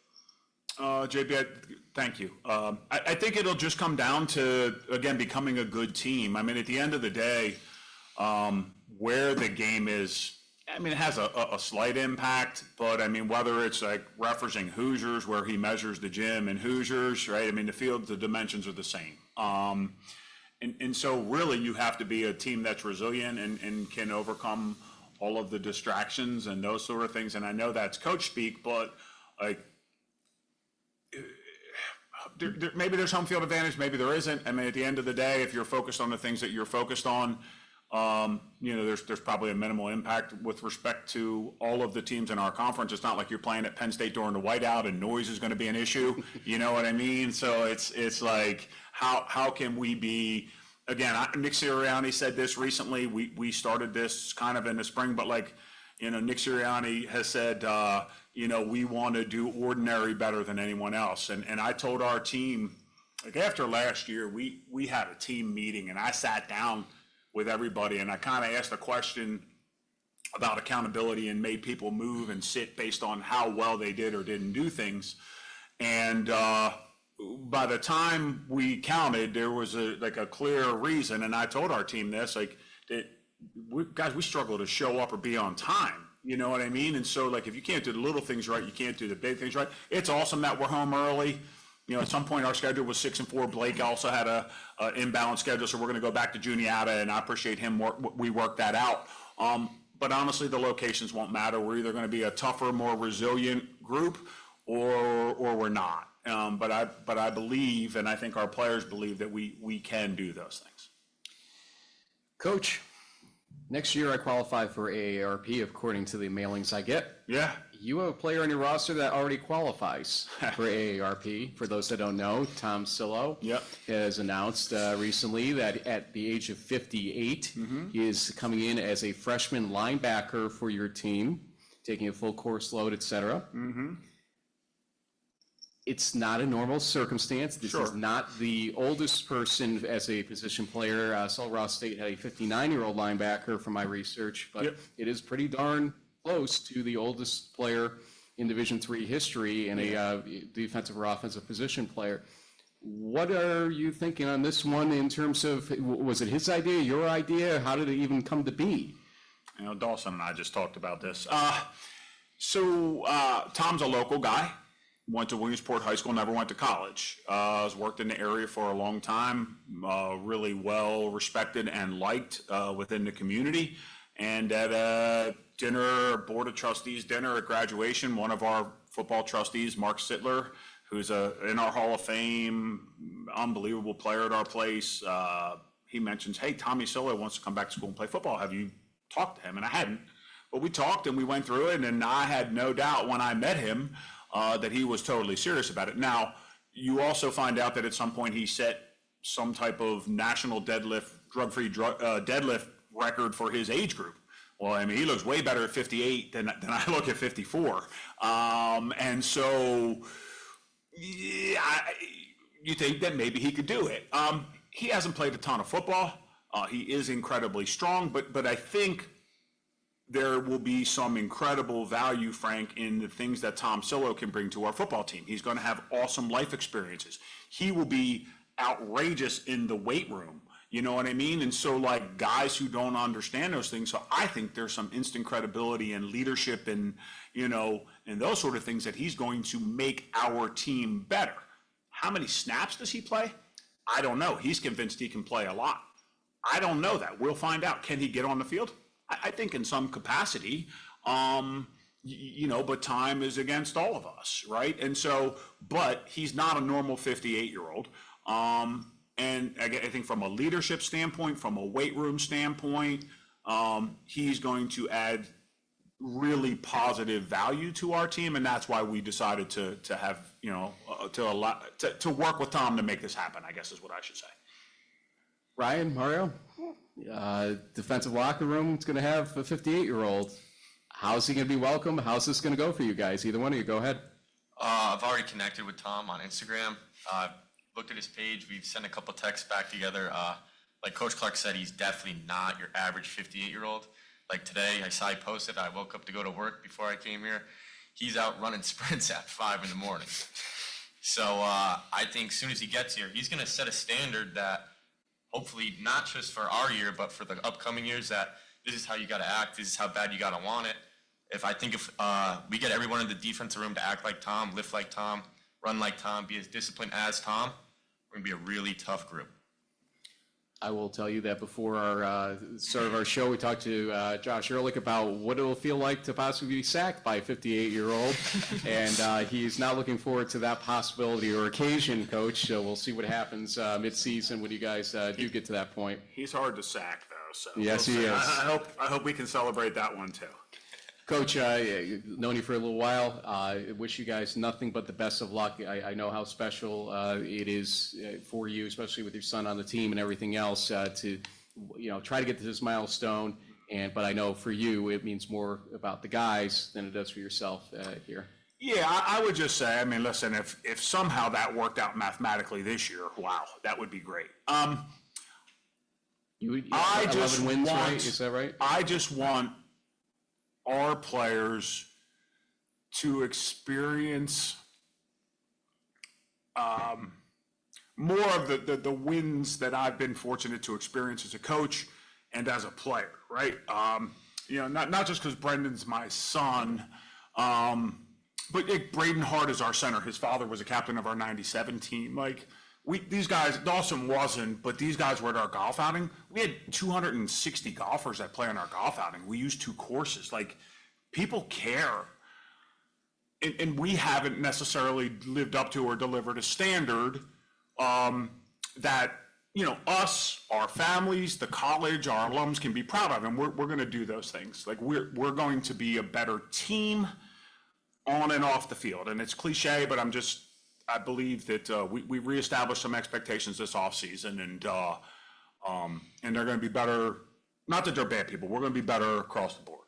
JB, thank you. I think it'll just come down to, again, becoming a good team. I mean, at the end of the day, where the game is, I mean, it has a slight impact, but I mean, whether it's like referencing Hoosiers, where he measures the gym in Hoosiers, right? I mean, the field, the dimensions are the same. And so really you have to be a team that's resilient and can overcome all of the distractions and those sort of things. And I know that's coach speak, but like, maybe there's home field advantage, maybe there isn't. I mean, at the end of the day, if you're focused on the things that you're focused on, there's probably a minimal impact with respect to all of the teams in our conference. It's not like you're playing at Penn State during the whiteout and noise is going to be an issue. You know what I mean? So it's like, how can we be, again, Nick Sirianni said this recently. We started this kind of in the spring, but like, Nick Sirianni has said, we want to do ordinary better than anyone else. And I told our team, like after last year, we had a team meeting and I sat down with everybody and I kind of asked a question about accountability and made people move and sit based on how well they did or didn't do things. And by the time we counted, there was a clear reason. And I told our team this, like, that we struggle to show up or be on time. You know what I mean? And so, like, if you can't do the little things right, you can't do the big things right. It's awesome that we're home early. At some point our schedule was 6-4. Blake also had a imbalanced schedule, so we're going to go back to Juniata, and I appreciate him. We worked that out. But honestly, the locations won't matter. We're either going to be a tougher, more resilient group, or we're not. But I believe, and I think our players believe, that we can do those things. Coach, Next year, I qualify for AARP according to the mailings I get. Yeah. You have a player on your roster that already qualifies for AARP. For those that don't know, Tom Sillo has announced recently that at the age of 58, he is coming in as a freshman linebacker for your team, taking a full course load, etc. It's not a normal circumstance. This is not the oldest person as a position player. Sul Ross State had a 59-year-old linebacker from my research, but it is pretty darn close to the oldest player in Division III history and a defensive or offensive position player. What are you thinking on this one in terms of, was it his idea, your idea? How did it even come to be? You know, Dawson and I just talked about this. Tom's a local guy. Went to Williamsport High School, never went to college. Has worked in the area for a long time, really well respected and liked within the community. And at a dinner, board of trustees dinner at graduation, one of our football trustees, Mark Sittler, who's in our Hall of Fame, unbelievable player at our place, he mentions, hey, Tommy Sillo wants to come back to school and play football. Have you talked to him? And I hadn't. But we talked and we went through it, and I had no doubt when I met him that he was totally serious about it. Now, you also find out that at some point he set some type of national deadlift, drug-free deadlift record for his age group. Well, I mean, he looks way better at 58 than I look at 54. And so, you think that maybe he could do it. He hasn't played a ton of football. He is incredibly strong, but I think there will be some incredible value, Frank, in the things that Tom Sillo can bring to our football team. He's going to have awesome life experiences. He will be outrageous in the weight room. You know what I mean? And so, like, guys who don't understand those things, so I think there's some instant credibility and leadership and, you know, and those sort of things that he's going to make our team better. How many snaps does he play? I don't know. He's convinced he can play a lot. I don't know that. We'll find out. Can he get on the field? I think in some capacity, you know, but time is against all of us, right? And so, but he's not a normal 58-year-old. And I think from a leadership standpoint, from a weight room standpoint, he's going to add really positive value to our team, and that's why we decided to have, you know, to work with Tom to make this happen, I guess is what I should say. Ryan, Mario, defensive locker room, it's going to have a 58-year-old. How's he going to be welcome? How's this going to go for you guys? Either one of you, go ahead. I've already connected with Tom on Instagram. Looked at his page. We've sent a couple texts back together. Like Coach Clark said, he's definitely not your average 58-year-old. Like today, I saw he posted, I woke up to go to work before I came here. He's out running sprints at 5 in the morning. So I think as soon as he gets here, he's going to set a standard that hopefully not just for our year, but for the upcoming years, that this is how you got to act, this is how bad you got to want it. If we get everyone in the defensive room to act like Tom, lift like Tom, run like Tom, be as disciplined as Tom, we're going to be a really tough group. I will tell you that before our start of our show, we talked to Josh Ehrlich about what it will feel like to possibly be sacked by a 58-year-old, and he's not looking forward to that possibility or occasion, Coach. So we'll see what happens mid-season when you guys do get to that point. He's hard to sack, though. So yes, he is. I hope we can celebrate that one too. Coach, known you for a little while. I wish you guys nothing but the best of luck. I know how special it is for you, especially with your son on the team and everything else, to try to get to this milestone. But I know for you, it means more about the guys than it does for yourself here. Yeah, I would just say, I mean, listen, if somehow that worked out mathematically this year, wow, that would be great. 11 wins, right? Is that right? I just want our players to experience more of the wins that I've been fortunate to experience as a coach and as a player, right? Not just because Brendan's my son, but Braden Hart is our center. His father was a captain of our 97 team. Like, these guys, Dawson wasn't, but these guys were at our golf outing. We had 260 golfers that play on our golf outing. We used 2 courses. Like, people care. And we haven't necessarily lived up to or delivered a standard that us, our families, the college, our alums can be proud of, and we're going to do those things. Like we're going to be a better team on and off the field. And it's cliche, but I believe that we reestablished some expectations this offseason, and they're going to be better. Not that they're bad people. We're going to be better across the board.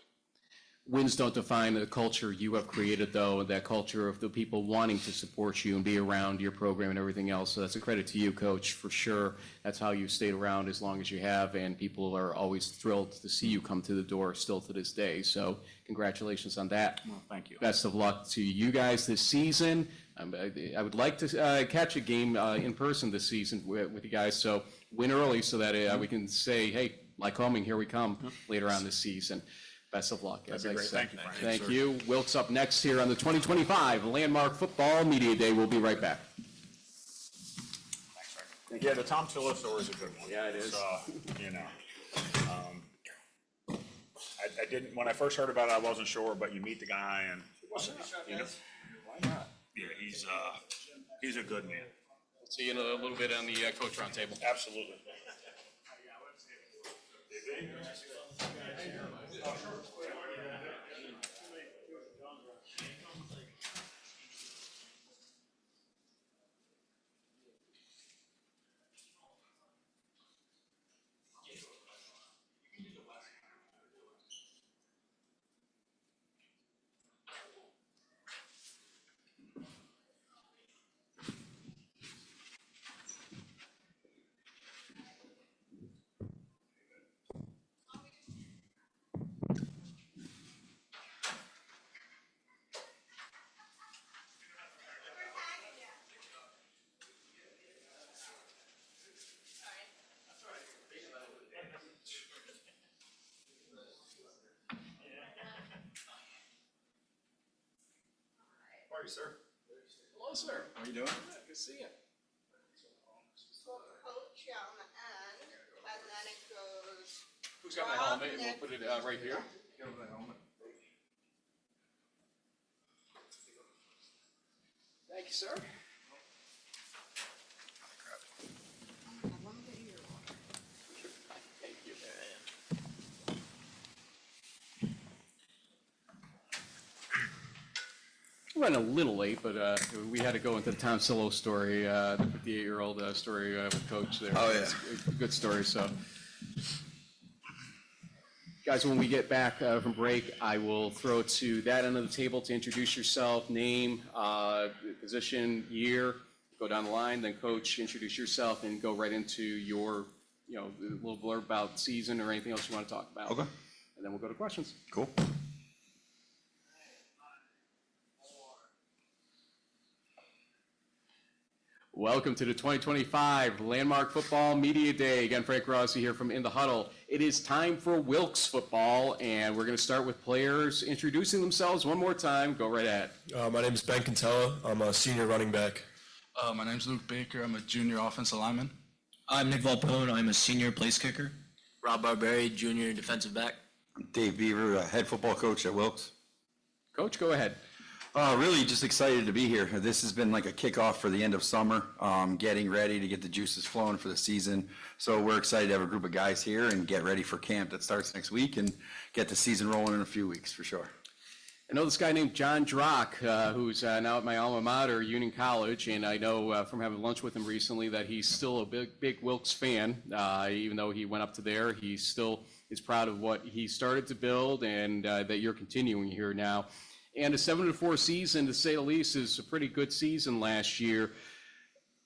Wins don't define the culture you have created, though, that culture of the people wanting to support you and be around your program and everything else. So that's a credit to you, Coach, for sure. That's how you've stayed around as long as you have, and people are always thrilled to see you come to the door still to this day. So congratulations on that. Well, thank you. Best of luck to you guys this season. I would like to catch a game in person this season with you guys, so win early so that we can say, hey, like homing, here we come later on this season. Best of luck, as I said. Thank you, Brian. Thank you. Wilkes up next here on the 2025 Landmark Football Media Day. We'll be right back. Yeah, the Tom Tillis story is a good one. Yeah, it is. I didn't, when I first heard about it, I wasn't sure, but you meet the guy and, Why not? yeah, he's a good man. We'll see you in a little bit on the Coach Roundtable. Absolutely. How are you, sir? Hello, sir. How are you doing? Good to see you. So coach on the end, and then it goes. Who's got my helmet? And we'll put it right here. Give him the helmet. Thank you, sir. Running a little late, but we had to go into the Tom Sillo story, the 58-year-old story with Coach there. Oh, yeah. It's a good story, so. Guys, when we get back from break, I will throw it to that end of the table to introduce yourself, name, position, year, go down the line, then Coach, introduce yourself, and go right into your, little blurb about season or anything else you want to talk about. Okay. And then we'll go to questions. Cool. Welcome to the 2025 Landmark Football Media Day. Again, Frank Rossi here from In the Huddle. It is time for Wilkes football, and we're going to start with players introducing themselves one more time. Go right ahead. My name is Ben Cantella. I'm a senior running back. My name's Luke Baker. I'm a junior offensive lineman. I'm Nick Volpone. I'm a senior place kicker. Rob Barberi, junior defensive back. I'm Dave Beaver, head football coach at Wilkes. Coach, go ahead. Really just excited to be here. This has been like a kickoff for the end of summer, getting ready to get the juices flowing for the season. So we're excited to have a group of guys here and get ready for camp that starts next week and get the season rolling in a few weeks for sure. I know this guy named John Drock, who's now at my alma mater, Union College, and I know from having lunch with him recently that he's still a big Wilkes fan. Even though he went up to there, he still is proud of what he started to build and that you're continuing here now. And a 7-4 season, to say the least, is a pretty good season last year.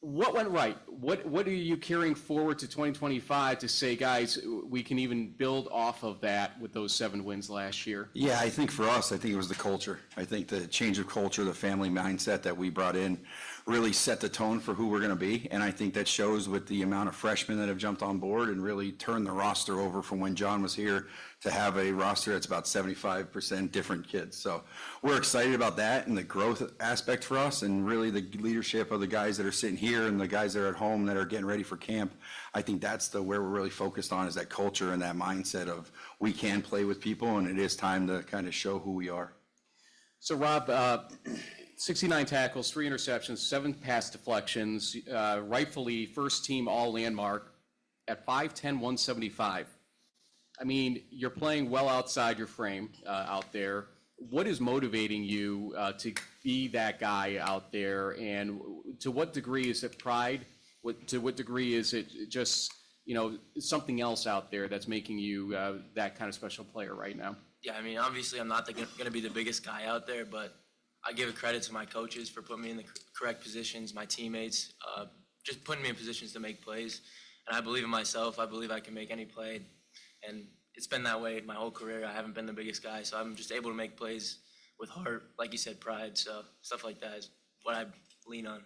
What went right? What are you carrying forward to 2025 to say, guys, we can even build off of that with those 7 wins last year? Yeah, I think for us, I think it was the culture. I think the change of culture, the family mindset that we brought in really set the tone for who we're going to be. And I think that shows with the amount of freshmen that have jumped on board and really turned the roster over from when John was here to have a roster that's about 75% different kids. So we're excited about that and the growth aspect for us and really the leadership of the guys that are sitting here and the guys that are at home that are getting ready for camp. I think that's where we're really focused on is that culture and that mindset of we can play with people and it is time to kind of show who we are. So Rob, 69 tackles, 3 interceptions, 7 pass deflections, rightfully first team all landmark at 5'10", 175. I mean, you're playing well outside your frame out there. What is motivating you to be that guy out there? And to what degree is it pride? To what degree is it just, something else out there that's making you that kind of special player right now? Yeah, I mean, obviously I'm not going to be the biggest guy out there, but I give credit to my coaches for putting me in the correct positions, my teammates, just putting me in positions to make plays. And I believe in myself. I believe I can make any play. And it's been that way my whole career. I haven't been the biggest guy, so I'm just able to make plays with heart, like you said, pride. So stuff like that is what I lean on.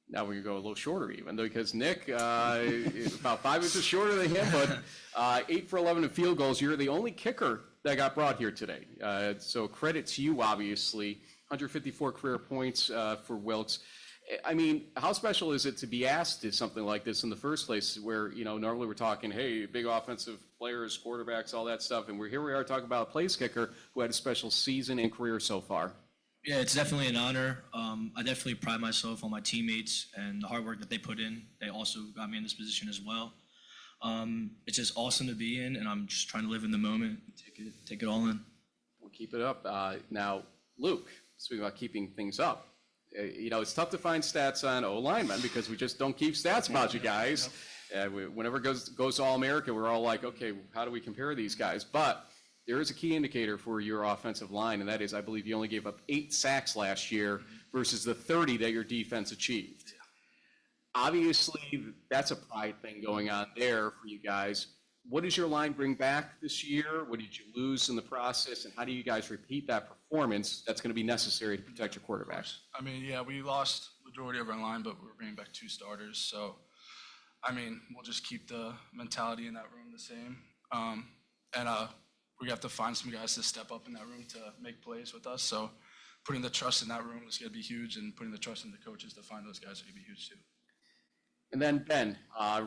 Now we're going to go a little shorter even, though, because Nick is about 5 inches shorter than him, but 8 for 11 in field goals. You're the only kicker that got brought here today. So credit to you, obviously. 154 career points for Wilkes. I mean, how special is it to be asked to something like this in the first place, where, normally we're talking, hey, big offensive players, quarterbacks, all that stuff, and here we are talking about a place kicker who had a special season and career so far. Yeah, it's definitely an honor. I definitely pride myself on my teammates and the hard work that they put in. They also got me in this position as well. It's just awesome to be in, and I'm just trying to live in the moment, take it all in. We'll keep it up. Now, Luke, speaking about keeping things up, it's tough to find stats on O-linemen because we just don't keep stats about you guys. Whenever it goes All-American, we're all like, okay, how do we compare these guys? But there is a key indicator for your offensive line, and that is, I believe you only gave up 8 sacks last year versus the 30 that your defense achieved. Obviously, that's a pride thing going on there for you guys. What does your line bring back this year? What did you lose in the process, and how do you guys repeat that performance that's going to be necessary to protect your quarterbacks? I mean, yeah, we lost majority of our line, but we're bringing back 2 starters. So, I mean, we'll just keep the mentality in that room the same. We have to find some guys to step up in that room to make plays with us. So putting the trust in that room is going to be huge, and putting the trust in the coaches to find those guys are going to be huge too. And then Ben,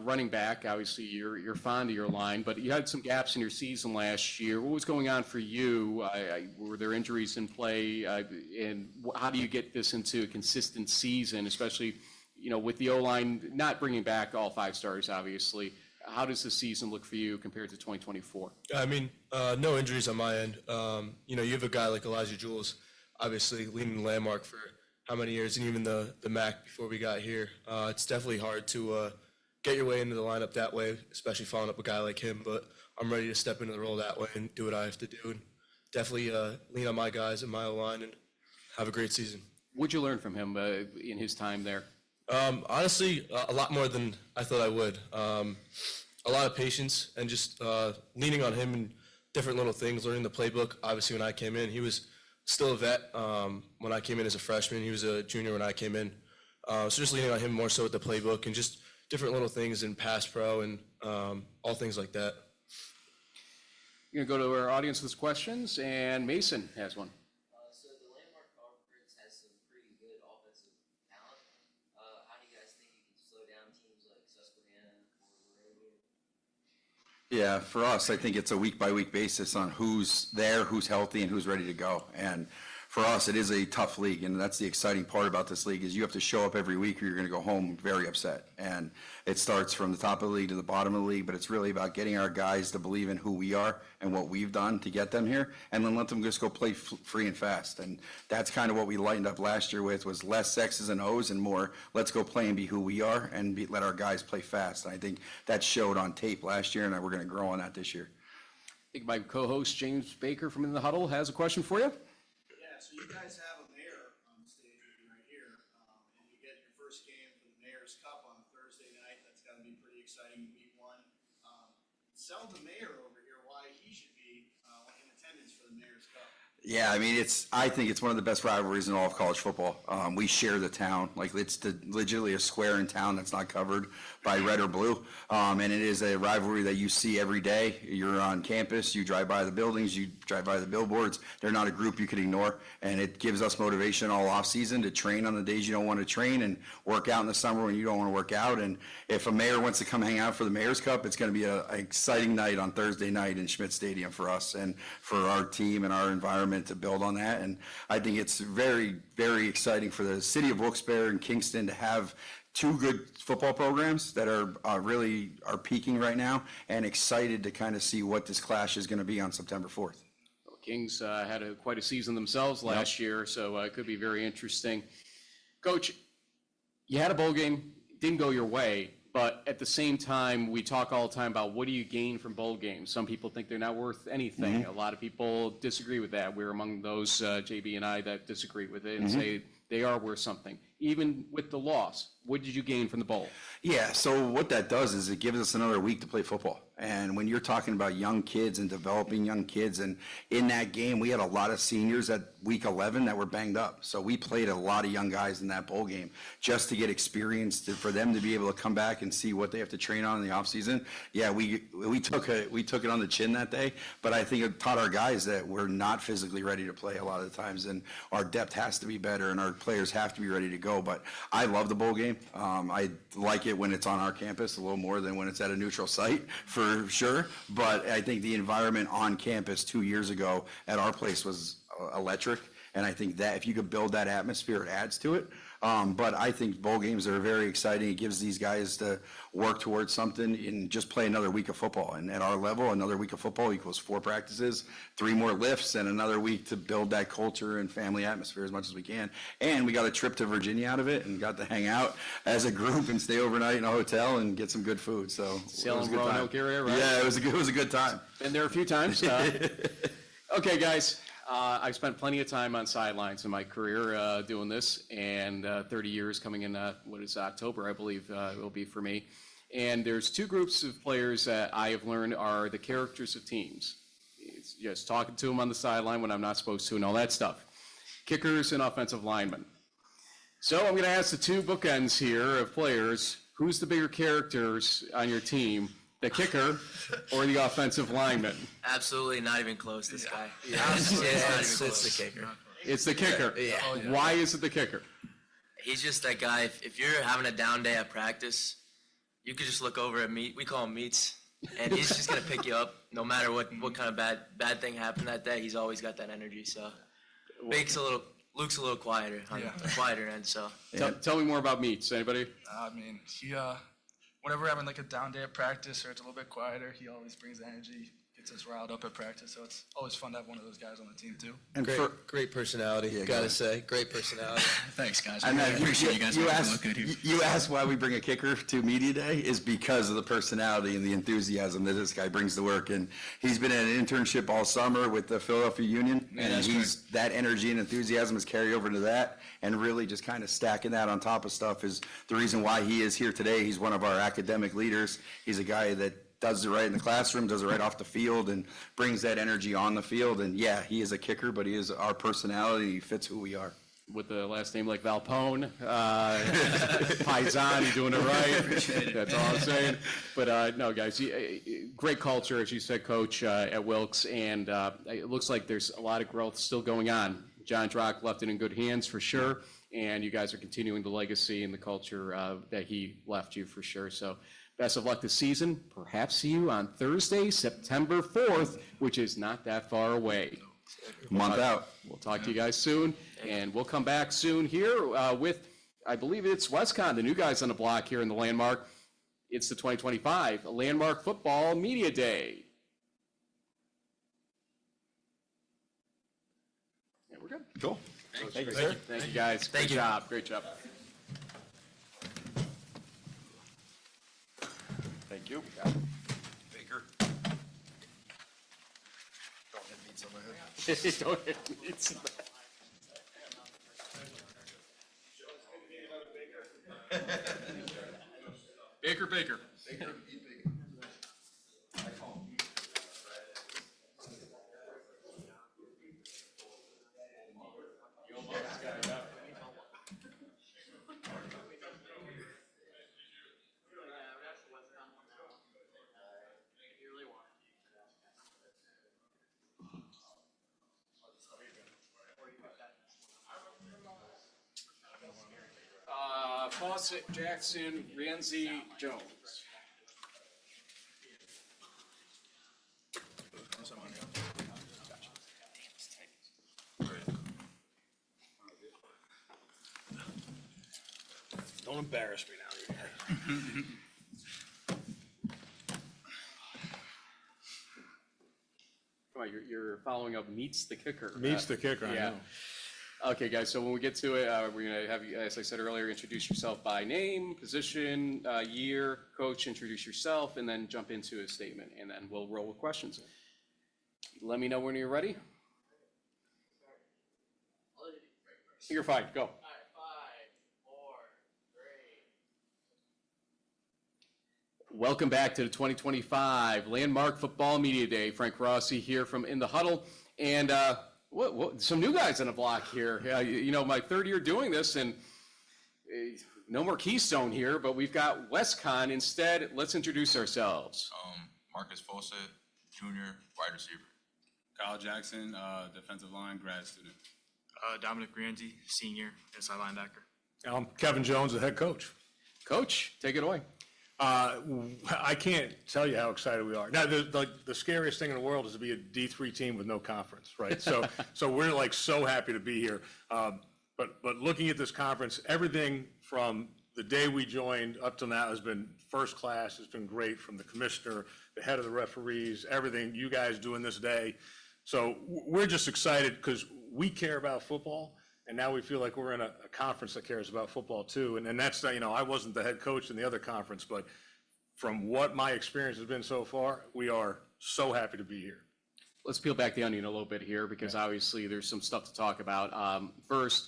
running back, obviously you're fond of your line, but you had some gaps in your season last year. What was going on for you? Were there injuries in play? And how do you get this into a consistent season, especially, with the O-line not bringing back all 5 starters, obviously? How does the season look for you compared to 2024? I mean, no injuries on my end. You have a guy like Elijah Jules, obviously leading the landmark for how many years, and even the MAC before we got here. It's definitely hard to get your way into the lineup that way, especially following up a guy like him. But I'm ready to step into the role that way and do what I have to do, and definitely lean on my guys and my line and have a great season. What'd you learn from him in his time there? Honestly, a lot more than I thought I would. A lot of patience and just leaning on him in different little things, learning the playbook. Obviously, when I came in, he was still a vet. When I came in as a freshman, he was a junior when I came in. So just leaning on him more so with the playbook and just different little things in pass pro and all things like that. We're going to go to our audience with questions, and Mason has one. So the Landmark Conference has some pretty good offensive talent. How do you guys think you can slow down teams like Susquehanna or Moravian? Yeah, for us, I think it's a week-by-week basis on who's there, who's healthy, and who's ready to go. And for us, it is a tough league, and that's the exciting part about this league is you have to show up every week or you're going to go home very upset. And it starts from the top of the league to the bottom of the league, but it's really about getting our guys to believe in who we are and what we've done to get them here, and then let them just go play free and fast. And that's kind of what we lightened up last year with, was less X's and O's and more let's go play and be who we are and let our guys play fast. And I think that showed on tape last year, and we're going to grow on that this year. I think my co-host James Baker from In the Huddle has a question for you. Yeah, so you guys have a mayor on the stage with you right here, and you get your first game for the Mayor's Cup on a Thursday night. That's got to be pretty exciting, week 1. Tell the mayor over here why he should be in attendance for the Mayor's Cup. Yeah, I mean, I think it's one of the best rivalries in all of college football. We share the town. Like, it's legitimately a square in town that's not covered by red or blue. And it is a rivalry that you see every day. You're on campus, you drive by the buildings, you drive by the billboards. They're not a group you could ignore. And it gives us motivation all off season to train on the days you don't want to train and work out in the summer when you don't want to work out. And if a mayor wants to come hang out for the Mayor's Cup, it's going to be an exciting night on Thursday night in Schmidt Stadium for us and for our team and our environment environment to build on that. And I think it's very, very exciting for the city of Wilkes-Barre and Kingston to have two good football programs that are really are peaking right now, and excited to kind of see what this clash is going to be on September 4th. Kings had quite a season themselves last year, so it could be very interesting. Coach, you had a bowl game, didn't go your way, but at the same time, we talk all the time about what do you gain from bowl games. Some people think they're not worth anything. A lot of people disagree with that. We're among those, JB and I, that disagree with it and say they are worth something. Even with the loss, what did you gain from the bowl? Yeah, so what that does is it gives us another week to play football. And when you're talking about young kids and developing young kids, and in that game, we had a lot of seniors at week 11 that were banged up. So we played a lot of young guys in that bowl game just to get experience, for them to be able to come back and see what they have to train on in the offseason. Yeah, we took it on the chin that day, but I think it taught our guys that we're not physically ready to play a lot of the times, and our depth has to be better, and our players have to be ready to go. But I love the bowl game. I like it when it's on our campus a little more than when it's at a neutral site, for sure. But I think the environment on campus 2 years ago at our place was electric. And I think that if you could build that atmosphere, it adds to it. But I think bowl games are very exciting. It gives these guys to work towards something and just play another week of football. And at our level, another week of football equals 4 practices, 3 more lifts, and another week to build that culture and family atmosphere as much as we can. And we got a trip to Virginia out of it and got to hang out as a group and stay overnight in a hotel and get some good food. So it was a good time. Area, right? Yeah, it was a good time. Been there a few times. Okay, guys. I've spent plenty of time on sidelines in my career doing this, and 30 years coming in, October, I believe it will be for me. And there's 2 groups of players that I have learned are the characters of teams. It's just talking to them on the sideline when I'm not supposed to and all that stuff. Kickers and offensive linemen. So I'm going to ask the 2 bookends here of players, who's the bigger characters on your team? The kicker or the offensive lineman? Absolutely not even close, this guy. It's It's the kicker. It's the kicker. Yeah. Why is it the kicker? He's just that guy. If you're having a down day at practice, you could just look over at Meat. We call him Meats. And he's just going to pick you up no matter what kind of bad thing happened that day. He's always got that energy. So Luke's a little quieter on the quieter end. So Tell me more about Meats. Anybody? I mean, he whenever we're having like a down day at practice or it's a little bit quieter, he always brings the energy, gets us riled up at practice. So it's always fun to have one of those guys on the team too. And great personality, gotta say. Great personality. Thanks, guys. And I appreciate you guys making it look good here. You asked why we bring a kicker to media day is because of the personality and the enthusiasm that this guy brings to work. And he's been at an internship all summer with the Philadelphia Union, and that energy and enthusiasm is carried over to that. And really just kind of stacking that on top of stuff is the reason why he is here today. He's one of our academic leaders. He's a guy that does it right in the classroom, does it right off the field, and brings that energy on the field. And yeah, he is a kicker, but he is our personality. He fits who we are. With the last name like Valpone, Paisan, you're doing it right. That's all I'm saying. But no, guys, great culture, as you said, Coach, at Wilkes, and it looks like there's a lot of growth still going on. John Drock left it in good hands for sure, and you guys are continuing the legacy and the culture that he left you for sure. So best of luck this season. Perhaps see you on Thursday, September 4th, which is not that far away. Month out. We'll talk to you guys soon, and we'll come back soon here with, I believe it's WestCon, the new guys on the block here in the Landmark. It's the 2025 Landmark Football Media Day. Yeah, we're good. Cool. Thank you, sir. Thank you, guys. Great job. Great job. Thank you. Baker. Don't hit meats on my head. Don't hit meats on my head. Baker. Baker. Fawcett, Jackson, Rienzi, Jones. Don't embarrass me now, you guys. Come on, you're following up meets the kicker. Meets the kicker, I yeah. know. Okay, guys, so when we get to it, we're going to have you, as I said earlier, introduce yourself by name, position, year, coach, introduce yourself, and then jump into a statement, and then we'll roll with questions. Let me know when you're ready. You're fine, go. Welcome back to the 2025 Landmark Football Media Day. Frank Rossi here from In the Huddle, and some new guys on the block here. You know, my third year doing this, and no more Keystone here, but we've got WestCon instead. Let's introduce ourselves. Marcus Fosa, junior, wide receiver. Kyle Jackson, defensive line, grad student. Dominic Granzi, senior, inside linebacker. I'm Kevin Jones, the head coach. Coach, take it away. I can't tell you how excited we are. Now, the scariest thing in the world is to be a D3 team with no conference, right? So we're like so happy to be here. But looking at this conference, everything from the day we joined up till now has been first class. It's been great, from the commissioner, the head of the referees, everything you guys doing this day. So we're just excited because we care about football. And now we feel like we're in a conference that cares about football too. And that's, you know, I wasn't the head coach in the other conference, but from what my experience has been so far, we are so happy to be here. Let's peel back the onion a little bit here, because obviously there's some stuff to talk about. First,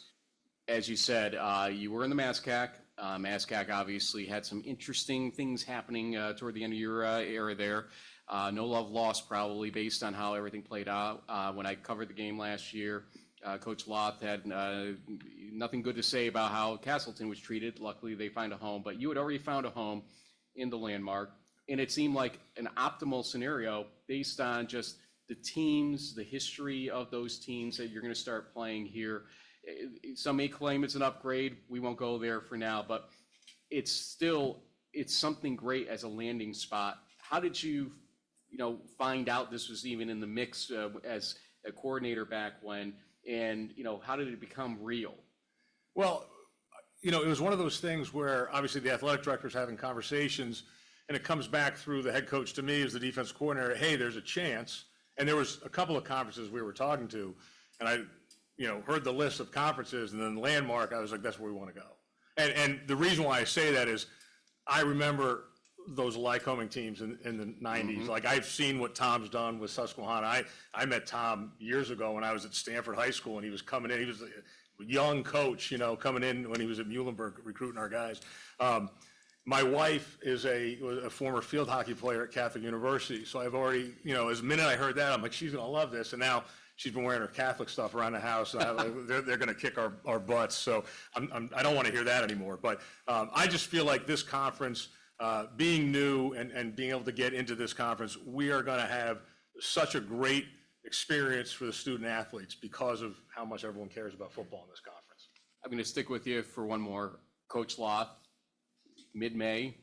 as you said, you were in the MASCAC. MASCAC obviously had some interesting things happening toward the end of your era there. No love lost, probably, based on how everything played out. When I covered the game last year, Coach Loth had nothing good to say about how Castleton was treated. Luckily, they find a home. But you had already found a home in the Landmark, and it seemed like an optimal scenario based on just the teams, the history of those teams that you're going to start playing here. Some may claim it's an upgrade. We won't go there for now, but it's something great as a landing spot. How did you find out this was even in the mix as a coordinator back when? And, how did it become real? Well, it was one of those things where obviously the athletic director is having conversations, and it comes back through the head coach to me as the defense coordinator. Hey, there's a chance. And there was a couple of conferences we were talking to, and I, heard the list of conferences, and then Landmark, I was like, that's where we want to go. And the reason why I say that is I remember those Lycoming teams in the 90s. Mm-hmm. Like, I've seen what Tom's done with Susquehanna. I met Tom years ago when I was at Stanford High School, and he was coming in. He was a young coach, coming in when he was at Muhlenberg recruiting our guys. My wife was a former field hockey player at Catholic University. So I've already, as the minute I heard that, I'm like, she's going to love this. And now she's been wearing her Catholic stuff around the house. And they're going to kick our butts. So I don't want to hear that anymore. But I just feel like this conference, being new and being able to get into this conference, we are going to have such a great experience for the student athletes because of how much everyone cares about football in this conference. I'm going to stick with you for one more. Coach Loth, mid-May,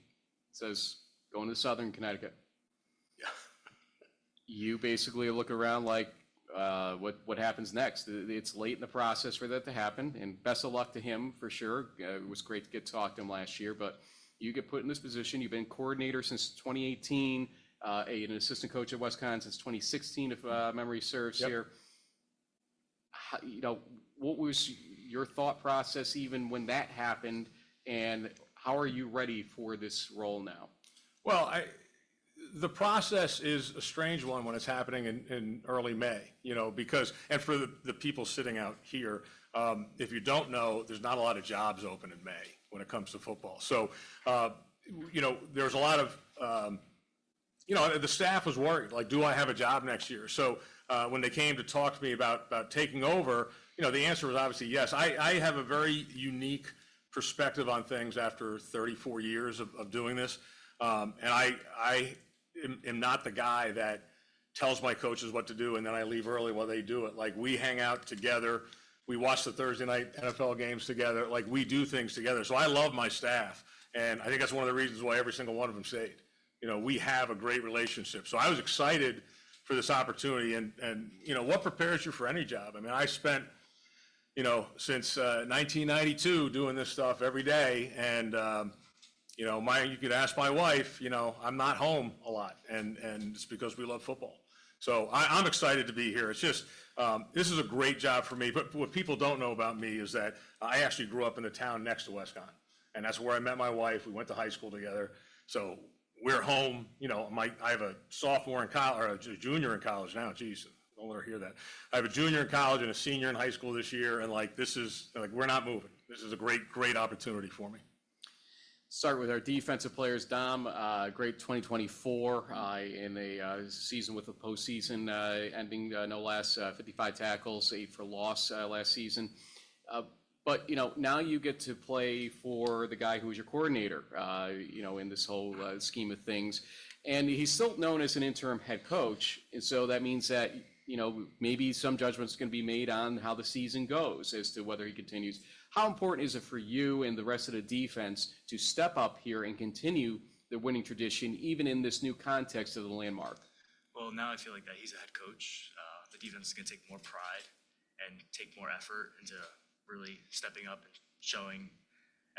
says, going to Southern Connecticut. Yeah. You basically look around like, what happens next? It's late in the process for that to happen, and best of luck to him for sure. It was great to get to talk to him last year, but you get put in this position. You've been coordinator since 2018, an assistant coach at WestCon since 2016, if memory serves. Yep. Here. What was your thought process even when that happened, and how are you ready for this role now? Well, the process is a strange one when it's happening in early May, because, and for the people sitting out here, if you don't know, there's not a lot of jobs open in May when it comes to football. So, there's a lot of, the staff was worried, like, do I have a job next year? So when they came to talk to me about taking over, the answer was obviously yes. I have a very unique perspective on things after 34 years of doing this. And I am not the guy that tells my coaches what to do and then I leave early while they do it. Like, we hang out together. We watch the Thursday night NFL games together. Like, we do things together. So I love my staff. And I think that's one of the reasons why every single one of them stayed. We have a great relationship. So I was excited for this opportunity. And what prepares you for any job? I mean, I spent since 1992, doing this stuff every day. And, you could ask my wife, I'm not home a lot, and it's because we love football. So I'm excited to be here. It's just, this is a great job for me. But what people don't know about me is that I actually grew up in the town next to Wisconsin. And that's where I met my wife. We went to high school together. So we're home. I have a sophomore in college, or a junior in college now. Geez, don't let her hear that. I have a junior in college and a senior in high school this year. And we're not moving. This is a great opportunity for me. Start with our defensive players, Dom. Great 2024 in a season with a postseason ending no less, 55 tackles, 8 for loss last season. But now you get to play for the guy who was your coordinator, in this whole scheme of things, and he's still known as an interim head coach. And so that means that maybe some judgment's going to be made on how the season goes as to whether he continues. How important is it for you and the rest of the defense to step up here and continue the winning tradition, even in this new context of the Landmark? Well, now I feel like that he's a head coach. The defense is going to take more pride and take more effort into really stepping up and showing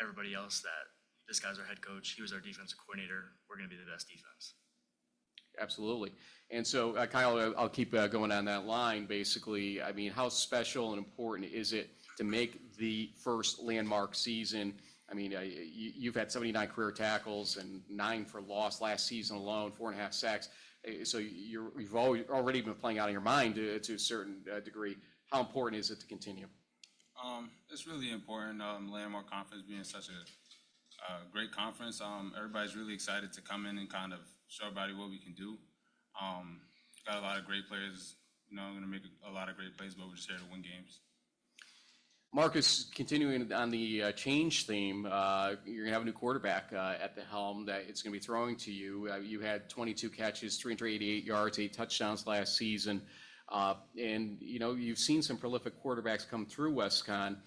everybody else that this guy's our head coach. He was our defensive coordinator. We're going to be the best defense. Absolutely. And so, Kyle, I'll keep going on that line. Basically, I mean, how special and important is it to make the first Landmark season? I mean, you've had 79 career tackles and 9 for loss last season alone, 4.5 sacks. So you've already been playing out of your mind to a certain degree. How important is it to continue? It's really important. Landmark Conference being such a great conference. Everybody's really excited to come in and kind of show everybody what we can do. Got a lot of great players, going to make a lot of great plays, but we're just here to win games. Marcus, continuing on the change theme, you're going to have a new quarterback at the helm that it's going to be throwing to you. You had 22 catches, 388 yards, 8 touchdowns last season. And, you've seen some prolific quarterbacks come through Wisconsin.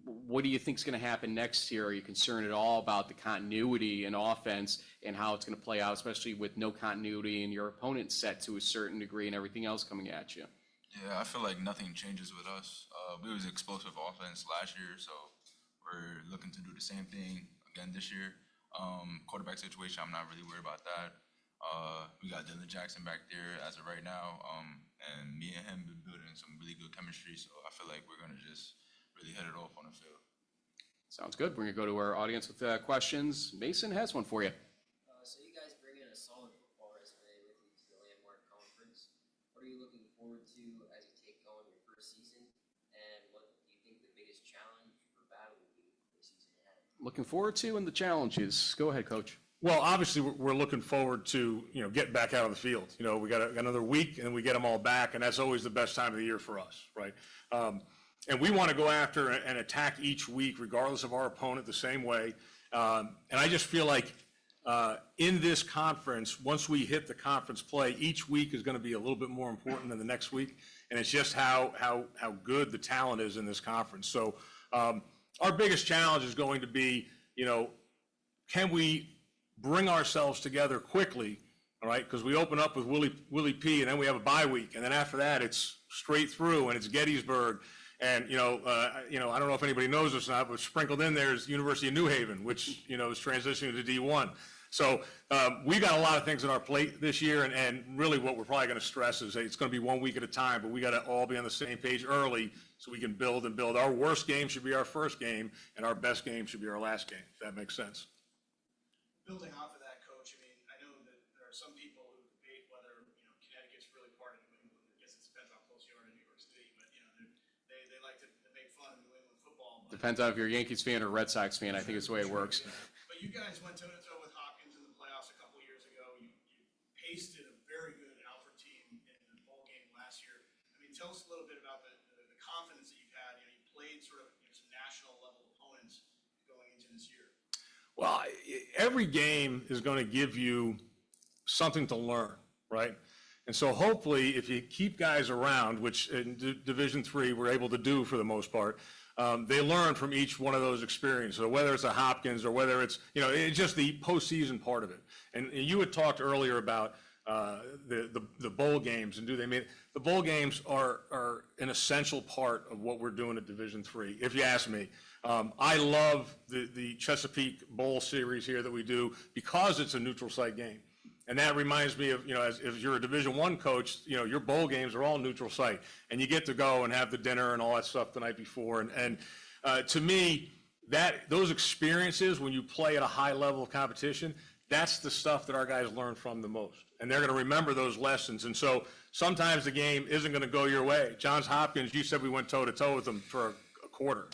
What do you think is going to happen next year? Are you concerned at all about the continuity in offense and how it's going to play out, especially with no continuity and your opponent set to a certain degree and everything else coming at you? Yeah, I feel like nothing changes with us. We was explosive offense last year, so we're looking to do the same thing again this year. Quarterback situation, I'm not really worried about that. We got Dylan Jackson back there as of right now, and me and him been building some really good chemistry, so I feel like we're going to just really hit it off on the field. Sounds good. We're going to go to our audience with questions. Mason has one for you. So you guys bring in a solid football resume with you to the Landmark Conference. What are you looking forward to as you take on your first season? And what do you think the biggest challenge or battle will be this season ahead? Looking forward to and the challenges. Go ahead, Coach. Well, obviously, we're looking forward to, getting back out on the field. We got another week, and we get them all back, and that's always the best time of the year for us, right? And we want to go after and attack each week, regardless of our opponent, the same way. And I just feel like in this conference, once we hit the conference play, each week is going to be a little bit more important than the next week, and it's just how good the talent is in this conference. So our biggest challenge is going to be, can we bring ourselves together quickly, all right? Because we open up with Willie P, and then we have a bye week, and then after that, it's straight through, and it's Gettysburg. And, I don't know if anybody knows this or not, but sprinkled in there is University of New Haven, which, is transitioning to D1. So we got a lot of things on our plate this year, and really what we're probably going to stress is it's going to be 1 week at a time, but we got to all be on the same page early so we can build and build. Our worst game should be our first game, and our best game should be our last game, if that makes sense. Building off of that, Coach, I mean, I know that there are some people who debate whether, Connecticut's really part of New England. I guess it depends how close you are to New York City, but, they like to make fun of New England football. Depends on if you're a Yankees fan or Red Sox fan. I think it's the way it works. But you guys went toe-to-toe with Hopkins in the playoffs a couple years ago. You pasted a very good Alfred team in the bowl game last year. I mean, tell us a little bit about the confidence that you've had. You played sort of some national level opponents going into this year. Well, every game is going to give you something to learn, right? And so hopefully if you keep guys around, which in Division III we're able to do for the most part, they learn from each one of those experiences. So whether it's a Hopkins or whether it's, it's just the postseason part of it. And you had talked earlier about the bowl games and the bowl games are an essential part of what we're doing at Division III, if you ask me. I love the Chesapeake Bowl series here that we do because it's a neutral site game. And that reminds me of, as you're a Division I coach, your bowl games are all neutral site. And you get to go and have the dinner and all that stuff the night before. And to me, those experiences when you play at a high level of competition, that's the stuff that our guys learn from the most. And they're going to remember those lessons. And so sometimes the game isn't going to go your way. Johns Hopkins, you said we went toe-to-toe with them for a quarter,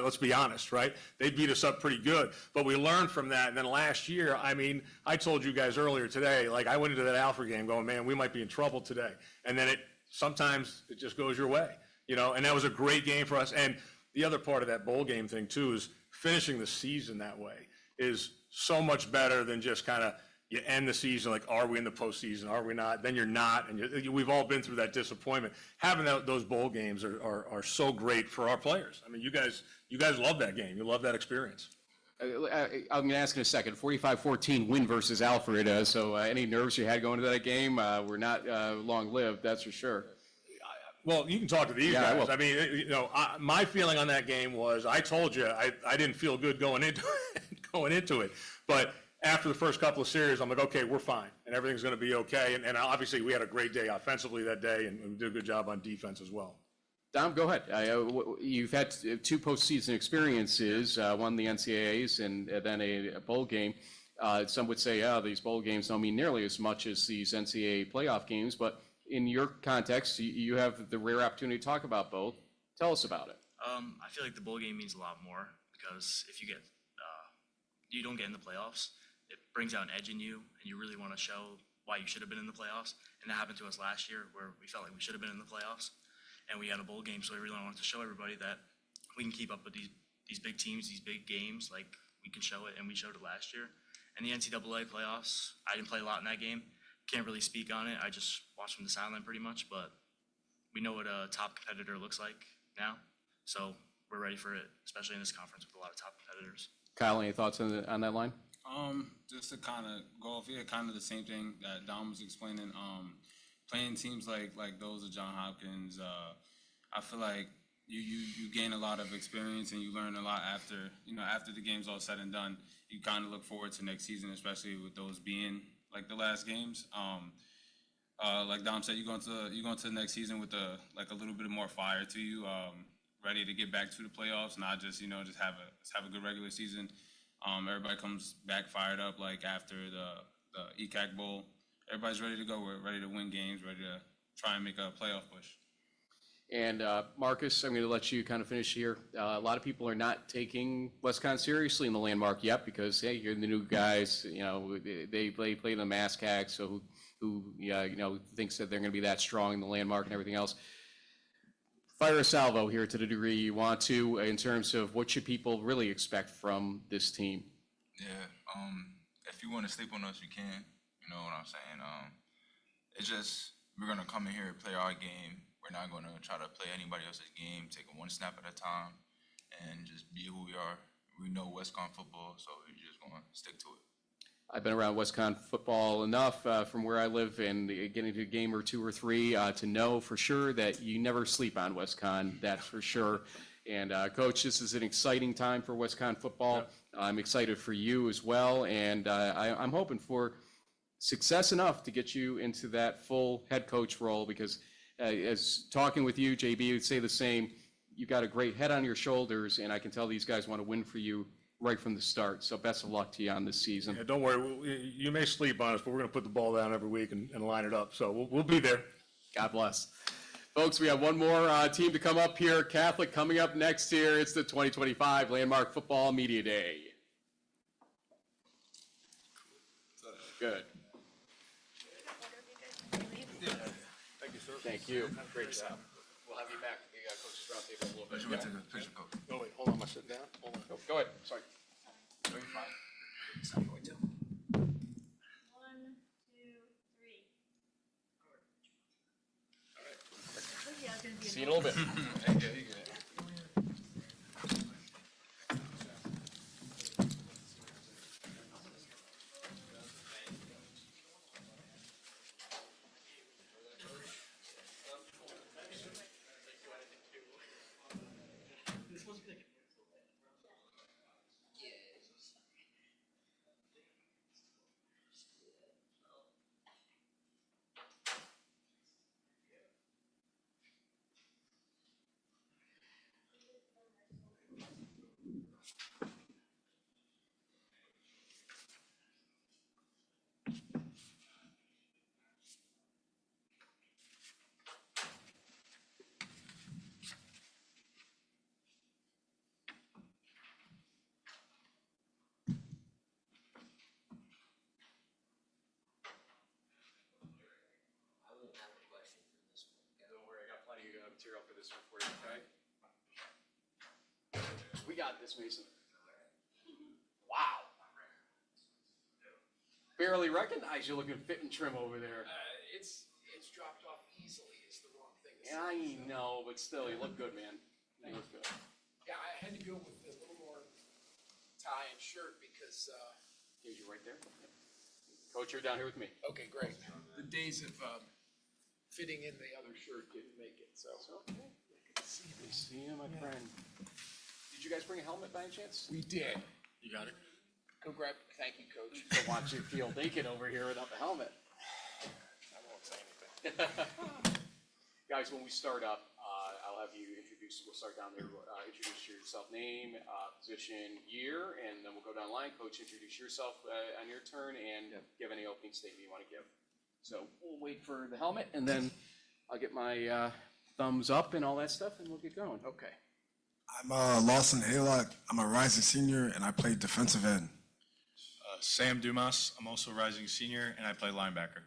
let's be honest, right? They beat us up pretty good, but we learned from that. And then last year, I told you guys earlier today, I went into that Alfred game going, man, we might be in trouble today. And then sometimes it just goes your way, and that was a great game for us. And the other part of that bowl game thing too is finishing the season that way is so much better than just kind of you end the season like, are we in the postseason? Are we not? Then you're not, and we've all been through that disappointment. Having those bowl games are so great for our players. I mean, you guys love that game. You love that experience. I'm going to ask in a second. 45-14 win versus Alfred. So any nerves you had going to that game were not long-lived, that's for sure. Well, you can talk to these guys. I mean, my feeling on that game was I told you I didn't feel good going into it, but after the first couple of series, I'm like, okay, we're fine, and everything's going to be okay. And obviously, we had a great day offensively that day, and we did a good job on defense as well. Dom, go ahead. You've had two postseason experiences, one the NCAAs and then a bowl game. Some would say, these bowl games don't mean nearly as much as these NCAA playoff games, but in your context, you have the rare opportunity to talk about both. Tell us about it. I feel like the bowl game means a lot more because if you don't get in the playoffs, it brings out an edge in you, and you really want to show why you should have been in the playoffs. And that happened to us last year where we felt like we should have been in the playoffs, and we had a bowl game, so we really wanted to show everybody that we can keep up with these big teams, these big games, like we can show it, and we showed it last year. And the NCAA playoffs, I didn't play a lot in that game. Can't really speak on it. I just watched from the sideline pretty much, but we know what a top competitor looks like now, so we're ready for it, especially in this conference with a lot of top competitors. Kyle, any thoughts on that line? Just to kind of go off here, kind of the same thing that Dom was explaining. Playing teams like those of Johns Hopkins, I feel like you gain a lot of experience and you learn a lot after the game's all said and done. You kind of look forward to next season, especially with those being like the last games. Like Dom said, you go into the next season with a little bit more fire to you, ready to get back to the playoffs, not just have a good regular season. Everybody comes back fired up like after the ECAC Bowl. Everybody's ready to go. We're ready to win games, ready to try and make a playoff push. And Marcus, I'm going to let you kind of finish here. A lot of people are not taking WestCon seriously in the landmark yet because, hey, you're the new guys. They play the MASCAC, so who thinks that they're going to be that strong in the landmark and everything else. Fire a salvo here to the degree you want to in terms of what should people really expect from this team. Yeah, if you want to sleep on us, you can. You know what I'm saying? It's just we're gonna come in here and play our game. We're not gonna try to play anybody else's game. Take it one snap at a time, and just be who we are. We know WestCon football, so we're just gonna stick to it. I've been around WestCon football enough from where I live and getting to a game or two or three to know for sure that you never sleep on WestCon, that's for sure. And Coach, this is an exciting time for WestCon football. Yep. I'm excited for you as well, and I'm hoping for success enough to get you into that full head coach role because as talking with you, JB, would say the same. You've got a great head on your shoulders, and I can tell these guys want to win for you right from the start. So best of luck to you on this season. Yeah, don't worry. You may sleep on us, but we're going to put the ball down every week and line it up. So we'll be there. God bless. Folks, we have one more team to come up here. Catholic coming up next here. It's the 2025 Landmark Football Media Day. Good. Thank you, sir. Thank you. Great job. We'll have you back at the coaches roundtable in a little bit. You want to take a picture, Coach? No, wait, hold on. I'm sitting down. Hold on. Go ahead. Sorry. One, two, three. See you in a little bit. You good. got this, Mason. Wow. Barely recognize you looking fit and trim over there. It's dropped off easily is the wrong thing to say. Yeah, I know, but still, you look good, man. You look good. Yeah, I had to go with a little more tie and shirt because, Here's you right there. Coach, you're down here with me. okay, great. The days of fitting in the other shirt didn't make it, so. Okay. See you, my friend. Did you guys bring a helmet by any chance? We did. You got it? Go grab, thank you, coach. Don't want you to feel naked over here without the helmet. I won't say anything. Guys, when we start up, I'll have you introduce, we'll start down there, introduce yourself, name, position, year, and then we'll go down the line. Coach, introduce yourself on your turn and give any opening statement you want to give. So we'll wait for the helmet and then I'll get my thumbs up and all that stuff and we'll get going. Okay. I'm Lawson Haylock. I'm a rising senior and I play defensive end. Sam Dumas. I'm also a rising senior and I play linebacker.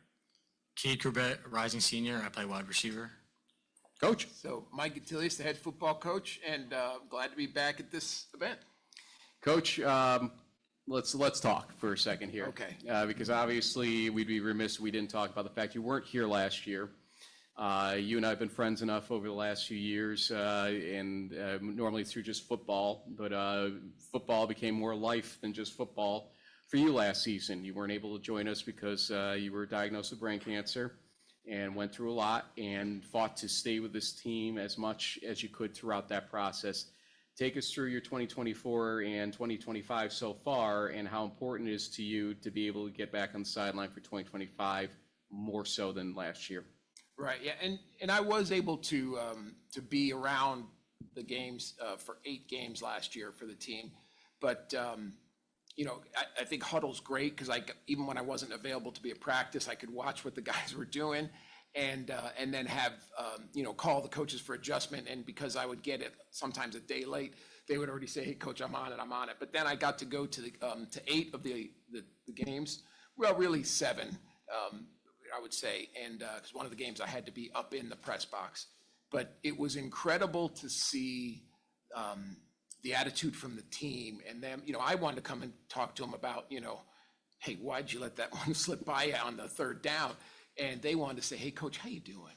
Cade Corbett, rising senior. I play wide receiver. Coach. So Mike Attilius, the head football coach, and glad to be back at this event. Coach, let's talk for a second here. Okay. Because obviously we'd be remiss if we didn't talk about the fact you weren't here last year. You and I have been friends enough over the last few years, and normally through just football, but football became more life than just football for you last season. You weren't able to join us because you were diagnosed with brain cancer and went through a lot and fought to stay with this team as much as you could throughout that process. Take us through your 2024 and 2025 so far and how important it is to you to be able to get back on the sideline for 2025 more so than last year. Right, yeah, and I was able to be around the games for 8 games last year for the team, but you know, I think huddle's great because even when I wasn't available to be at practice, I could watch what the guys were doing, and then have you know, call the coaches for adjustment. And because I would get it sometimes a day late, they would already say, "Hey, coach, I'm on it." But then I got to go to the to 8 of the games. Well, really 7, I would say, and because one of the games I had to be up in the press box. But it was incredible to see the attitude from the team and them. You know, I wanted to come and talk to them about, you know, hey, why'd you let that one slip by on the 3rd down? And they wanted to say, hey, coach, how you doing?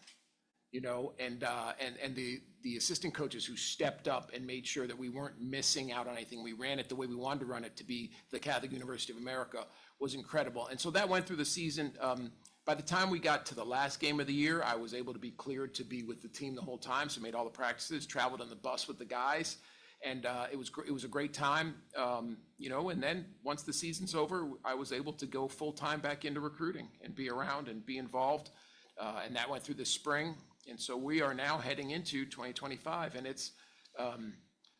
You know, and the assistant coaches who stepped up and made sure that we weren't missing out on anything. We ran it the way we wanted to run it to be the Catholic University of America was incredible. And so that went through the season. By the time we got to the last game of the year, I was able to be cleared to be with the team the whole time. So made all the practices, traveled on the bus with the guys. And it was a great time, you know, and then once the season's over, I was able to go full-time back into recruiting and be around and be involved. And that went through the spring. And so we are now heading into 2025. And it's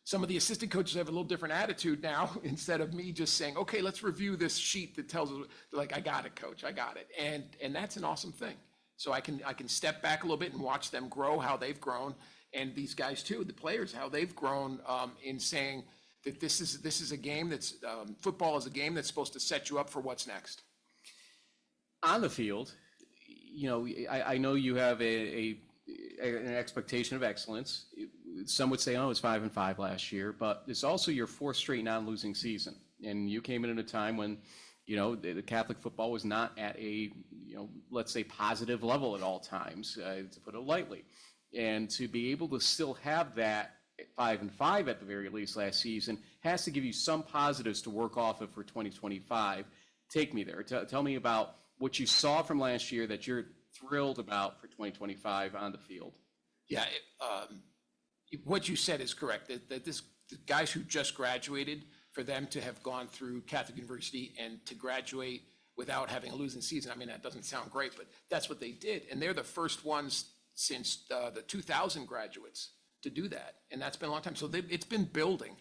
some of the assistant coaches have a little different attitude now instead of me just saying, okay, let's review this sheet that tells us, like, I got it, coach, I got it. And that's an awesome thing. So I can step back a little bit and watch them grow, how they've grown. And these guys too, the players, how they've grown in saying that this is a game that's football is a game that's supposed to set you up for what's next. On the field, you know, I know you have an expectation of excellence. Some would say, oh, it's 5-5 last year, but it's also your 4th straight non-losing season. And you came in at a time when, you know, the Catholic football was not at a, you know, let's say positive level at all times, to put it lightly. And to be able to still have that 5-5 at the very least last season has to give you some positives to work off of for 2025. Take me there. Tell me about what you saw from last year that you're thrilled about for 2025 on the field. Yeah, what you said is correct. That the guys who just graduated, for them to have gone through Catholic University and to graduate without having a losing season, I mean, that doesn't sound great, but that's what they did. And they're the first ones since the 2000 graduates to do that, and that's been a long time. So it's been building.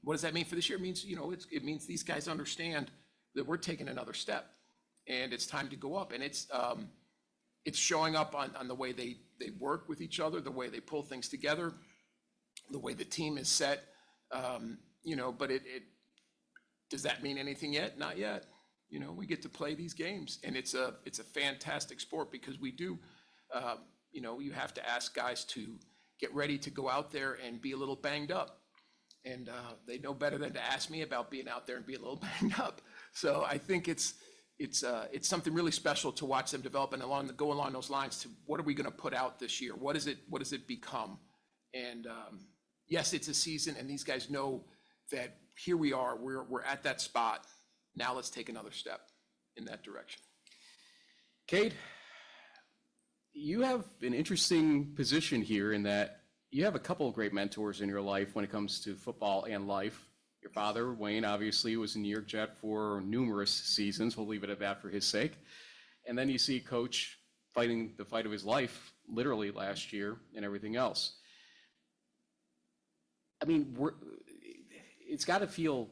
What does that mean for this year? It means, you know, it means these guys understand that we're taking another step, and it's time to go up. And it's showing up on the way they work with each other, the way they pull things together, the way the team is set. You know, but does that mean anything yet? Not yet. You know, we get to play these games, and it's a fantastic sport because we do. You know, you have to ask guys to get ready to go out there and be a little banged up. And they know better than to ask me about being out there and being a little banged up. So I think it's something really special to watch them develop and go along those lines to what are we going to put out this year? What does it become? And yes, it's a season, and these guys know that here we are. We're at that spot. Now let's take another step in that direction. Cade, you have an interesting position here in that you have a couple of great mentors in your life when it comes to football and life. Your father, Wayne, obviously was a New York Jet for numerous seasons. We'll leave it at that for his sake. And then you see Coach fighting the fight of his life, literally last year, and everything else. I mean, it's got to feel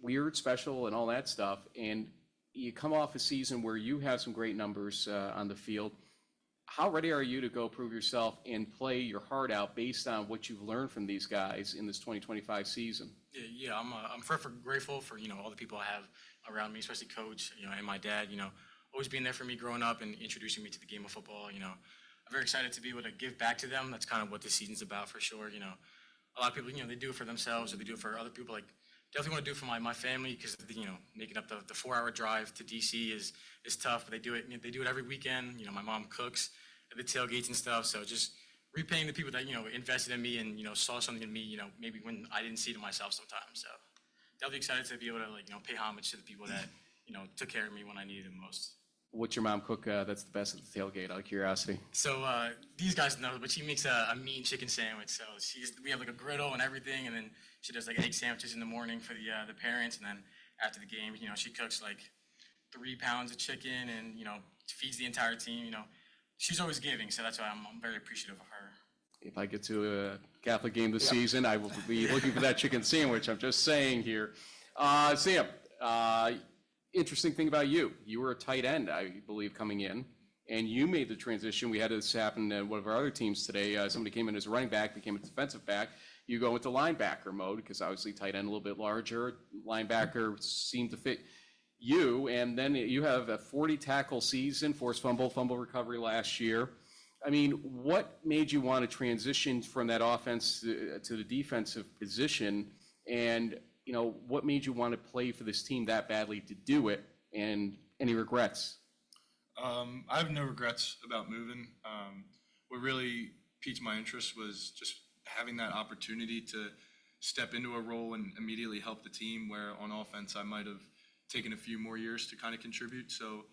weird, special, and all that stuff. And you come off a season where you have some great numbers on the field. How ready are you to go prove yourself and play your heart out based on what you've learned from these guys in this 2025 season? Yeah, I'm forever grateful for, all the people I have around me, especially Coach, and my dad, always being there for me growing up and introducing me to the game of football. I'm very excited to be able to give back to them. That's kind of what this season's about for sure. A lot of people, they do it for themselves or they do it for other people. Like, definitely want to do it for my family because, making up the 4-hour drive to DC is tough, but they do it every weekend. My mom cooks at the tailgates and stuff. So just repaying the people that, invested in me and, saw something in me, maybe when I didn't see it in myself sometimes. So definitely excited to be able to, pay homage to the people that, took care of me when I needed it most. What's your mom cook that's the best at the tailgate, out of curiosity? So these guys know, but she makes a mean chicken sandwich. So we have like a griddle and everything, and then she does like egg sandwiches in the morning for the parents, and then after the game, she cooks like 3 pounds of chicken and feeds the entire team. She's always giving, so that's why I'm very appreciative of her. If I get to a Catholic game this season, I will be looking for that chicken sandwich. I'm just saying here. Sam, interesting thing about you. You were a tight end, I believe, coming in, and you made the transition. We had this happen at one of our other teams today. Somebody came in as a running back, became a defensive back. You go into linebacker mode because obviously tight end a little bit larger. Linebacker seemed to fit you, and then you have a 40-tackle season, forced fumble recovery last year. I mean, what made you want to transition from that offense to the defensive position, and what made you want to play for this team that badly to do it, and any regrets? I have no regrets about moving. What really piqued my interest was just having that opportunity to step into a role and immediately help the team, where on offense I might have taken a few more years to kind of contribute. So,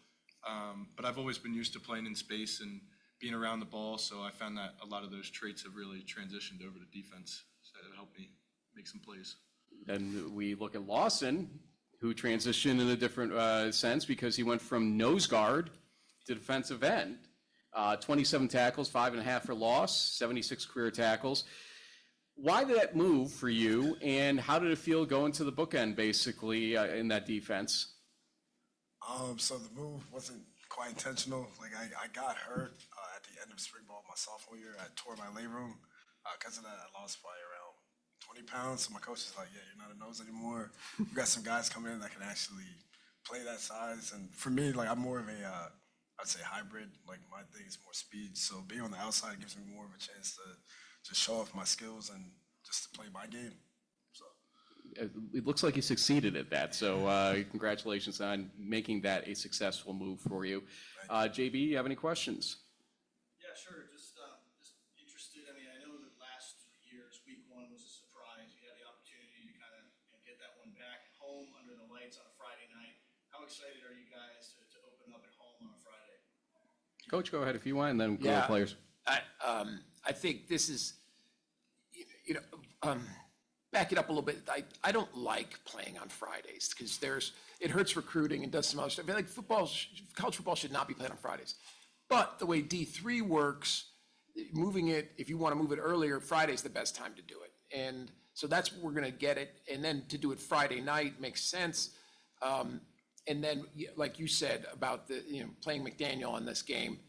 but I've always been used to playing in space and being around the ball, so I found that a lot of those traits have really transitioned over to defense, so it helped me make some plays. And we look at Lawson, who transitioned in a different sense because he went from nose guard to defensive end. 27 tackles, 5.5 for loss, 76 career tackles. Why did that move for you, and how did it feel going to the bookend, basically, in that defense? So the move wasn't quite intentional. Like, I got hurt at the end of spring ball my sophomore year. I tore my labrum. Because of that, I lost probably around 20 pounds. So my coach is like, yeah, you're not a nose anymore. We got some guys coming in that can actually play that size. And for me, like, I'm more of a, I'd say hybrid. Like, my thing is more speed. So being on the outside gives me more of a chance to just show off my skills and just to play my game. So it looks like you succeeded at that. So congratulations on making that a successful move for you. JB, you have any questions? Yeah, sure. Just interested. I mean, I know that last year's week 1 was a surprise. You had the opportunity to kind of get that one back at home under the lights on a Friday night. How excited are you guys to open up at home on a Friday? Coach, go ahead if you want, and then go to the players. I think this is, back it up a little bit. I don't like playing on Fridays because it hurts recruiting and does some other stuff. I feel like college football should not be played on Fridays. But the way D3 works, moving it, if you want to move it earlier, Friday's the best time to do it. And so that's where we're going to get it. And then to do it Friday night makes sense. And then, like you said about playing McDaniel in this game,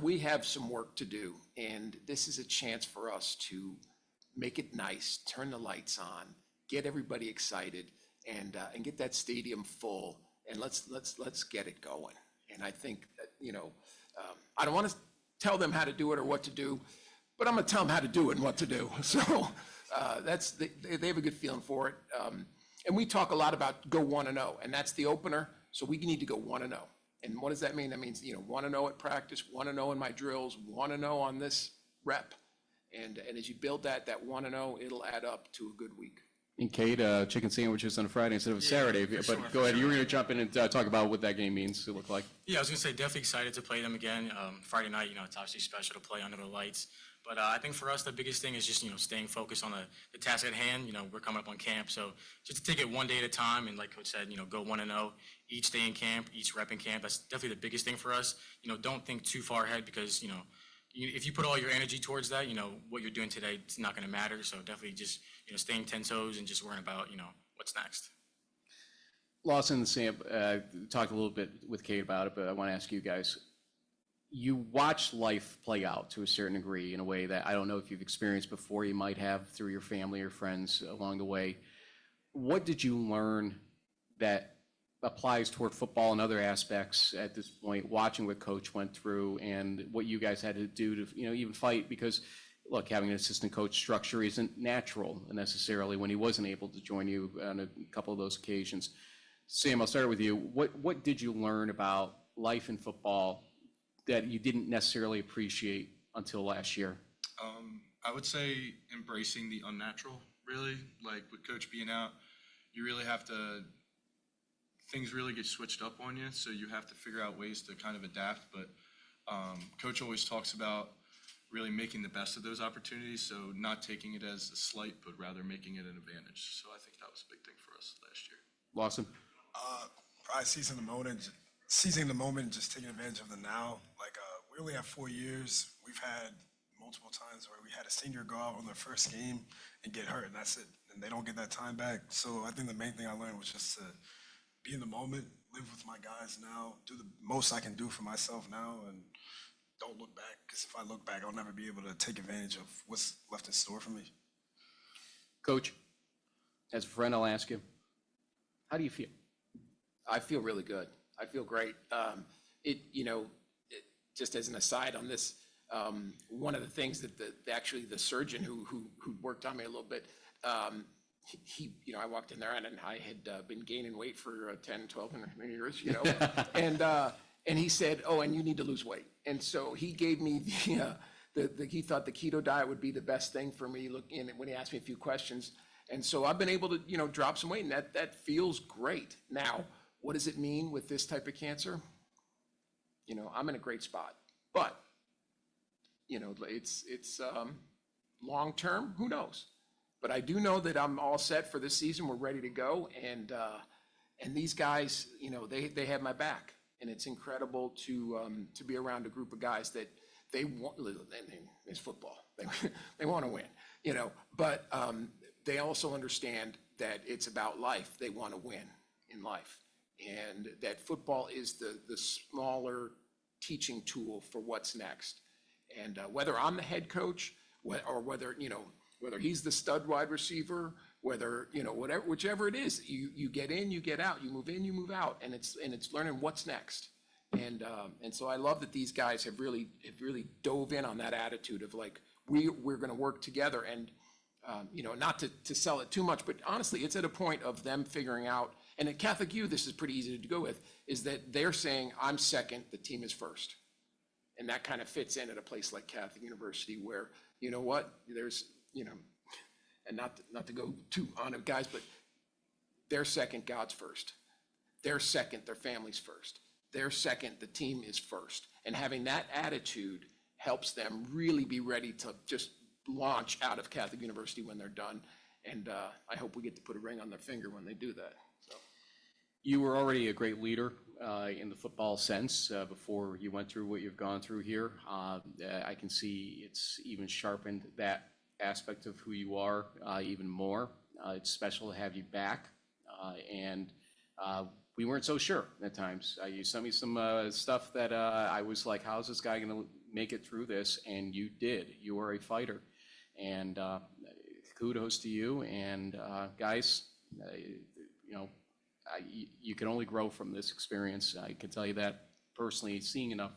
we have some work to do, and this is a chance for us to make it nice, turn the lights on, get everybody excited, and get that stadium full, and let's get it going. And I think that, I don't want to tell them how to do it or what to do, but I'm going to tell them how to do it and what to do. So They have a good feeling for it. And we talk a lot about go 1-0, and that's the opener. So we need to go 1-0. And what does that mean? That means, 1-0 at practice, 1-0 in my drills, 1-0 on this rep. And as you build that 1-0, it'll add up to a good week. And Kate, chicken sandwiches on a Friday instead of a Saturday. But sure, go ahead, for you were sure. going to jump in and talk about what that game means to look like. Yeah, I was gonna say definitely excited to play them again. Friday night, it's obviously special to play under the lights. But I think for us, the biggest thing is just staying focused on the task at hand. We're coming up on camp, so just to take it one day at a time. And like Coach said, go 1-0 each day in camp, each rep in camp. That's definitely the biggest thing for us. Don't think too far ahead because if you put all your energy towards that, what you're doing today, it's not going to matter. So definitely just, staying 10 toes and just worrying about, what's next. Lawson and Sam talked a little bit with Kate about it, but I want to ask you guys. You watch life play out to a certain degree in a way that I don't know if you've experienced before. You might have through your family or friends along the way. What did you learn that applies toward football and other aspects at this point, watching what Coach went through and what you guys had to do to, even fight? Because, look, having an assistant coach structure isn't natural necessarily when he wasn't able to join you on a couple of those occasions. Sam, I'll start with you. What did you learn about life in football that you didn't necessarily appreciate until last year? I would say embracing the unnatural, really. Like with Coach being out, you really have to, things really get switched up on you, so you have to figure out ways to kind of adapt. But Coach always talks about really making the best of those opportunities, so not taking it as a slight, but rather making it an advantage. So I think that was a big thing for us last year. Lawson? Probably seizing the moment, just taking advantage of the now. We only have 4 years. We've had multiple times where we had a senior go out on their first game and get hurt, and that's it. And they don't get that time back. So I think the main thing I learned was just to be in the moment, live with my guys now, do the most I can do for myself now, and don't look back. Because if I look back, I'll never be able to take advantage of what's left in store for me. Coach, as a friend, I'll ask you, how do you feel? I feel really good. I feel great. Just as an aside on this, one of the things that actually the surgeon who worked on me a little bit, I walked in there and I had been gaining weight for 10, 12 years, and he said, oh, and you need to lose weight. And so he gave me he thought the keto diet would be the best thing for me when he asked me a few questions. And so I've been able to, drop some weight, and that feels great. Now, what does it mean with this type of cancer? I'm in a great spot, but it's long-term, who knows? But I do know that I'm all set for this season. We're ready to go. And these guys, they have my back, and it's incredible to be around a group of guys that they want, it's football. They want to win, but they also understand that it's about life. They want to win in life. And that football is the smaller teaching tool for what's next. And whether I'm the head coach or whether he's the stud wide receiver, whether, whichever it is, you get in, you get out, you move in, you move out, and it's learning what's next. And so I love that these guys have really dove in on that attitude of we're going to work together and, not to sell it too much, but honestly, it's at a point of them figuring out. And at Catholic U, this is pretty easy to go with, is that they're saying, I'm second, the team is first. And that kind of fits in at a place like Catholic University where, there's, and not to go too on it, guys, but they're second, God's first. They're second, their family's first. They're second, the team is first. And having that attitude helps them really be ready to just launch out of Catholic University when they're done. And I hope we get to put a ring on their finger when they do that. You were already a great leader in the football sense before you went through what you've gone through here. I can see it's even sharpened that aspect of who you are even more. It's special to have you back. And we weren't so sure at times. You sent me some stuff that I was like, how's this guy going to make it through this? And you did. You are a fighter. And kudos to you. And guys, you can only grow from this experience. I can tell you that personally, seeing enough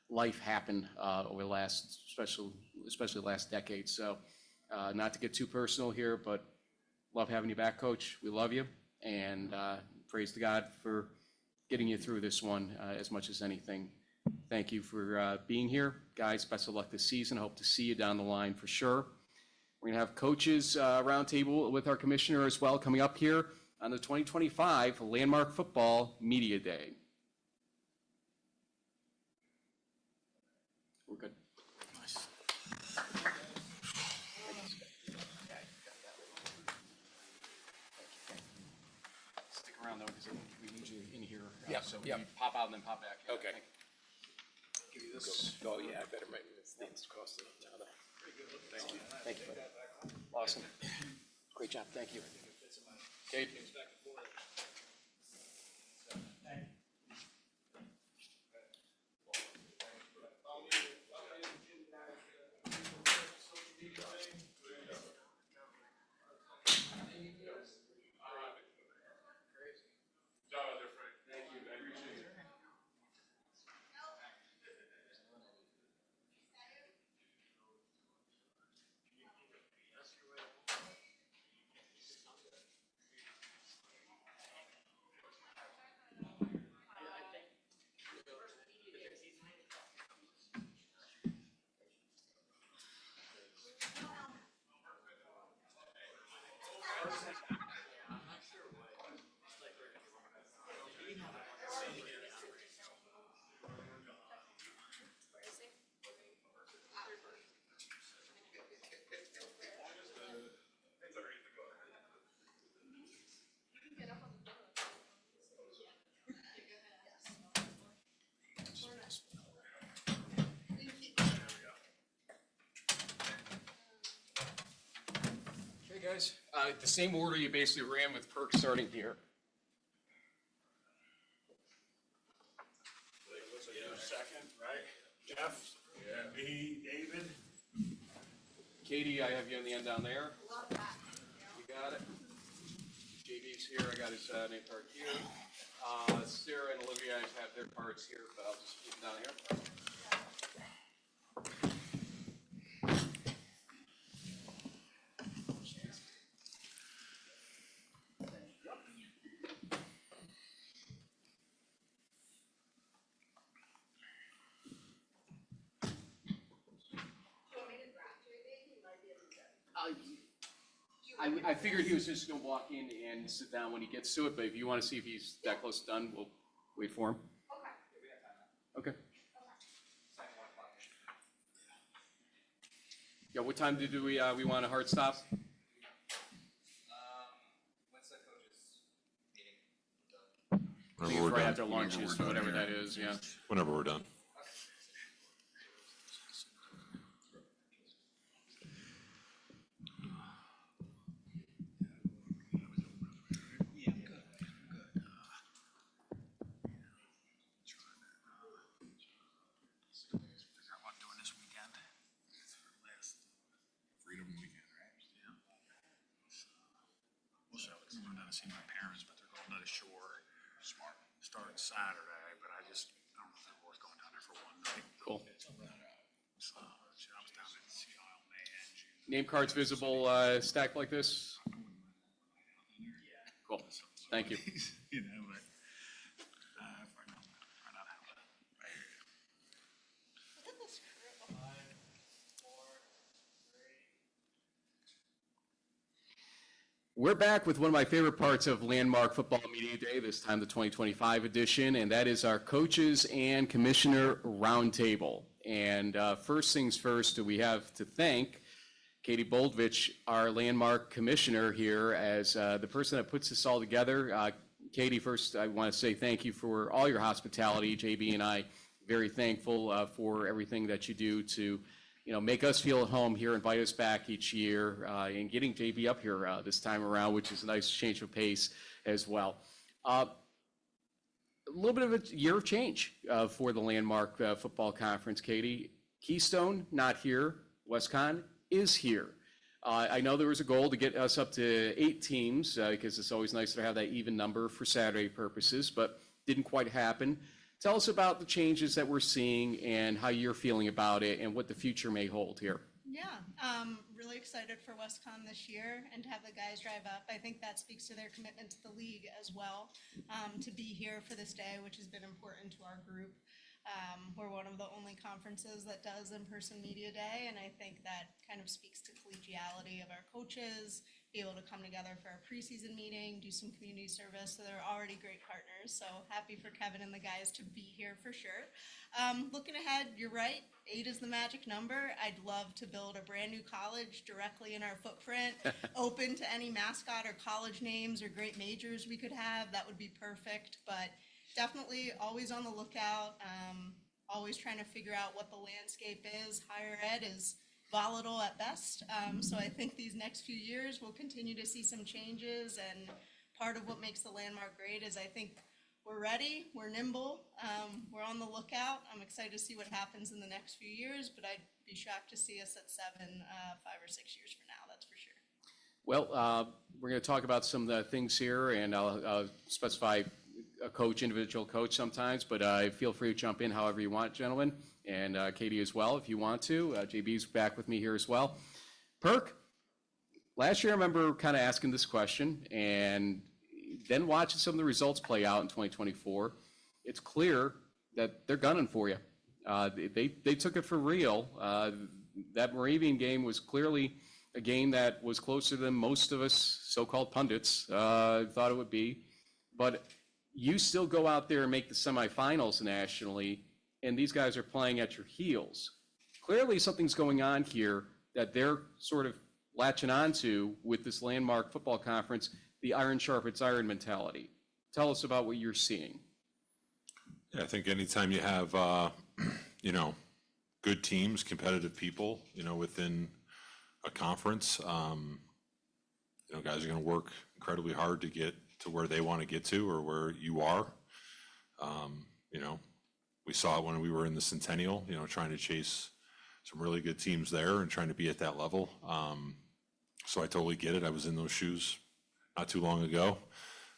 life happen over the last, especially the last decade. So Not to get too personal here, but love having you back, Coach. We love you, and praise to God for getting you through this one as much as anything. Thank you for being here. Guys, best of luck this season. I hope to see you down the line for sure. We're going to have coaches roundtable with our commissioner as well coming up here on the 2025 Landmark Football Media Day. We're good. Nice. Stick around though, because we need you in here. Yeah, So yeah. we pop out and then pop back. Okay. Give you this. Oh, yeah, I better make this things across the top. Thank you. Thank you, buddy. Awesome. Great job. Thank you. Kate. Okay, guys. The same order you basically ran with Perk starting here. Second, right? Jeff? Yeah. Me, David? Katie, I have you on the end down there. You got it. JB's here. I got his name card here. Sarah and Olivia have their cards here, but I'll just keep them down here. I figured he was just going to walk in and sit down when he gets to it, but if you want to see if he's that close to done, we'll wait for him. Okay. Yeah, what time did we want a hard stop? When's the coaches meeting? I think it's right after lunches, whatever that is, yeah. Whenever we're done. See my parents, but they're going to the shore. Smart. Starting Saturday, but I don't know if they're worth going down there for one night. Cool. So, I was down in Sea Isle, May and June. Name cards visible stacked like this? Cool. Thank you. You know, but find out how to. Right here. Look at this crew. 5, 4, 3. We're back with one of my favorite parts of Landmark Football Media Day, this time the 2025 edition, and that is our Coaches and Commissioner Roundtable. And first things first, we have to thank Katie Boldvich, our Landmark Commissioner here, as the person that puts this all together. Katie, first I want to say thank you for all your hospitality. JB and I very thankful for everything that you do to make us feel at home here, invite us back each year, and getting JB up here this time around, which is a nice change of pace as well. A little bit of a year of change for the Landmark Football Conference, Katie. Keystone, not here. WestCon is here. I know there was a goal to get us up to 8 teams because it's always nice to have that even number for Saturday purposes, but didn't quite happen. Tell us about the changes that we're seeing and how you're feeling about it and what the future may hold here. Yeah, really excited for WestCon this year and to have the guys drive up. I think that speaks to their commitment to the league as well, to be here for this day, which has been important to our group. We're one of the only conferences that does in-person media day, and I think that kind of speaks to collegiality of our coaches, be able to come together for a preseason meeting, do some community service. So they're already great partners. So happy for Kevin and the guys to be here for sure. Looking ahead, you're right. 8 is the magic number. I'd love to build a brand new college directly in our footprint, open to any mascot or college names or great majors we could have. That would be perfect. But definitely always on the lookout, always trying to figure out what the landscape is. Higher ed is volatile at best. So I think these next few years we'll continue to see some changes, and part of what makes the Landmark great is I think we're ready, we're nimble, we're on the lookout. I'm excited to see what happens in the next few years, but I'd be shocked to see us at 7, 5 or 6 years from now, that's for sure. Well, we're going to talk about some of the things here, and I'll specify a coach, individual coach sometimes, but feel free to jump in however you want, gentlemen, and Katie as well if you want to. JB's back with me here as well. Perk, last year I remember kind of asking this question, and then watching some of the results play out in 2024, it's clear that they're gunning for you. They took it for real. That Moravian game was clearly a game that was closer than most of us so-called pundits thought it would be. But you still go out there and make the semifinals nationally, and these guys are playing at your heels. Clearly something's going on here that they're sort of latching onto with this Landmark Football Conference, the iron sharpens iron mentality. Tell us about what you're seeing. Yeah, I think anytime you have, good teams, competitive people, within a conference, guys are going to work incredibly hard to get to where they want to get to or where you are. We saw it when we were in the Centennial, trying to chase some really good teams there and trying to be at that level. So I totally get it. I was in those shoes not too long ago.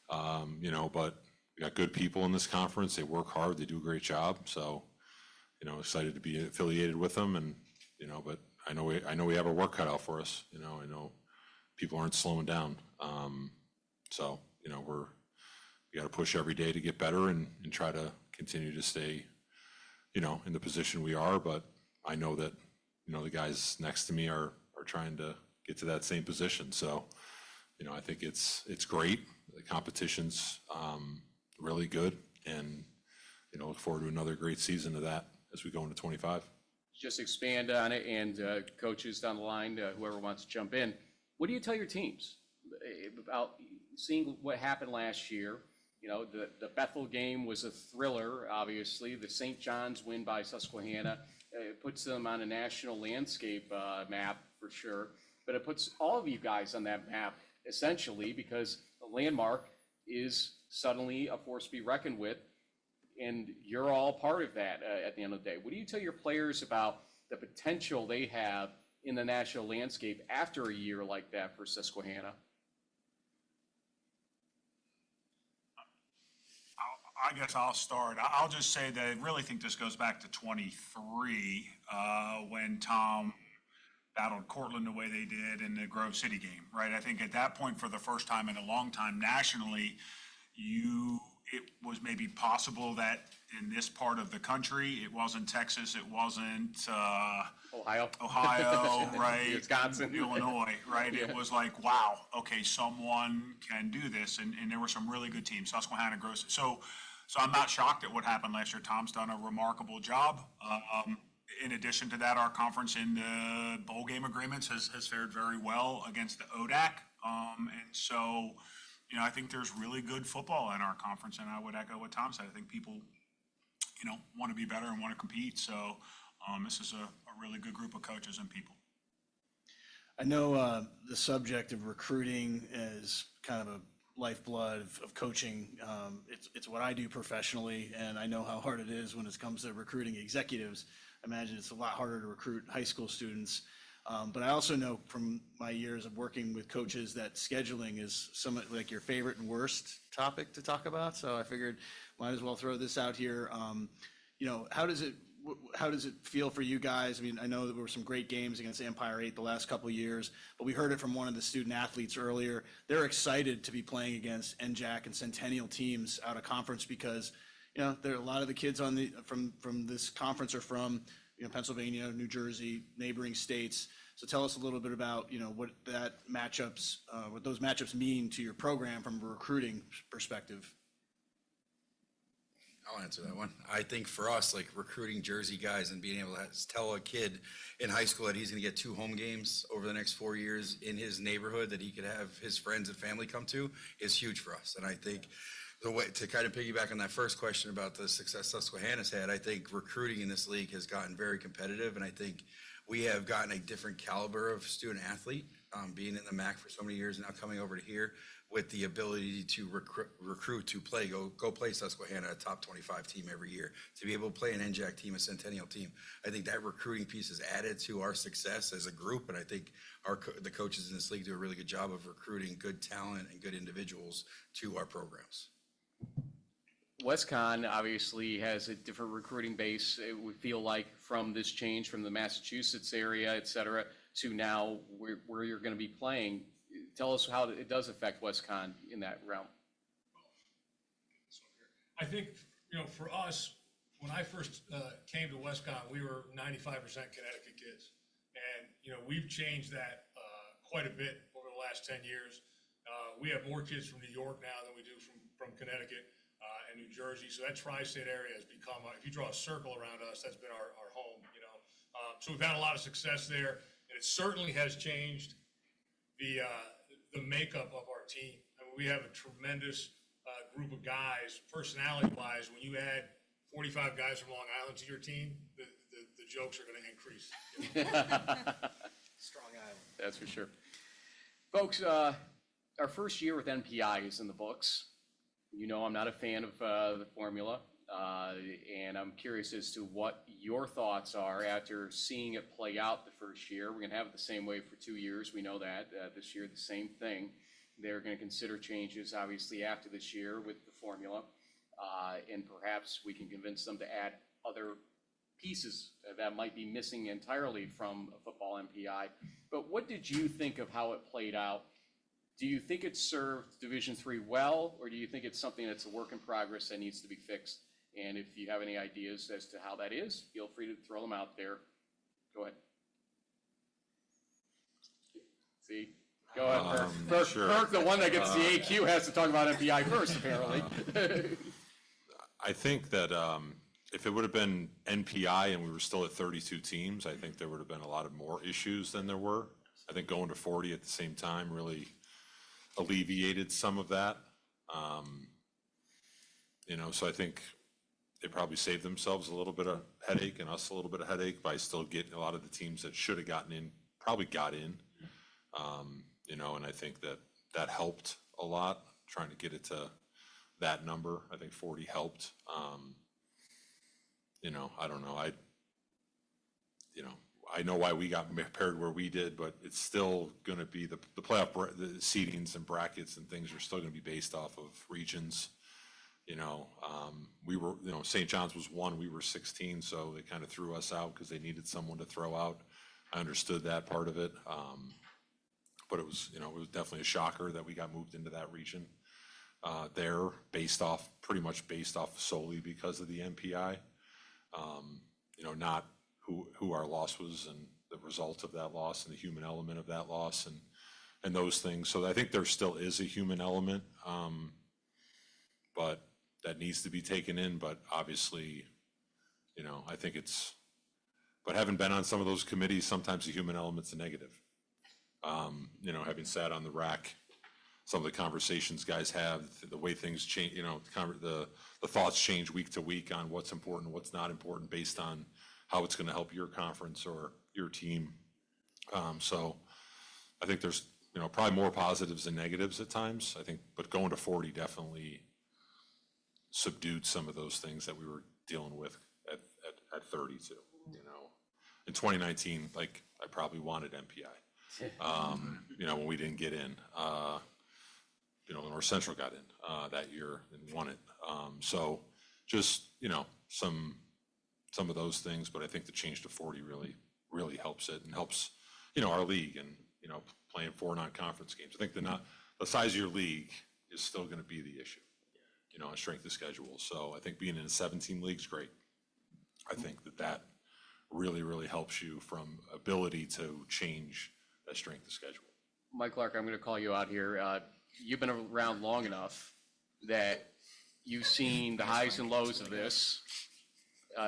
But we got good people in this conference. They work hard. They do a great job. So, excited to be affiliated with them. And, but I know we have our work cut out for us. I know people aren't slowing down. So, we got to push every day to get better and try to continue to stay, in the position we are. But I know that, the guys next to me are trying to get to that same position. So, I think it's great. The competition's really good, and look forward to another great season of that as we go into 25. Just expand on it, and coaches down the line, whoever wants to jump in. What do you tell your teams about seeing what happened last year? The Bethel game was a thriller, obviously. The St. John's win by Susquehanna puts them on a national landscape map for sure. But it puts all of you guys on that map, essentially, because the Landmark is suddenly a force to be reckoned with, and you're all part of that at the end of the day. What do you tell your players about the potential they have in the national landscape after a year like that for Susquehanna? I guess I'll start. I'll just say that I really think this goes back to 23 when Tom battled Cortland the way they did in the Grove City game, right? I think at that point, for the first time in a long time nationally, it was maybe possible that in this part of the country, it wasn't Texas, it wasn't Ohio, right? Wisconsin, Illinois, right? It was like, wow, okay, someone can do this, and there were some really good teams, Susquehanna, Grove. So I'm not shocked at what happened last year. Tom's done a remarkable job. In addition to that, our conference in the bowl game agreements has fared very well against the ODAC. And so, I think there's really good football in our conference, and I would echo what Tom said. I think people, want to be better and want to compete. So this is a really good group of coaches and people. I know the subject of recruiting is kind of a lifeblood of coaching. It's what I do professionally, and I know how hard it is when it comes to recruiting executives. I imagine it's a lot harder to recruit high school students. But I also know from my years of working with coaches that scheduling is somewhat like your favorite and worst topic to talk about. So I figured might as well throw this out here. How does it how does it feel for you guys? I mean, I know there were some great games against Empire 8 the last couple of years, but we heard it from one of the student athletes earlier. They're excited to be playing against NJAC and Centennial teams out of conference because, there are a lot of the kids from this conference are from, Pennsylvania, New Jersey, neighboring states. So tell us a little bit about, what those matchups mean to your program from a recruiting perspective. I'll answer that one. I think for us, like recruiting Jersey guys and being able to tell a kid in high school that he's going to get 2 home games over the next 4 years in his neighborhood that he could have his friends and family come to is huge for us. And I think the way to kind of piggyback on that first question about the success Susquehanna's had, I think recruiting in this league has gotten very competitive. And I think we have gotten a different caliber of student athlete, being in the MAC for so many years, now coming over to here with the ability to recruit to go play Susquehanna, a top 25 team every year, to be able to play an NJAC team, a Centennial team. I think that recruiting piece has added to our success as a group, and I think the coaches in this league do a really good job of recruiting good talent and good individuals to our programs. WestCon obviously has a different recruiting base, we feel like, from this change from the Massachusetts area, et cetera, to now where you're going to be playing. Tell us how it does affect WestCon in that realm. I think, for us, when I first came to WestCon, we were 95% Connecticut kids. And, we've changed that quite a bit over the last 10 years. We have more kids from New York now than we do from Connecticut and New Jersey. So that tri-state area has become, if you draw a circle around us, that's been our home, So we've had a lot of success there. And it certainly has changed the makeup of our team. I mean, we have a tremendous group of guys, personality-wise. When you add 45 guys from Long Island to your team, the jokes are going to increase. Strong Island. That's for sure. Folks, our first year with NPI is in the books. I'm not a fan of the formula, and I'm curious as to what your thoughts are after seeing it play out the first year. We're going to have it the same way for 2 years. We know that. This year, the same thing. They're going to consider changes, obviously, after this year with the formula, and perhaps we can convince them to add other pieces that might be missing entirely from a football MPI. But what did you think of how it played out? Do you think it served Division III well, or do you think it's something that's a work in progress that needs to be fixed? And if you have any ideas as to how that is, feel free to throw them out there. Go ahead. See? Go ahead, Burke. Sure. Burke, the one that gets the AQ, has to talk about MPI first, apparently. I think that if it would have been NPI and we were still at 32 teams, I think there would have been a lot of more issues than there were. I think going to 40 at the same time really alleviated some of that. So I think they probably saved themselves a little bit of headache and us a little bit of headache by still getting a lot of the teams that should have gotten in, probably got in. And I think that helped a lot, trying to get it to that number. I think 40 helped. I don't know. I know why we got paired where we did, but it's still going to be the playoff, the seedings and brackets and things are still going to be based off of regions. We were, St. John's was 1, we were 16, so they kind of threw us out because they needed someone to throw out. I understood that part of it. But it was definitely a shocker that we got moved into that region there, pretty much based off solely because of the MPI. Not who our loss was and the result of that loss and the human element of that loss and those things. So I think there still is a human element, but that needs to be taken in. But obviously, I think but having been on some of those committees, sometimes the human element's a negative. Having sat on the rack, some of the conversations guys have, the way things change, the thoughts change week to week on what's important, what's not important based on how it's going to help your conference or your team. So I think there's, probably more positives than negatives at times, I think, but going to 40 definitely subdued some of those things that we were dealing with at 32, In 2019, I probably wanted MPI. When we didn't get in, North Central got in that year and won it. So just, some some of those things, but I think the change to 40 really helps it and helps, our league and, playing 4 non-conference games. I think the size of your league is still going to be the issue, and strength of schedule. So I think being in a 17 league is great. I think that really helps you from ability to change that strength of schedule. Mike Clark, I'm going to call you out here. You've been around long enough that you've seen the highs and lows of this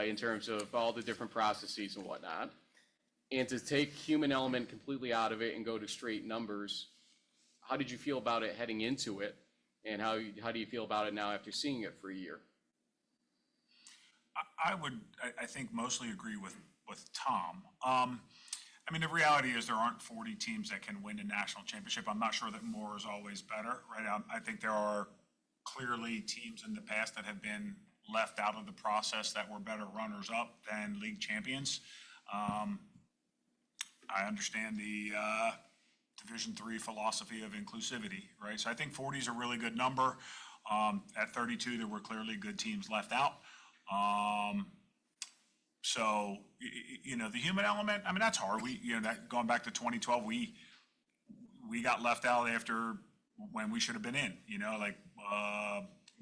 in terms of all the different processes and whatnot. And to take human element completely out of it and go to straight numbers, how did you feel about it heading into it? And how do you feel about it now after seeing it for a year? I think mostly agree with Tom. I mean, the reality is there aren't 40 teams that can win a national championship. I'm not sure that more is always better, right? I think there are clearly teams in the past that have been left out of the process that were better runners-up than league champions. I understand the Division III philosophy of inclusivity, right? So I think 40 is a really good number. At 32, there were clearly good teams left out. So, the human element, I mean, that's hard. Going back to 2012, we got left out after when we should have been in,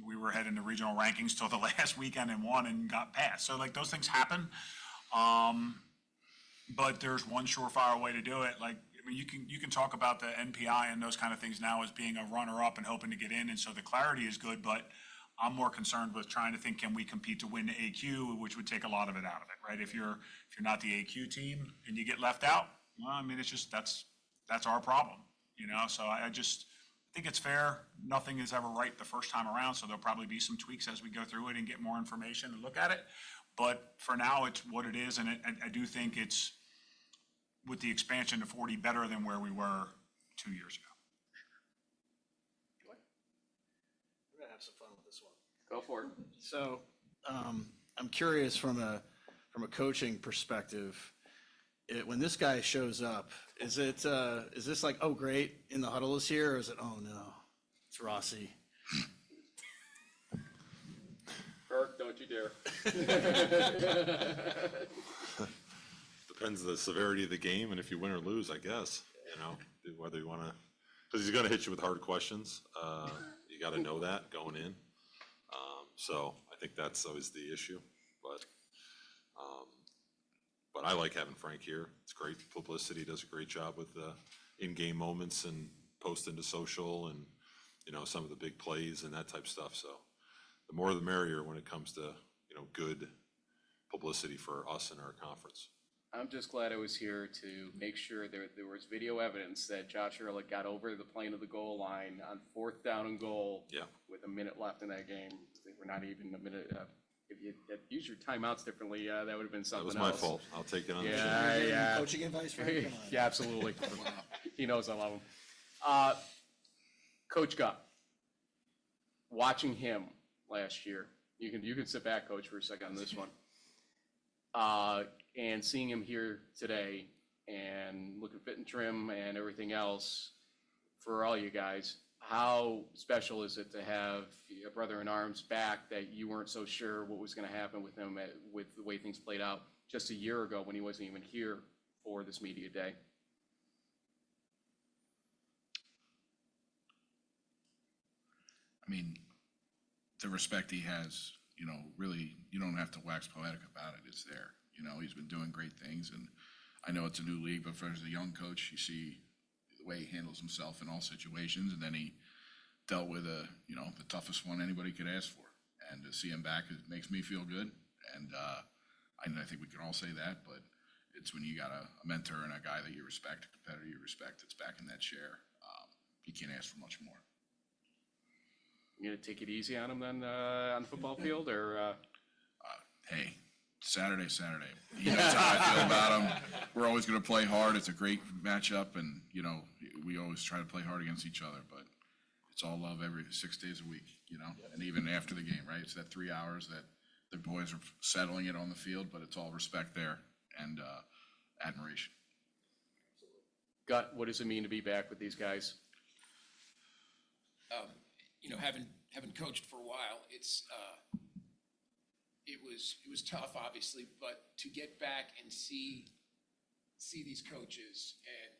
we were ahead in the regional rankings till the last weekend and won and got passed. So those things happen. But there's one surefire way to do it. You can talk about the NPI and those kind of things now as being a runner-up and hoping to get in, and so the clarity is good, but I'm more concerned with trying to think, can we compete to win the AQ, which would take a lot of it out of it, right? If you're not the AQ team and you get left out, well, I mean, it's just, that's our problem, So I think it's fair. Nothing is ever right the first time around, so there'll probably be some tweaks as we go through it and get more information and look at it. But for now, it's what it is, and I do think it's, with the expansion to 40, better than where we were 2 years ago. We're gonna have some fun with this one. Go for it. So, I'm curious from a coaching perspective, when this guy shows up, is this like, oh great, in the huddle is here, or is it, oh no, it's Rossi? Kirk, don't you dare. Depends on the severity of the game and if you win or lose, I guess, whether you want to, because he's going to hit you with hard questions. You got to know that going in. So I think that's always the issue, but I like having Frank here. It's great. Publicity does a great job with the in-game moments and posting to social and, some of the big plays and that type of stuff. So the more the merrier when it comes to, good publicity for us and our conference. I'm just glad I was here to make sure there was video evidence that Josh Ehrlich got over the plane of the goal line on 4th down and goal. Yeah. With a minute left in that game. They were not even a minute. If you had used your timeouts differently, that would have been something else. That was my fault. I'll take it on the chin. Yeah. Coaching advice, Frank? Come on. Yeah, absolutely. He knows I love him. Coach Gutt, watching him last year, you can sit back, Coach, for a second on this one. And seeing him here today and looking fit and trim and everything else for all you guys, how special is it to have a brother in arms back that you weren't so sure what was going to happen with him with the way things played out just a year ago when he wasn't even here for this media day? I mean, the respect he has, really, you don't have to wax poetic about it. It's there. He's been doing great things, and I know it's a new league, but as a young coach, you see the way he handles himself in all situations, and then he dealt with the toughest one anybody could ask for. And to see him back, it makes me feel good, and I think we can all say that, but it's when you got a mentor and a guy that you respect, a competitor you respect, that's back in that chair. You can't ask for much more. You gonna take it easy on him then on the football field, or? Hey, Saturday. He knows how I feel about him. We're always going to play hard. It's a great matchup, and we always try to play hard against each other. But it's all love every 6 days a week, and even after the game, right? It's that 3 hours that the boys are settling it on the field, but it's all respect there and admiration. Gut, what does it mean to be back with these guys? Having coached for a while, it's it was tough, obviously, but to get back and see these coaches and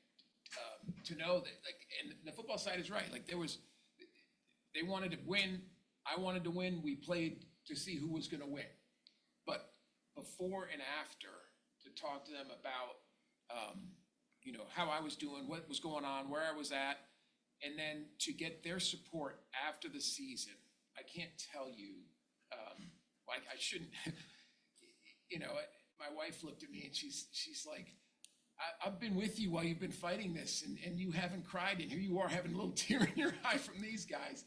to know that, like, and the football side is right. Like, they wanted to win. I wanted to win. We played to see who was going to win. But before and after, to talk to them about, how I was doing, what was going on, where I was at, and then to get their support after the season, I can't tell you, I shouldn't, my wife looked at me and she's like, I've been with you while you've been fighting this, and you haven't cried, and here you are having a little tear in your eye from these guys.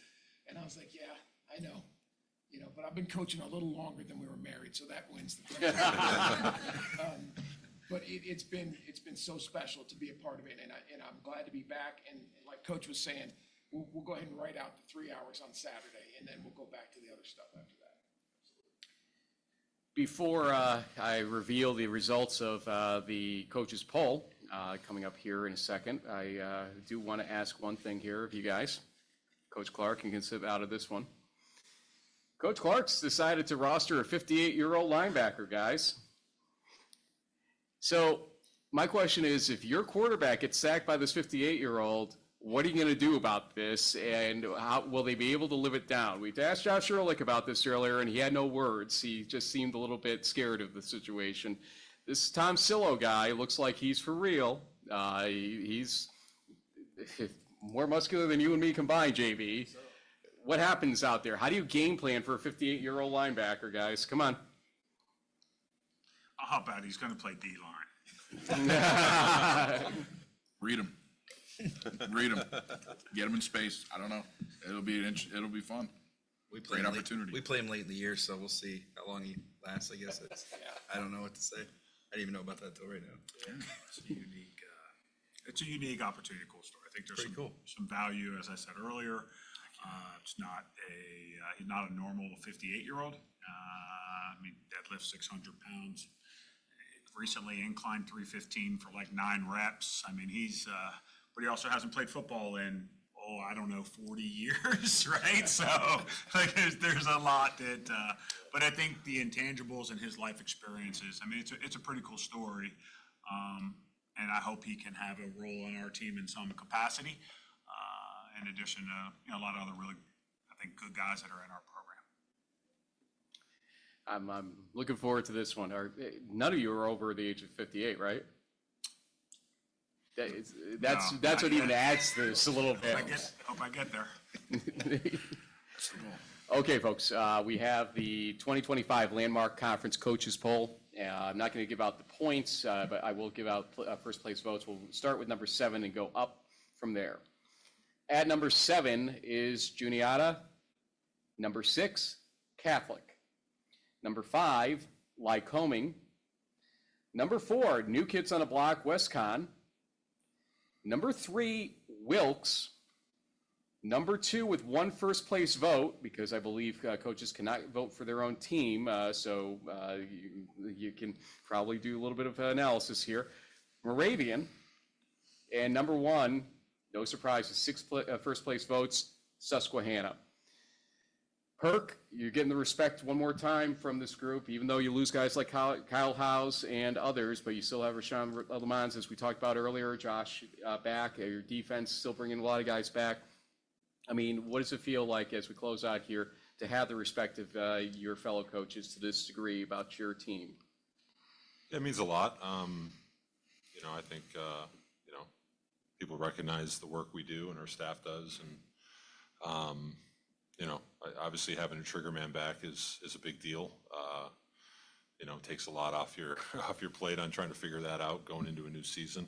And I was like, yeah, I know. But I've been coaching a little longer than we were married, so that wins the pressure. But it's been so special to be a part of it, and I'm glad to be back. And like Coach was saying, we'll go ahead and write out the 3 hours on Saturday, and then we'll go back to the other stuff after that. Before I reveal the results of the coaches' poll coming up here in a second, I do want to ask one thing here of you guys. Coach Clark, you can sit out of this one. Coach Clark's decided to roster a 58-year-old linebacker, guys. So my question is, if your quarterback gets sacked by this 58-year-old, what are you going to do about this, and how will they be able to live it down? We asked Josh Ehrlich about this earlier, and he had no words. He just seemed a little bit scared of the situation. This Tom Sillo guy looks like he's for real. He's more muscular than you and me combined, JB. What happens out there? How do you game plan for a 58-year-old linebacker, guys? Come on. I'll help out. He's going to play D-line. Read him. Read him. Get him in space. I don't know. It'll be fun. Great opportunity. We play him late in the year, so we'll see how long he lasts. I guess I don't know what to say. I didn't even know about that till right now. It's a unique opportunity, cool story. I think there's some value, as I said earlier. He's not a normal 58-year-old. Deadlifts 600 pounds. Recently inclined 315 for like 9 reps. But he also hasn't played football in, 40 years, right? So there's a lot that, but I think the intangibles and his life experiences, it's a pretty cool story. And I hope he can have a role on our team in some capacity, in addition to, a lot of other really, I think, good guys that are in our program. I'm looking forward to this one. None of you are over the age of 58, right? That's what even adds to this a little bit. Hope I get there. Okay, folks, we have the 2025 Landmark Conference Coaches Poll. I'm not going to give out the points, but I will give out first place votes. We'll start with number 7 and go up from there. At number 7 is Juniata. Number 6, Catholic. Number 5, Lycoming. Number 4, New Kids on the Block, WestCon. Number 3, Wilkes. Number 2 with 1 first place vote, because I believe coaches cannot vote for their own team, so you can probably do a little bit of analysis here. Moravian. And number 1, no surprise, 6 first place votes, Susquehanna. Perk, you're getting the respect one more time from this group, even though you lose guys like Kyle Howes and others, but you still have Rashawn Lemons, as we talked about earlier, Josh back, your defense still bringing a lot of guys back. What does it feel like as we close out here to have the respect of your fellow coaches to this degree about your team? It means a lot. I think, people recognize the work we do and our staff does. And, obviously having a trigger man back is a big deal. It takes a lot off your plate on trying to figure that out going into a new season.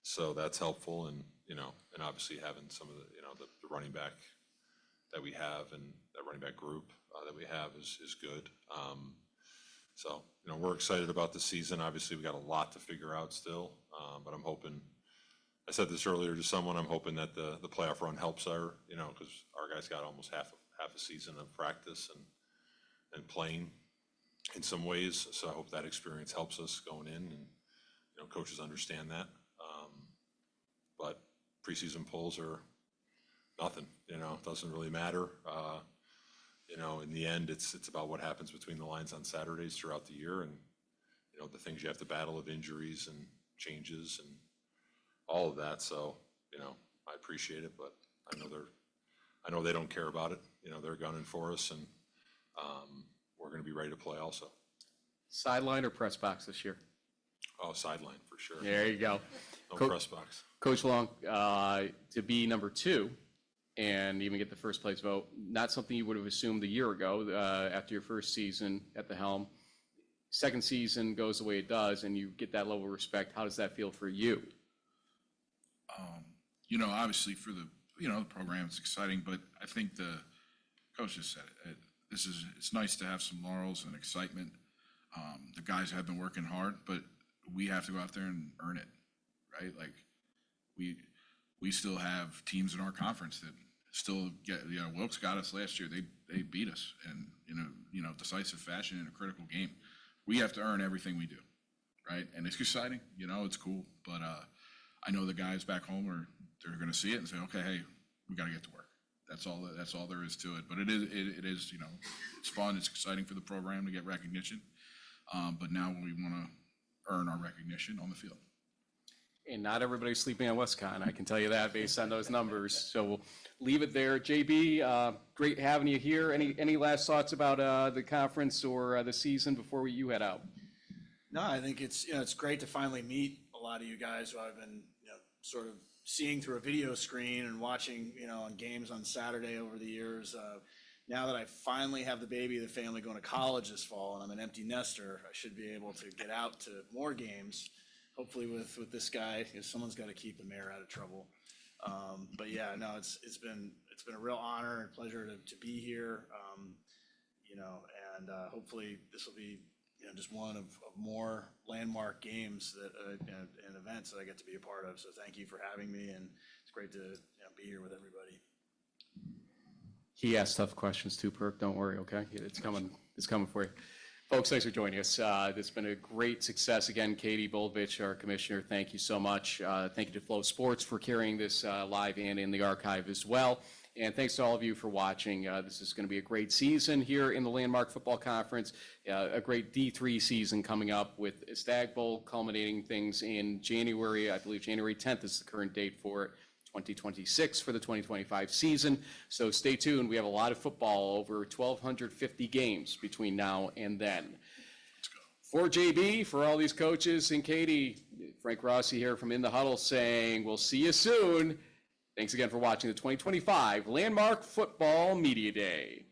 So that's helpful. And, and obviously having some of the running back that we have and that running back group that we have is good. So, we're excited about the season. Obviously, we got a lot to figure out still, but I'm hoping, I said this earlier to someone, I'm hoping that the playoff run helps our, because our guys got almost half a season of practice and playing in some ways. So I hope that experience helps us going in, and, coaches understand that. But preseason polls are nothing, it doesn't really matter. you know, in the end, it's about what happens between the lines on Saturdays throughout the year and, you know, the things you have to battle of injuries and changes and all of that. So, you know, I appreciate it, but I know they don't care about it. You know, they're gunning for us, and we're going to be ready to play also. Sideline or press box this year? Oh, sideline for sure. There you go. No press box. Coach Long, to be number 2 and even get the first place vote, not something you would have assumed a year ago after your first season at the helm. Second season goes the way it does, and you get that level of respect. How does that feel for you? You know, obviously for the, you know, the program, it's exciting, but I think the coach just said it. It's nice to have some laurels and excitement. The guys have been working hard, but we have to go out there and earn it, right? Like we still have teams in our conference that still get, you know, Wilkes got us last year. They beat us and you know, decisive fashion in a critical game. We have to earn everything we do, right? And it's exciting, you know, it's cool, but I know the guys back home they're going to see it and say, okay, hey, we got to get to work. That's all there is to it. But it is, you know, it's fun. It's exciting for the program to get recognition. But now we want to earn our recognition on the field. And not everybody's sleeping on WestCon, I can tell you that based on those numbers. So we'll leave it there. JB, great having you here. Any last thoughts about the conference or the season before you head out? No, I think it's, you know, it's great to finally meet a lot of you guys who I've been, you know, sort of seeing through a video screen and watching, you know, on games on Saturday over the years. Now that I finally have the baby of the family going to college this fall and I'm an empty nester, I should be able to get out to more games. Hopefully with this guy, because someone's got to keep the mayor out of trouble. But yeah, no, it's been a real honor and pleasure to be here. You know, and hopefully this will be, you know, just one of more landmark games that and events that I get to be a part of. So thank you for having me, and it's great to, you know, be here with everybody. He asks tough questions too, Perk. Don't worry, okay? It's coming for you. Folks, thanks for joining us. It's been a great success. Again, Katie Boldvich, our commissioner, thank you so much. Thank you to Flow Sports for carrying this live and in the archive as well. And thanks to all of you for watching. This is going to be a great season here in the Landmark Football Conference, a great D3 season coming up with a Stag Bowl culminating things in January. I believe January 10th is the current date for it. 2026 for the 2025 season. So stay tuned. We have a lot of football, over 1,250 games between now and then. Let's go. For JB, for all these coaches, and Katie, Frank Rossi here from In the Huddle saying we'll see you soon. Thanks again for watching the 2025 Landmark Football Media Day.